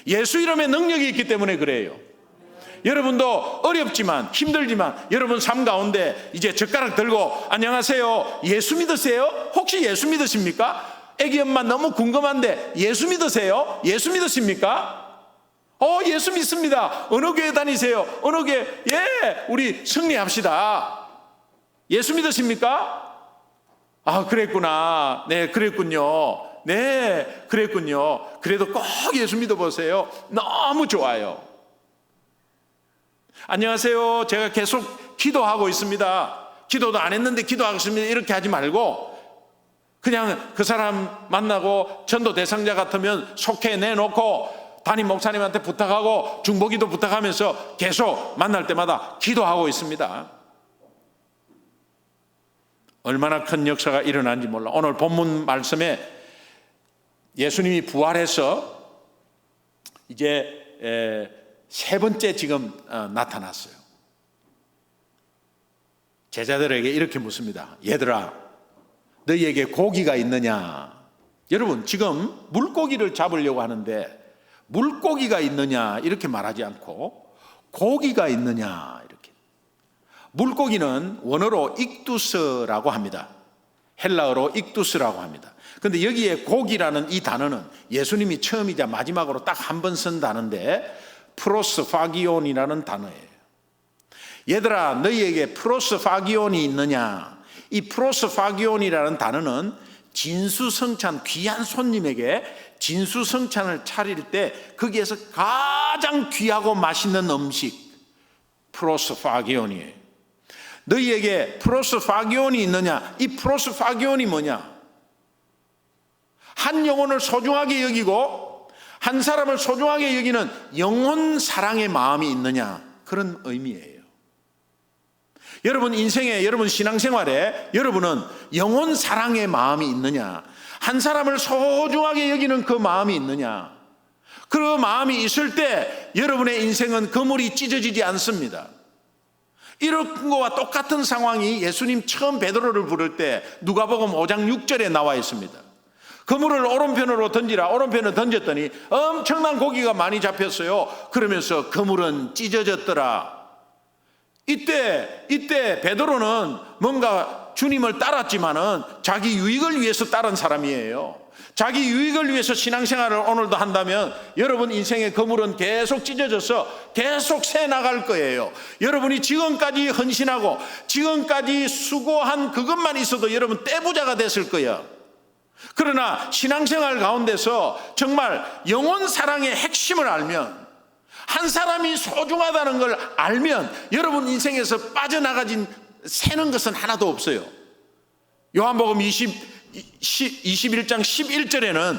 A: 예수 이름의 능력이 있기 때문에 그래요. 여러분도 어렵지만 힘들지만 여러분 삶 가운데 이제 젓가락 들고 안녕하세요, 예수 믿으세요? 혹시 예수 믿으십니까? 애기 엄마 너무 궁금한데 예수 믿으세요? 예수 믿으십니까? 예수 믿습니다. 어느 교회 다니세요? 어느 교회? 예, 우리 승리합시다. 예수 믿으십니까? 그랬구나. 네, 그랬군요. 네, 그랬군요. 그래도 꼭 예수 믿어보세요. 너무 좋아요. 안녕하세요, 제가 계속 기도하고 있습니다. 기도도 안 했는데 기도하겠습니다. 이렇게 하지 말고 그냥 그 사람 만나고 전도 대상자 같으면 속해 내놓고 담임 목사님한테 부탁하고 중보기도 부탁하면서 계속 만날 때마다 기도하고 있습니다. 얼마나 큰 역사가 일어난지 몰라. 오늘 본문 말씀에 예수님이 부활해서 이제 3번째 지금 나타났어요. 제자들에게 이렇게 묻습니다. 얘들아, 너희에게 고기가 있느냐? 여러분, 지금 물고기를 잡으려고 하는데 물고기가 있느냐 이렇게 말하지 않고 고기가 있느냐 이렇게. 물고기는 원어로 익두스라고 합니다. 헬라어로 익두스라고 합니다. 그런데 여기에 고기라는 이 단어는 예수님이 처음이자 마지막으로 딱 한 번 쓴 단어인데 프로스파기온이라는 단어예요. 얘들아, 너희에게 프로스파기온이 있느냐? 이 프로스파기온이라는 단어는 진수성찬, 귀한 손님에게 진수성찬을 차릴 때 거기에서 가장 귀하고 맛있는 음식, 프로스파기온이에요. 너희에게 프로스파기온이 있느냐? 이 프로스파기온이 뭐냐? 한 영혼을 소중하게 여기고 한 사람을 소중하게 여기는 영혼 사랑의 마음이 있느냐, 그런 의미예요. 여러분 인생에, 여러분 신앙생활에 여러분은 영혼 사랑의 마음이 있느냐, 한 사람을 소중하게 여기는 그 마음이 있느냐, 그 마음이 있을 때 여러분의 인생은 그물이 찢어지지 않습니다. 이런 거와 똑같은 상황이 예수님 처음 베드로를 부를 때 누가복음 5장 6절에 나와 있습니다. 그물을 오른편으로 던지라. 오른편으로 던졌더니 엄청난 고기가 많이 잡혔어요. 그러면서 그물은 찢어졌더라. 이때 베드로는 뭔가 주님을 따랐지만은 자기 유익을 위해서 따른 사람이에요. 자기 유익을 위해서 신앙생활을 오늘도 한다면 여러분 인생의 그물은 계속 찢어져서 계속 새 나갈 거예요. 여러분이 지금까지 헌신하고 지금까지 수고한 그것만 있어도 여러분 떼부자가 됐을 거예요. 그러나 신앙생활 가운데서 정말 영혼 사랑의 핵심을 알면, 한 사람이 소중하다는 걸 알면 여러분 인생에서 빠져나가진 새는 것은 하나도 없어요. 요한복음 21장 11절에는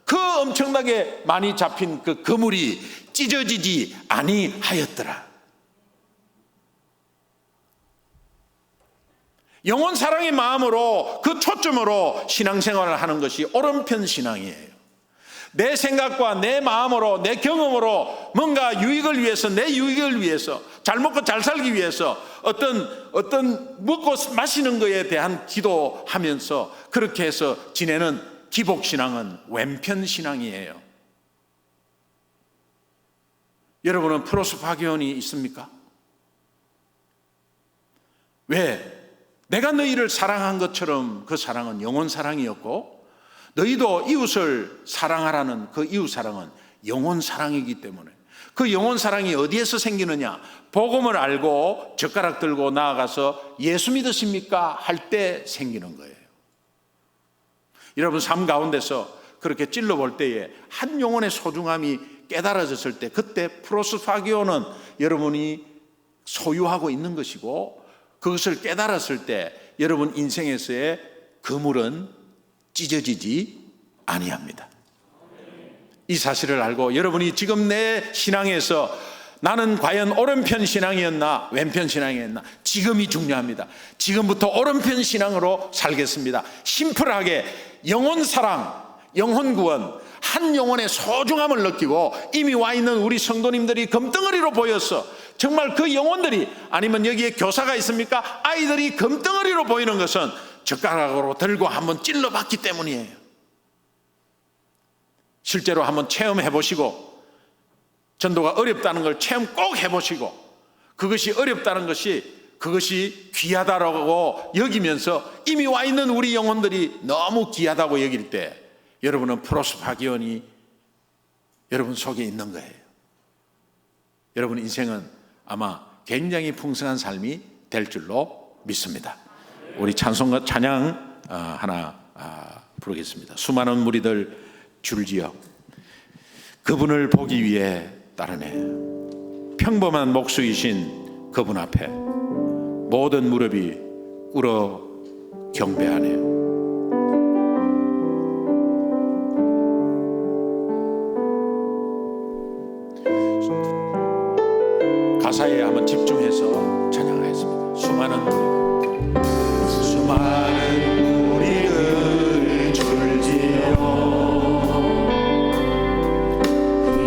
A: 그 엄청나게 많이 잡힌 그 그물이 찢어지지 아니하였더라. 영혼 사랑의 마음으로 그 초점으로 신앙생활을 하는 것이 오른편 신앙이에요. 내 생각과 내 마음으로 내 경험으로 뭔가 유익을 위해서, 내 유익을 위해서, 잘 먹고 잘 살기 위해서 어떤 먹고 마시는 것에 대한 기도하면서 그렇게 해서 지내는 기복신앙은 왼편 신앙이에요. 여러분은 프로스파기온이 있습니까? 왜? 내가 너희를 사랑한 것처럼 그 사랑은 영혼 사랑이었고, 너희도 이웃을 사랑하라는 그 이웃 사랑은 영혼 사랑이기 때문에, 그 영혼 사랑이 어디에서 생기느냐? 복음을 알고 젓가락 들고 나아가서 예수 믿으십니까? 할 때 생기는 거예요. 여러분 삶 가운데서 그렇게 찔러볼 때에 한 영혼의 소중함이 깨달아졌을 때, 그때 프로스파기오는 여러분이 소유하고 있는 것이고, 그것을 깨달았을 때 여러분 인생에서의 그물은 찢어지지 아니합니다. 이 사실을 알고 여러분이 지금 내 신앙에서 나는 과연 오른편 신앙이었나 왼편 신앙이었나, 지금이 중요합니다. 지금부터 오른편 신앙으로 살겠습니다. 심플하게 영혼 사랑, 영혼 구원, 한 영혼의 소중함을 느끼고 이미 와 있는 우리 성도님들이 금덩어리로 보였어. 정말 그 영혼들이, 아니면 여기에 교사가 있습니까? 아이들이 금덩어리로 보이는 것은 젓가락으로 들고 한번 찔러봤기 때문이에요. 실제로 한번 체험해 보시고, 전도가 어렵다는 걸 체험 꼭 해보시고, 그것이 어렵다는 것이, 그것이 귀하다라고 여기면서 이미 와 있는 우리 영혼들이 너무 귀하다고 여길 때 여러분은 프로스파기온이 여러분 속에 있는 거예요. 여러분 인생은 아마 굉장히 풍성한 삶이 될 줄로 믿습니다. 우리 찬송가 찬양 하나 부르겠습니다. 수많은 무리들 줄지어 그분을 보기 위해 따르네. 평범한 목수이신 그분 앞에 모든 무릎이 꿇어 경배하네. 가사에 한번 집중해서 찬양하겠습니다. 수많은 무리를 줄지어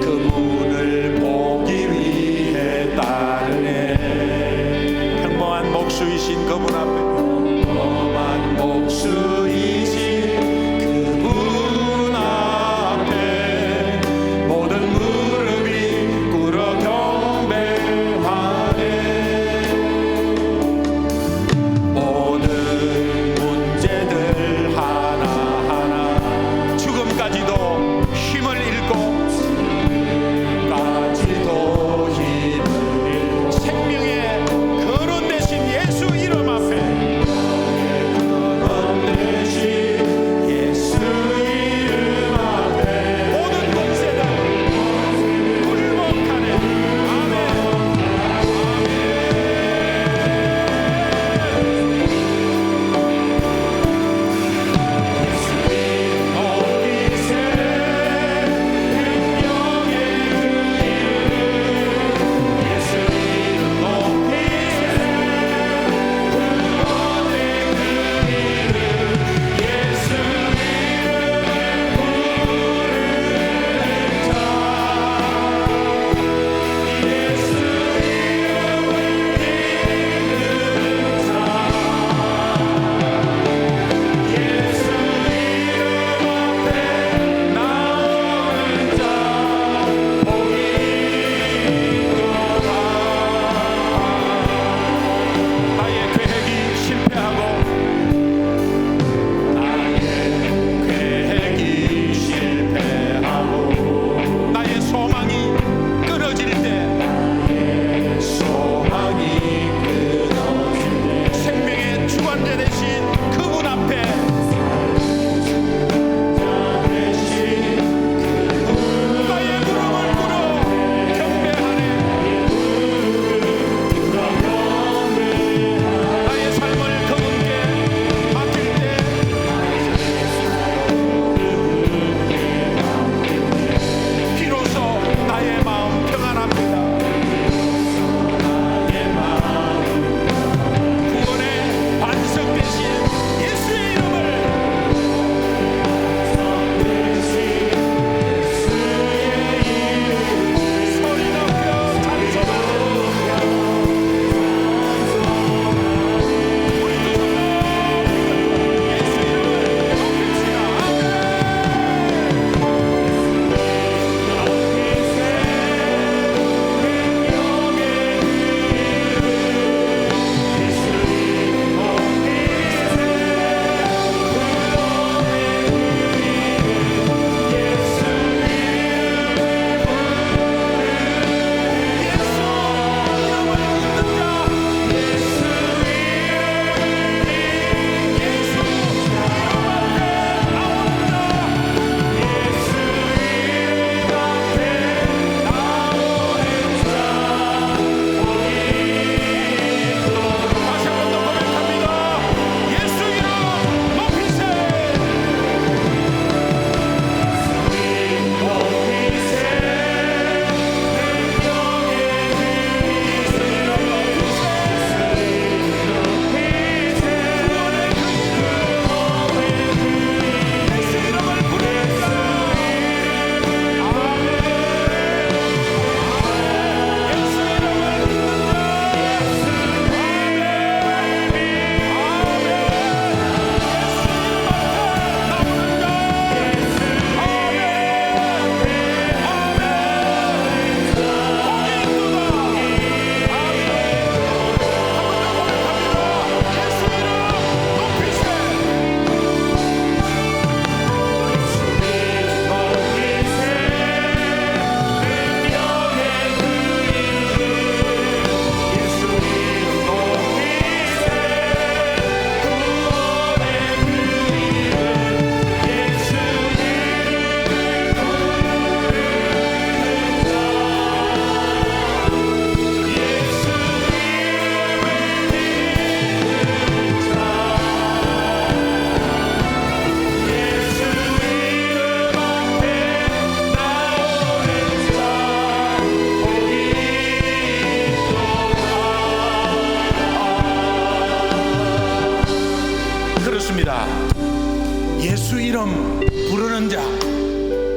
A: 그분을 보기 위해 따르네. 평범한 목수이신 그분 앞에, 평범한 목수이신 그분 앞에 모든 무릎이 꿇어 경배하네. 모든 문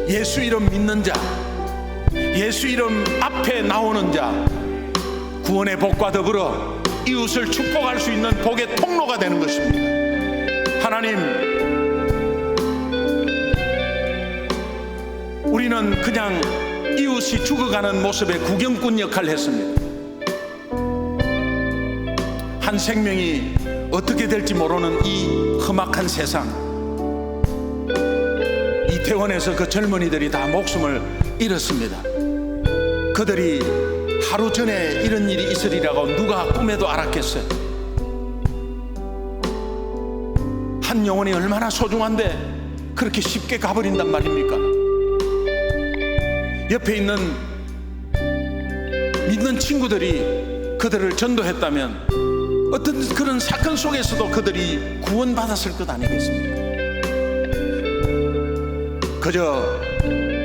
A: 예수 이름 믿는 자, 예수 이름 앞에 나오는 자, 구원의 복과 더불어 이웃을 축복할 수 있는 복의 통로가 되는 것입니다. 하나님, 우리는 그냥 이웃이 죽어가는 모습의 구경꾼 역할을 했습니다. 한 생명이 어떻게 될지 모르는 이 험악한 세상, 이태원에서 그 젊은이들이 다 목숨을 잃었습니다. 그들이 하루 전에 이런 일이 있으리라고 누가 꿈에도 알았겠어요. 한 영혼이 얼마나 소중한데 그렇게 쉽게 가버린단 말입니까? 옆에 있는 믿는 친구들이 그들을 전도했다면 어떤 그런 사건 속에서도 그들이 구원받았을 것 아니겠습니까? 그저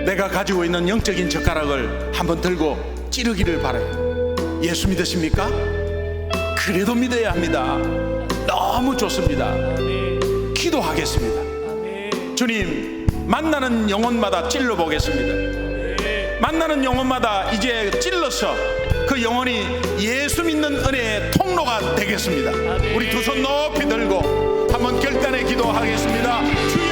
A: 내가 가지고 있는 영적인 젓가락을 한번 들고 찌르기를 바라요. 예수 믿으십니까? 그래도 믿어야 합니다. 너무 좋습니다. 기도하겠습니다. 주님, 만나는 영혼마다 찔러보겠습니다. 만나는 영혼마다 이제 찔러서 그 영혼이 예수 믿는 은혜의 통로가 되겠습니다. 우리 두 손 높이 들고 한번 결단의 기도하겠습니다. 주여,